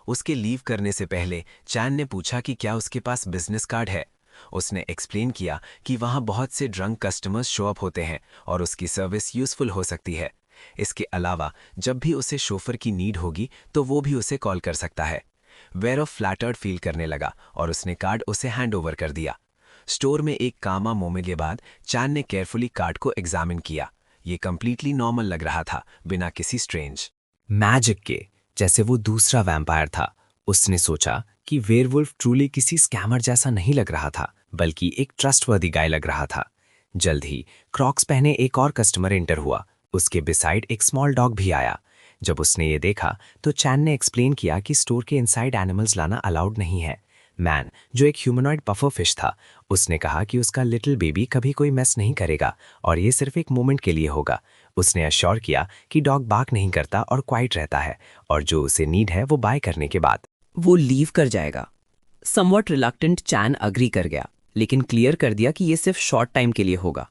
उसके लीव करने से पहले चान ने पूछा कि क्या उसके पास बिजनेस कार्ड है। उसने एक्सप्लेन किया कि वहाँ बहुत से ड्रंक कस्टमर्स शो अप होते हैं और उसकी सर्विस यूजफुल हो सकती है। इसके अलावा जब भी उसे शोफर की नीड होगी तो वो भी उसे कॉल कर सकता है। वेयरवुल्फ फ्लैटर्ड फील करने लगा और उसने कार्ड उसे हैंड ओवर कर दिया। स्टोर में एक कामा मोमेंट के बाद चान ने केयरफुली कार्ड को एग्जामिन किया। ये कंप्लीटली नॉर्मल लग रहा था, बिना किसी स्ट्रेंज मैजिक के, जैसे वो दूसरा वैम्पायर था। उसने सोचा कि वेयरवुल्फ ट्रूली किसी स्कैमर जैसा नहीं लग रहा था, बल्कि एक ट्रस्टवर्दी गाय लग रहा था। जल्द ही क्रॉक्स पहने एक और कस्टमर एंटर हुआ। उसके बिसाइड एक स्मॉल डॉग भी आया। जब उसने ये देखा तो चैन ने एक्सप्लेन किया कि स्टोर के इनसाइड एनिमल्स लाना अलाउड नहीं है। मैन, जो एक ह्यूमनॉइड पफर फिश था, उसने कहा कि उसका लिटिल बेबी कभी कोई मेस नहीं करेगा और ये सिर्फ एक मोमेंट के लिए होगा। उसने अश्योर किया कि डॉग बार्क नहीं करता और क्वाइट रहता है और जो उसे नीड है वो बाय करने के बाद वो लीव कर जाएगा। समवट रिलक्टेंट चैन अग्री कर गया, लेकिन क्लियर कर दिया कि ये सिर्फ शॉर्ट टाइम के लिए होगा।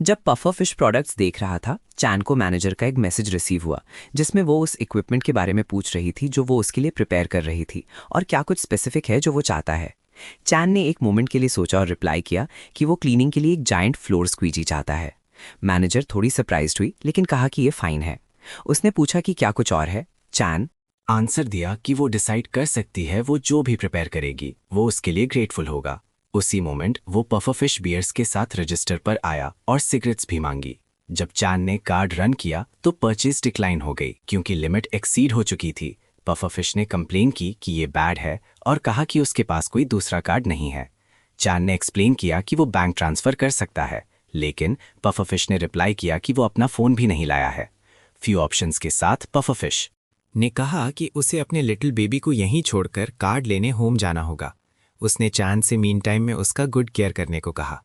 जब पफर फिश प्रोडक्ट्स देख रहा था, चैन को मैनेजर का एक मैसेज रिसीव हुआ जिसमें वो उस इक्विपमेंट के बारे में पूछ रही थी जो वो उसके लिए प्रिपेयर कर रही थी और क्या कुछ स्पेसिफिक है जो वो चाहता है। चैन ने एक मोमेंट के लिए सोचा और रिप्लाई किया कि वो क्लीनिंग के लिए एक जायंट फ्लोर स्क्वीजी चाहता है। मैनेजर थोड़ी सरप्राइज्ड हुई, लेकिन कहा कि ये फाइन है। उसने पूछा कि क्या कुछ और है। चैन आंसर दिया कि वो डिसाइड कर सकती है, वो जो भी प्रिपेयर करेगी वो उसके लिए ग्रेटफुल होगा। उसी मोमेंट वो पफरफिश बियर्स के साथ रजिस्टर पर आया और सिगरेट्स भी मांगी। जब चान ने कार्ड रन किया तो परचेज डिक्लाइन हो गई क्योंकि लिमिट एक्सीड हो चुकी थी। पफरफिश ने कंप्लेन की कि ये बैड है और कहा कि उसके पास कोई दूसरा कार्ड नहीं है। चान ने एक्सप्लेन किया कि वो बैंक ट्रांसफर कर सकता है, लेकिन पफरफिश ने रिप्लाई किया कि वो अपना फोन भी नहीं लाया है। फ्यू ऑप्शंस के साथ पफरफिश ने कहा कि उसे अपने लिटिल बेबी को यहीं छोड़कर कार्ड लेने होम जाना होगा। उसने चांद से मीन टाइम में उसका गुड केयर करने को कहा।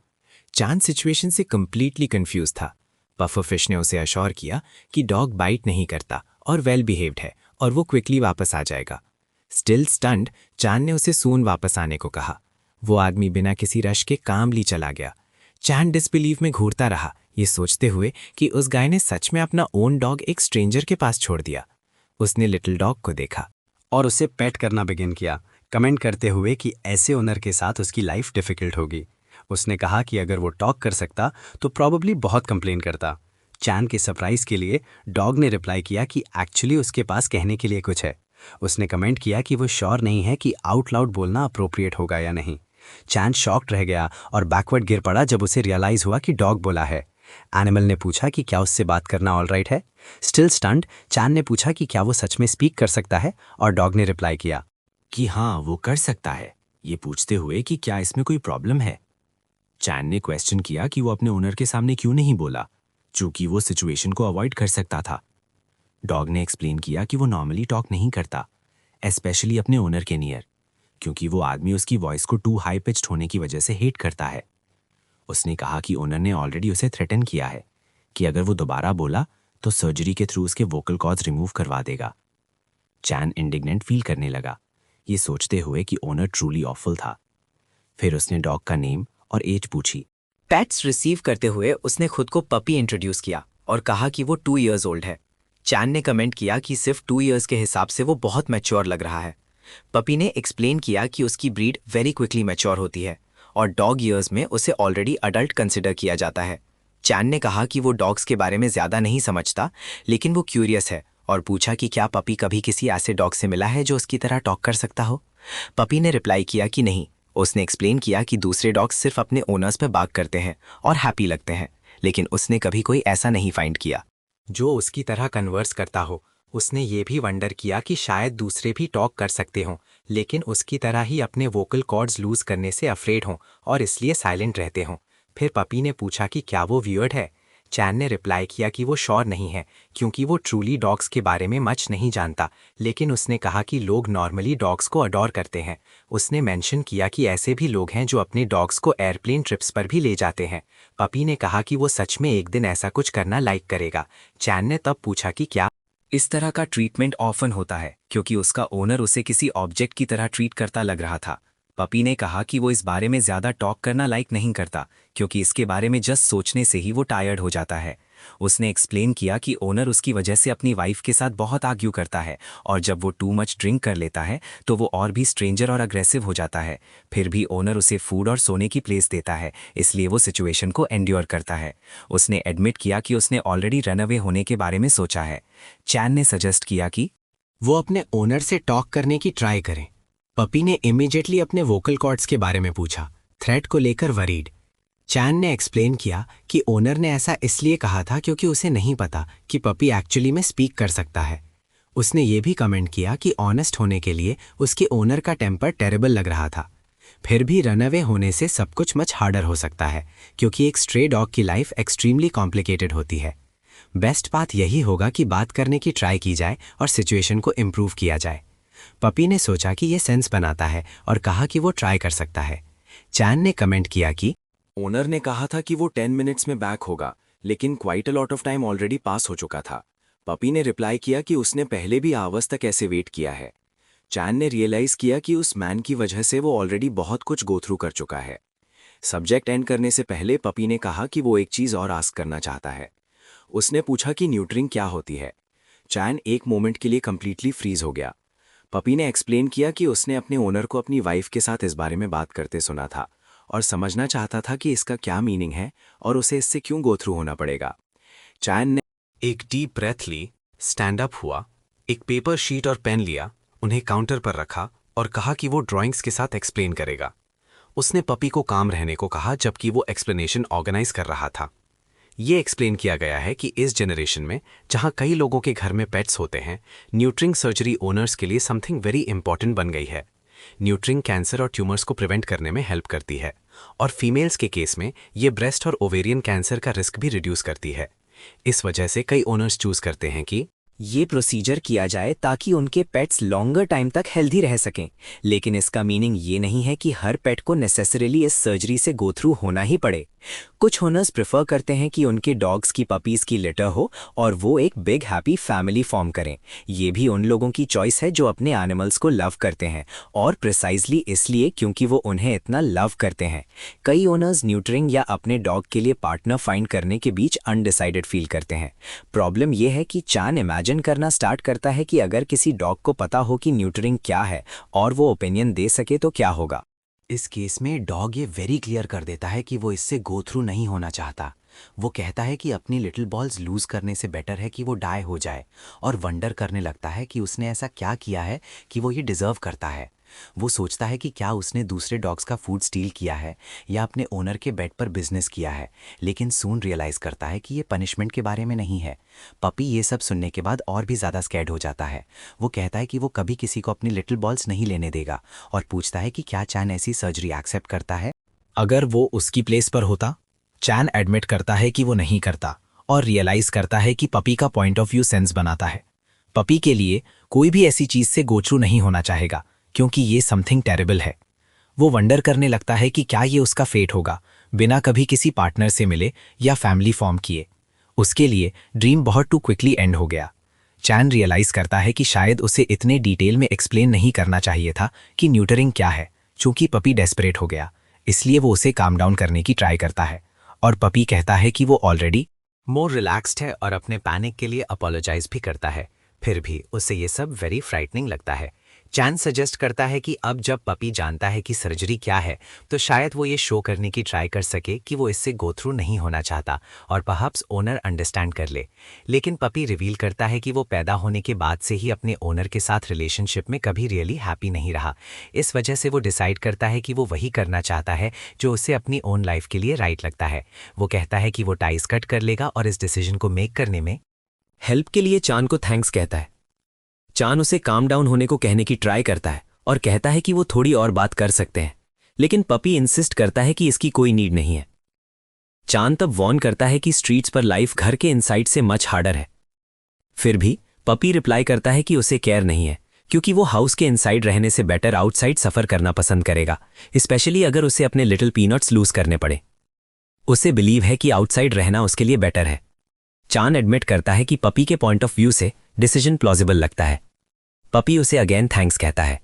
चांद सिचुएशन से कंप्लीटली कंफ्यूज था। पफरफिश ने उसे अश्योर किया कि डॉग बाइट नहीं करता और वेल बिहेव्ड है और वो क्विकली वापस आ जाएगा। स्टिल स्टंड, चांद ने उसे सून वापस आने को कहा। वो आदमी बिना किसी रश के कामली चला गया। चांद डिसबिलीव में घूरता रहा, ये सोचते हुए कि उस गाय ने सच में अपना ओन डॉग एक स्ट्रेंजर के पास छोड़ दिया। उसने लिटिल डॉग को देखा और उसे पेट करना बिगिन किया, कमेंट करते हुए कि ऐसे ओनर के साथ उसकी लाइफ डिफिकल्ट होगी। उसने कहा कि अगर वो टॉक कर सकता तो प्रॉबेबली बहुत कंप्लेन करता। चैन के सरप्राइज के लिए डॉग ने रिप्लाई किया कि एक्चुअली उसके पास कहने के लिए कुछ है। उसने कमेंट किया कि वो श्योर नहीं है कि आउट लाउड बोलना अप्रोप्रिएट होगा या नहीं। चैन शॉक्ड रह गया और बैकवर्ड गिर पड़ा जब उसे रियलाइज हुआ कि डॉग बोला है। एनिमल ने पूछा कि क्या उससे बात करना ऑलराइट है। स्टिल स्टंड, चैन ने पूछा कि क्या वो सच में स्पीक कर सकता है और डॉग ने रिप्लाई किया कि हाँ वो कर सकता है, ये पूछते हुए कि क्या इसमें कोई प्रॉब्लम है। चैन ने क्वेश्चन किया कि वो अपने ओनर के सामने क्यों नहीं बोला, चूंकि वो सिचुएशन को अवॉइड कर सकता था। डॉग ने एक्सप्लेन किया कि वो नॉर्मली टॉक नहीं करता, स्पेशली अपने ओनर के नियर, क्योंकि वो आदमी उसकी वॉइस को टू हाई पिच्ड होने की वजह से हेट करता है। उसने कहा कि ओनर ने ऑलरेडी उसे थ्रेटन किया है कि अगर वो दोबारा बोला तो सर्जरी के थ्रू उसके वोकल कॉर्ड्स रिमूव करवा देगा। चैन इंडिग्नेंट फील करने लगा, ये सोचते हुए कि ओनर ट्रूली ऑफुल था। फिर उसने डॉग का नेम और एज पूछी। पेट्स रिसीव करते हुए उसने खुद को पपी इंट्रोड्यूस किया और कहा कि वो 2 इयर्स ओल्ड है। चैन ने कमेंट किया कि सिर्फ 2 इयर्स के हिसाब से वो बहुत मैच्योर लग रहा है। पपी ने एक्सप्लेन किया कि उसकी ब्रीड वेरी क्विकली मैच्योर होती है और डॉग ईयर्स में उसे ऑलरेडी अडल्ट कंसिडर किया जाता है। चैन ने कहा कि वो डॉग्स के बारे में ज़्यादा नहीं समझता, लेकिन वो क्यूरियस है और पूछा कि क्या पपी कभी किसी ऐसे डॉग से मिला है जो उसकी तरह टॉक कर सकता हो। पपी ने रिप्लाई किया कि नहीं। उसने एक्सप्लेन किया कि दूसरे डॉग्स सिर्फ अपने ओनर्स पे बाग करते हैं और हैप्पी लगते हैं, लेकिन उसने कभी कोई ऐसा नहीं फाइंड किया जो उसकी तरह कन्वर्स करता हो। उसने ये भी वंडर किया कि शायद दूसरे भी टॉक कर सकते हों, लेकिन उसकी तरह ही अपने वोकल कॉर्ड्स लूज करने से अफ्रेड हों और इसलिए साइलेंट रहते हों। फिर पपी ने पूछा कि क्या वो वियर्ड है। चैन ने रिप्लाई किया कि वो श्योर नहीं है, क्योंकि वो ट्रूली डॉग्स के बारे में मच नहीं जानता, लेकिन उसने कहा कि लोग नॉर्मली डॉग्स को अडोर करते हैं। उसने मेंशन किया कि ऐसे भी लोग हैं जो अपने डॉग्स को एयरप्लेन ट्रिप्स पर भी ले जाते हैं। पपी ने कहा कि वो सच में एक दिन ऐसा कुछ करना लाइक करेगा। चैन ने तब पूछा कि क्या इस तरह का ट्रीटमेंट ऑफन होता है, क्योंकि उसका ओनर उसे किसी ऑब्जेक्ट की तरह ट्रीट करता लग रहा था। पपी ने कहा कि वो इस बारे में ज़्यादा टॉक करना लाइक नहीं करता, क्योंकि इसके बारे में जस्ट सोचने से ही वो टायर्ड हो जाता है। उसने एक्सप्लेन किया कि ओनर उसकी वजह से अपनी वाइफ के साथ बहुत आर्ग्यू करता है, और जब वो टू मच ड्रिंक कर लेता है तो वो और भी स्ट्रेंजर और अग्रेसिव हो जाता है। फिर भी ओनर उसे फूड और सोने की प्लेस देता है, इसलिए वो सिचुएशन को एंड्योर करता है। उसने एडमिट किया कि उसने ऑलरेडी रन अवे होने के बारे में सोचा है। चैन ने सजेस्ट किया कि वो अपने ओनर से टॉक करने की ट्राई करें। पपी ने इमीडिएटली अपने वोकल कॉर्ड्स के बारे में पूछा, थ्रेट को लेकर वरीड। चैन ने एक्सप्लेन किया कि ओनर ने ऐसा इसलिए कहा था क्योंकि उसे नहीं पता कि पपी एक्चुअली में स्पीक कर सकता है। उसने ये भी कमेंट किया कि ऑनेस्ट होने के लिए उसके ओनर का टेम्पर टेरेबल लग रहा था। फिर भी रनअवे होने से सब कुछ मच हार्डर हो सकता है, क्योंकि एक स्ट्रे डॉग की लाइफ एक्सट्रीमली कॉम्प्लिकेटेड होती है। बेस्ट बात यही होगा कि बात करने की ट्राई की जाए और सिचुएशन को इम्प्रूव किया जाए। पपी ने सोचा कि ये सेंस बनाता है और कहा कि वो ट्राई कर सकता है। चैन ने कमेंट किया कि ओनर ने कहा था कि वो 10 मिनट्स में बैक होगा, लेकिन quite a lot of time already pass हो चुका था। पपी ने रिप्लाई किया कि उसने पहले भी आवर्स तक ऐसे वेट किया है। चैन ने रियलाइज किया कि उस मैन की वजह से वो ऑलरेडी बहुत कुछ गो थ्रू कर चुका है। सब्जेक्ट एंड करने से पहले पपी ने कहा कि वो एक चीज़ और आस्क करना चाहता है। उसने पूछा कि न्यूट्रिंग क्या होती है। चैन एक मोमेंट के लिए कंप्लीटली फ्रीज हो गया। पपी ने एक्सप्लेन किया कि उसने अपने ओनर को अपनी वाइफ के साथ इस बारे में बात करते सुना था और समझना चाहता था कि इसका क्या मीनिंग है और उसे इससे क्यों गो थ्रू होना पड़ेगा। चैन ने एक डीप ब्रेथ ली, स्टैंड अप हुआ, एक पेपर शीट और पेन लिया, उन्हें काउंटर पर रखा और कहा कि वो ड्राइंग्स के साथ एक्सप्लेन करेगा। उसने पपी को काम रहने को कहा जबकि वो एक्सप्लेनेशन ऑर्गेनाइज कर रहा था। ये एक्सप्लेन किया गया है कि इस जनरेशन में जहां कई लोगों के घर में पेट्स होते हैं, न्यूट्रिंग सर्जरी ओनर्स के लिए समथिंग वेरी इंपॉर्टेंट बन गई है। न्यूट्रिंग कैंसर और ट्यूमर्स को प्रिवेंट करने में हेल्प करती है और फीमेल्स के केस में ये ब्रेस्ट और ओवेरियन कैंसर का रिस्क भी रिड्यूस करती है। इस वजह से कई ओनर्स चूज करते हैं कि ये प्रोसीजर किया जाए ताकि उनके पेट्स लॉन्गर टाइम तक हेल्दी रह सकें, लेकिन इसका मीनिंग ये नहीं है कि हर पेट को नेसेसरीली इस सर्जरी से गो थ्रू होना ही पड़े। कुछ ओनर्स प्रेफर करते हैं कि उनके डॉग्स की पपीज़ की लिटर हो और वो एक बिग हैप्पी फैमिली फॉर्म करें। ये भी उन लोगों की चॉइस है जो अपने एनिमल्स को लव करते हैं, और प्रिसाइजली इसलिए क्योंकि वो उन्हें इतना लव करते हैं। कई ओनर्स न्यूट्रिंग या अपने डॉग के लिए पार्टनर फाइंड करने के बीच अनडिसाइडेड फील करते हैं। प्रॉब्लम यह है कि चैन इमेजिन करना स्टार्ट करता है कि अगर किसी डॉग को पता हो कि न्यूट्रिंग क्या है और वो ओपिनियन दे सके तो क्या होगा। इस केस में डॉग ये वेरी क्लियर कर देता है कि वो इससे गो थ्रू नहीं होना चाहता। वो कहता है कि अपनी लिटिल बॉल्स लूज करने से बेटर है कि वो डाई हो जाए, और वंडर करने लगता है कि उसने ऐसा क्या किया है कि वो ये डिजर्व करता है। वो सोचता है कि क्या उसने दूसरे डॉग्स का फूड स्टील किया है या अपने ओनर के बेड पर बिजनेस किया है, लेकिन सून रियलाइज करता है कि ये पनिशमेंट के बारे में नहीं है। पपी ये सब सुनने के बाद और भी ज़्यादा स्कैर्ड हो जाता है। वो कहता है कि वो कभी किसी को अपनी लिटिल बॉल्स नहीं लेने देगा और पूछता है कि क्या चैन ऐसी सर्जरी एक्सेप्ट करता है। अगर वो उसकी प्लेस पर होता। चैन एडमिट करता है कि वो नहीं करता और रियलाइज करता है कि पपी का पॉइंट ऑफ व्यू सेंस बनाता है। पपी के लिए कोई भी ऐसी चीज से गो थ्रू नहीं होना चाहेगा, क्योंकि ये समथिंग टेरेबल है। वो वंडर करने लगता है कि क्या ये उसका फेट होगा, बिना कभी किसी पार्टनर से मिले या फैमिली फॉर्म किए। उसके लिए ड्रीम बहुत टू क्विकली एंड हो गया। चैन रियलाइज करता है कि शायद उसे इतने डिटेल में एक्सप्लेन नहीं करना चाहिए था कि न्यूटरिंग क्या है, चूंकि पपी डेस्परेट हो गया। इसलिए वो उसे काम डाउन करने की ट्राई करता है और पपी कहता है कि वो ऑलरेडी मोर रिलैक्स्ड है और अपने पैनिक के लिए अपोलोजाइज भी करता है। फिर भी उसे ये सब वेरी फ्राइटनिंग लगता है। चैन सजेस्ट करता है कि अब जब पपी जानता है कि सर्जरी क्या है तो शायद वो ये शो करने की ट्राई कर सके कि वो इससे गो थ्रू नहीं होना चाहता और परहैप्स ओनर अंडरस्टैंड कर ले। लेकिन पपी रिवील करता है कि वो पैदा होने के बाद से ही अपने ओनर के साथ रिलेशनशिप में कभी रियली हैप्पी नहीं रहा। इस वजह से वो डिसाइड करता है कि वो वही करना चाहता है जो उसे अपनी ओन लाइफ के लिए राइट लगता है। वो कहता है कि वो टाइज कट कर लेगा और इस डिसीजन को मेक करने में हेल्प के लिए चान को थैंक्स कहता है। चान उसे काम डाउन होने को कहने की ट्राई करता है और कहता है कि वो थोड़ी और बात कर सकते हैं, लेकिन पपी इंसिस्ट करता है कि इसकी कोई नीड नहीं है। चान तब वॉर्न करता है कि स्ट्रीट्स पर लाइफ घर के इनसाइड से मच हार्डर है। फिर भी पपी रिप्लाई करता है कि उसे केयर नहीं है, क्योंकि वो हाउस के इनसाइड रहने से बेटर आउटसाइड सफर करना पसंद करेगा, स्पेशली अगर उसे अपने लिटिल पीनट्स लूज करने पड़े। उसे बिलीव है कि आउटसाइड रहना उसके लिए बेटर है। चान एडमिट करता है कि पपी के पॉइंट ऑफ व्यू से डिसीजन प्लॉजिबल लगता है। पपी उसे अगेन थैंक्स कहता है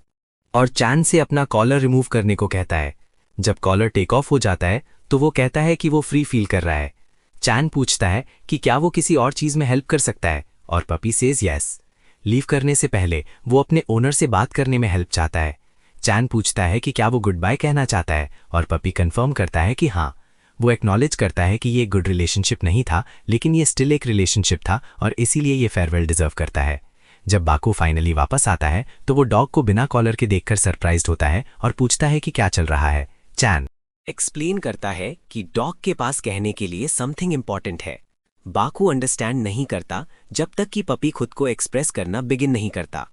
और चैन से अपना कॉलर रिमूव करने को कहता है। जब कॉलर टेक ऑफ हो जाता है तो वो कहता है कि वो फ्री फील कर रहा है। चैन पूछता है कि क्या वो किसी और चीज में हेल्प कर सकता है और पपी सेज यस। लीव करने से पहले वो अपने ओनर से बात करने में हेल्प चाहता है। चैन पूछता है कि क्या वो गुड बाय कहना चाहता है और पपी कंफर्म करता है कि हाँ। वो एक्नॉलेज करता है कि ये गुड रिलेशनशिप नहीं था, लेकिन ये स्टिल एक रिलेशनशिप था और इसीलिए ये फेयरवेल डिजर्व करता है। जब बाकू फाइनली वापस आता है तो वो डॉग को बिना कॉलर के देखकर सरप्राइज्ड होता है और पूछता है कि क्या चल रहा है। चैन एक्सप्लेन करता है कि डॉग के पास कहने के लिए समथिंग इंपॉर्टेंट है। बाकू अंडरस्टैंड नहीं करता जब तक कि पपी खुद को एक्सप्रेस करना बिगिन नहीं करता।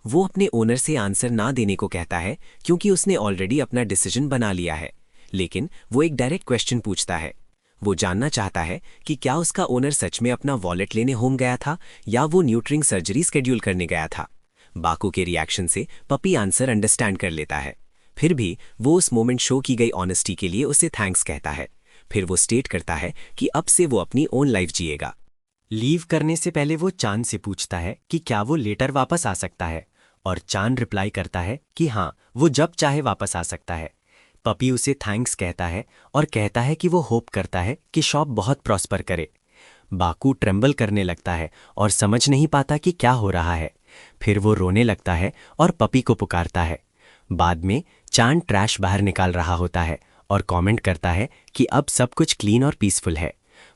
वो अपने ओनर से आंसर ना देने को कहता है क्योंकि उसने ऑलरेडी अपना डिसीजन बना लिया है, लेकिन वो एक डायरेक्ट क्वेश्चन पूछता है। वो जानना चाहता है कि क्या उसका ओनर सच में अपना वॉलेट लेने होम गया था या वो न्यूट्रिंग सर्जरी स्केड्यूल करने गया था। बाकू के रिएक्शन से पपी आंसर अंडरस्टैंड कर लेता है। फिर भी वो उस मोमेंट शो की गई ऑनेस्टी के लिए उसे थैंक्स कहता है। फिर वो स्टेट करता है कि अब से वो अपनी ओन लाइफ जिएगा। लीव करने से पहले वो चांद से पूछता है कि क्या वो लेटर वापस आ सकता है, और चांद रिप्लाई करता है कि हाँ, वो जब चाहे वापस आ सकता है। पपी उसे थैंक्स कहता है और कहता है कि वो होप करता है कि शॉप बहुत प्रॉस्पर करे। बाकू ट्रेम्बल करने लगता है और समझ नहीं पाता कि क्या हो रहा है। फिर वो रोने लगता है और पपी को पुकारता है। बाद में चांद ट्रैश बाहर निकाल रहा होता है और कमेंट करता है कि अब सब कुछ क्लीन और पीसफुल है।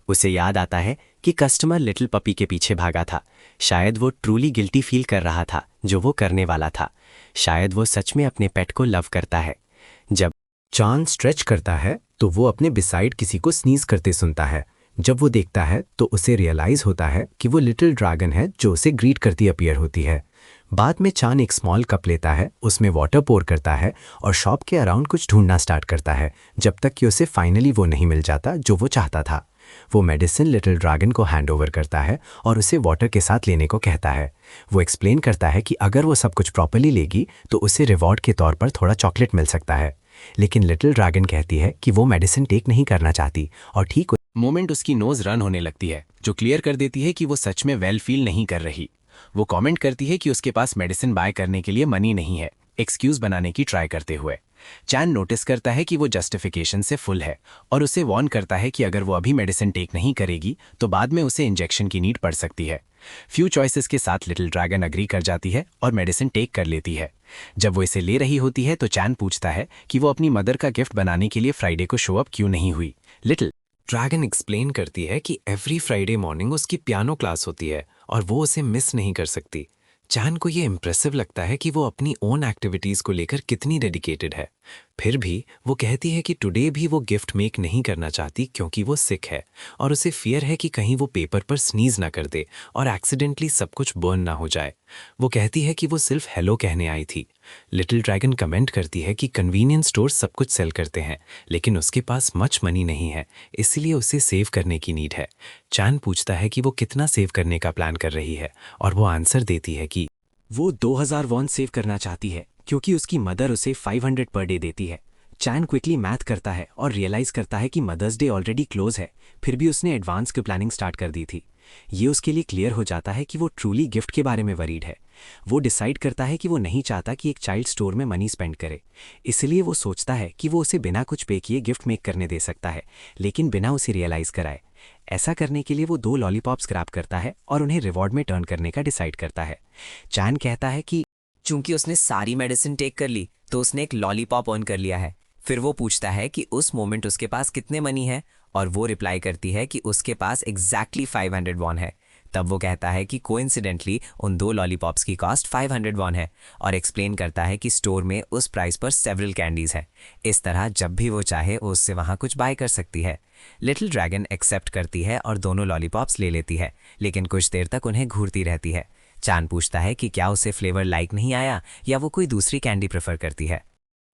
उसे याद आता है कि कस्टमर लिटिल पपी के पीछे भागा था। शायद वो ट्रूली गिल्टी फील कर रहा था जो वो करने वाला था। शायद वो सच में अपने पेट को लव करता है। जब चांद स्ट्रेच करता है तो वो अपने बिसाइड किसी को स्नीज करते सुनता है। जब वो देखता है तो उसे रियलाइज होता है कि वो लिटिल ड्रैगन है जो उसे ग्रीट करती अपीयर होती है। बाद में चांद एक स्मॉल कप लेता है, उसमें वाटर पोर करता है और शॉप के अराउंड कुछ ढूंढना स्टार्ट करता है, जब तक कि उसे फाइनली वो नहीं मिल जाता जो वो चाहता था। वो मेडिसिन लिटिल ड्रैगन को हैंड ओवर करता है और उसे वाटर के साथ लेने को कहता है। वो एक्सप्लेन करता है कि अगर वो सब कुछ प्रॉपर्ली लेगी तो उसे रिवॉर्ड के तौर पर थोड़ा चॉकलेट मिल सकता है। लेकिन लिटिल ड्रैगन कहती है कि वो मेडिसिन टेक नहीं करना चाहती और ठीक मोमेंट उसकी नोज रन होने लगती है, जो क्लियर कर देती है कि वो सच में वेल फील नहीं कर रही। वो कमेंट करती है कि उसके पास मेडिसिन बाय करने के लिए मनी नहीं है, एक्सक्यूज बनाने की ट्राई करते हुए। चैन नोटिस करता है कि वो जस्टिफिकेशन से फुल है और उसे वार्न करता है कि अगर वो अभी मेडिसिन टेक नहीं करेगी तो बाद में उसे इंजेक्शन की नीड पड़ सकती है। फ्यू चॉइसेस के साथ लिटिल ड्रैगन अग्री कर जाती है और मेडिसिन टेक कर लेती है। जब वो इसे ले रही होती है तो चैन पूछता है कि वो अपनी मदर का गिफ्ट बनाने के लिए फ्राइडे को शो अप क्यों नहीं हुई। लिटिल ड्रैगन एक्सप्लेन करती है कि एवरी फ्राइडे मॉर्निंग उसकी पियानो क्लास होती है और वो उसे मिस नहीं कर सकती। चैन को ये इम्प्रेसिव लगता है कि वो अपनी ओन एक्टिविटीज़ को लेकर कितनी डेडिकेटेड है। फिर भी वो कहती है कि टुडे भी वो गिफ्ट मेक नहीं करना चाहती क्योंकि वो सिक है और उसे फियर है कि कहीं वो पेपर पर स्नीज ना कर दे और एक्सीडेंटली सब कुछ बर्न ना हो जाए। वो कहती है कि वो सिर्फ हेलो कहने आई थी। लिटिल ड्रैगन कमेंट करती है कि कन्वीनियंस स्टोर सब कुछ सेल करते हैं, लेकिन उसके पास मच मनी नहीं है, इसलिए उसे सेव करने की नीड है। चैन पूछता है कि वो कितना सेव करने का प्लान कर रही है और वो आंसर देती है कि वो 2000 वॉन सेव करना चाहती है क्योंकि उसकी मदर उसे 500 पर डे देती है। चैन क्विकली मैथ करता है और रियलाइज करता है कि मदर्स डे ऑलरेडी क्लोज है, फिर भी उसने एडवांस की प्लानिंग स्टार्ट कर दी थी। ये उसके लिए क्लियर हो जाता है कि वो ट्रूली गिफ्ट के बारे में वरीड है। वो डिसाइड करता है कि वो नहीं चाहता कि एक चाइल्ड स्टोर में मनी स्पेंड करे, इसलिए वो सोचता है कि वो उसे बिना कुछ पे किए गिफ्ट मेक करने दे सकता है, लेकिन बिना उसे रियलाइज कराए। ऐसा करने के लिए वो 2 लॉलीपॉप स्क्रैप करता है और उन्हें रिवॉर्ड में टर्न करने का डिसाइड करता है। चैन कहता है कि चूंकि उसने सारी मेडिसिन टेक कर ली तो उसने एक लॉलीपॉप अर्न कर लिया है। फिर वो पूछता है कि उस मोमेंट उसके पास कितने मनी है और वो रिप्लाई करती है कि उसके पास एग्जैक्टली 500 वॉन है। तब वो कहता है कि कोइंसिडेंटली उन 2 लॉलीपॉप्स की कॉस्ट 500 वॉन है और एक्सप्लेन करता है कि स्टोर में उस प्राइस पर सेवरल कैंडीज हैं। इस तरह जब भी वो चाहे वो उससे वहाँ कुछ बाय कर सकती है। लिटिल ड्रैगन एक्सेप्ट करती है और दोनों लॉलीपॉप्स ले लेती है, लेकिन कुछ देर तक उन्हें घूरती रहती है। चान पूछता है कि क्या उसे फ्लेवर लाइक नहीं आया या वो कोई दूसरी कैंडी प्रेफर करती है।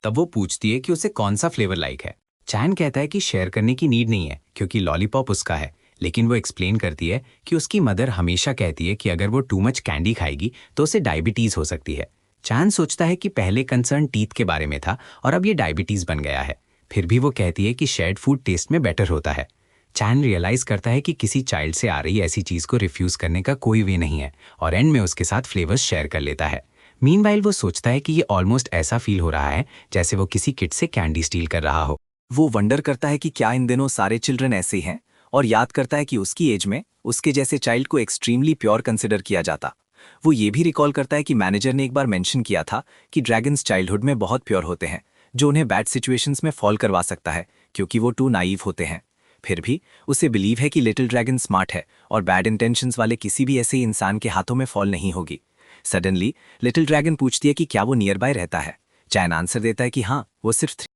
तब वो पूछती है कि उसे कौन सा फ्लेवर लाइक है। चैन कहता है कि शेयर करने की नीड नहीं है क्योंकि लॉलीपॉप उसका है, लेकिन वो एक्सप्लेन करती है कि उसकी मदर हमेशा कहती है कि अगर वो टू मच कैंडी खाएगी तो उसे डायबिटीज हो सकती है। चैन सोचता है कि पहले कंसर्न टीथ के बारे में था और अब ये डायबिटीज बन गया है। फिर भी वो कहती है कि शेयर्ड फूड टेस्ट में बेटर होता है। चैन रियलाइज करता है कि किसी चाइल्ड से आ रही ऐसी चीज को रिफ्यूज करने का कोई वे नहीं है और एंड में उसके साथ फ्लेवर्स शेयर कर लेता है। मीनवाइल वो सोचता है कि ये ऑलमोस्ट ऐसा फील हो रहा है जैसे वो किसी किड से कैंडी स्टील कर रहा हो। वो वंडर करता है कि क्या इन दिनों सारे चिल्ड्रन ऐसे ही हैं, और याद करता है कि उसकी एज में उसके जैसे चाइल्ड को एक्सट्रीमली प्योर कंसिडर किया जाता। वो ये भी रिकॉल करता है कि मैनेजर ने एक बार मेंशन किया था कि ड्रैगन्स चाइल्डहुड में बहुत प्योर होते हैं, जो उन्हें बैड सिचुएशंस में फॉल करवा सकता है क्योंकि वो टू नाइव होते हैं। फिर भी उसे बिलीव है कि लिटिल ड्रैगन स्मार्ट है और बैड इंटेंशंस वाले किसी भी ऐसे इंसान के हाथों में फॉल नहीं होगी। सडनली लिटिल ड्रैगन पूछती है कि क्या वो नियर बाय रहता है। चैन आंसर देता है कि हाँ, वो सिर्फ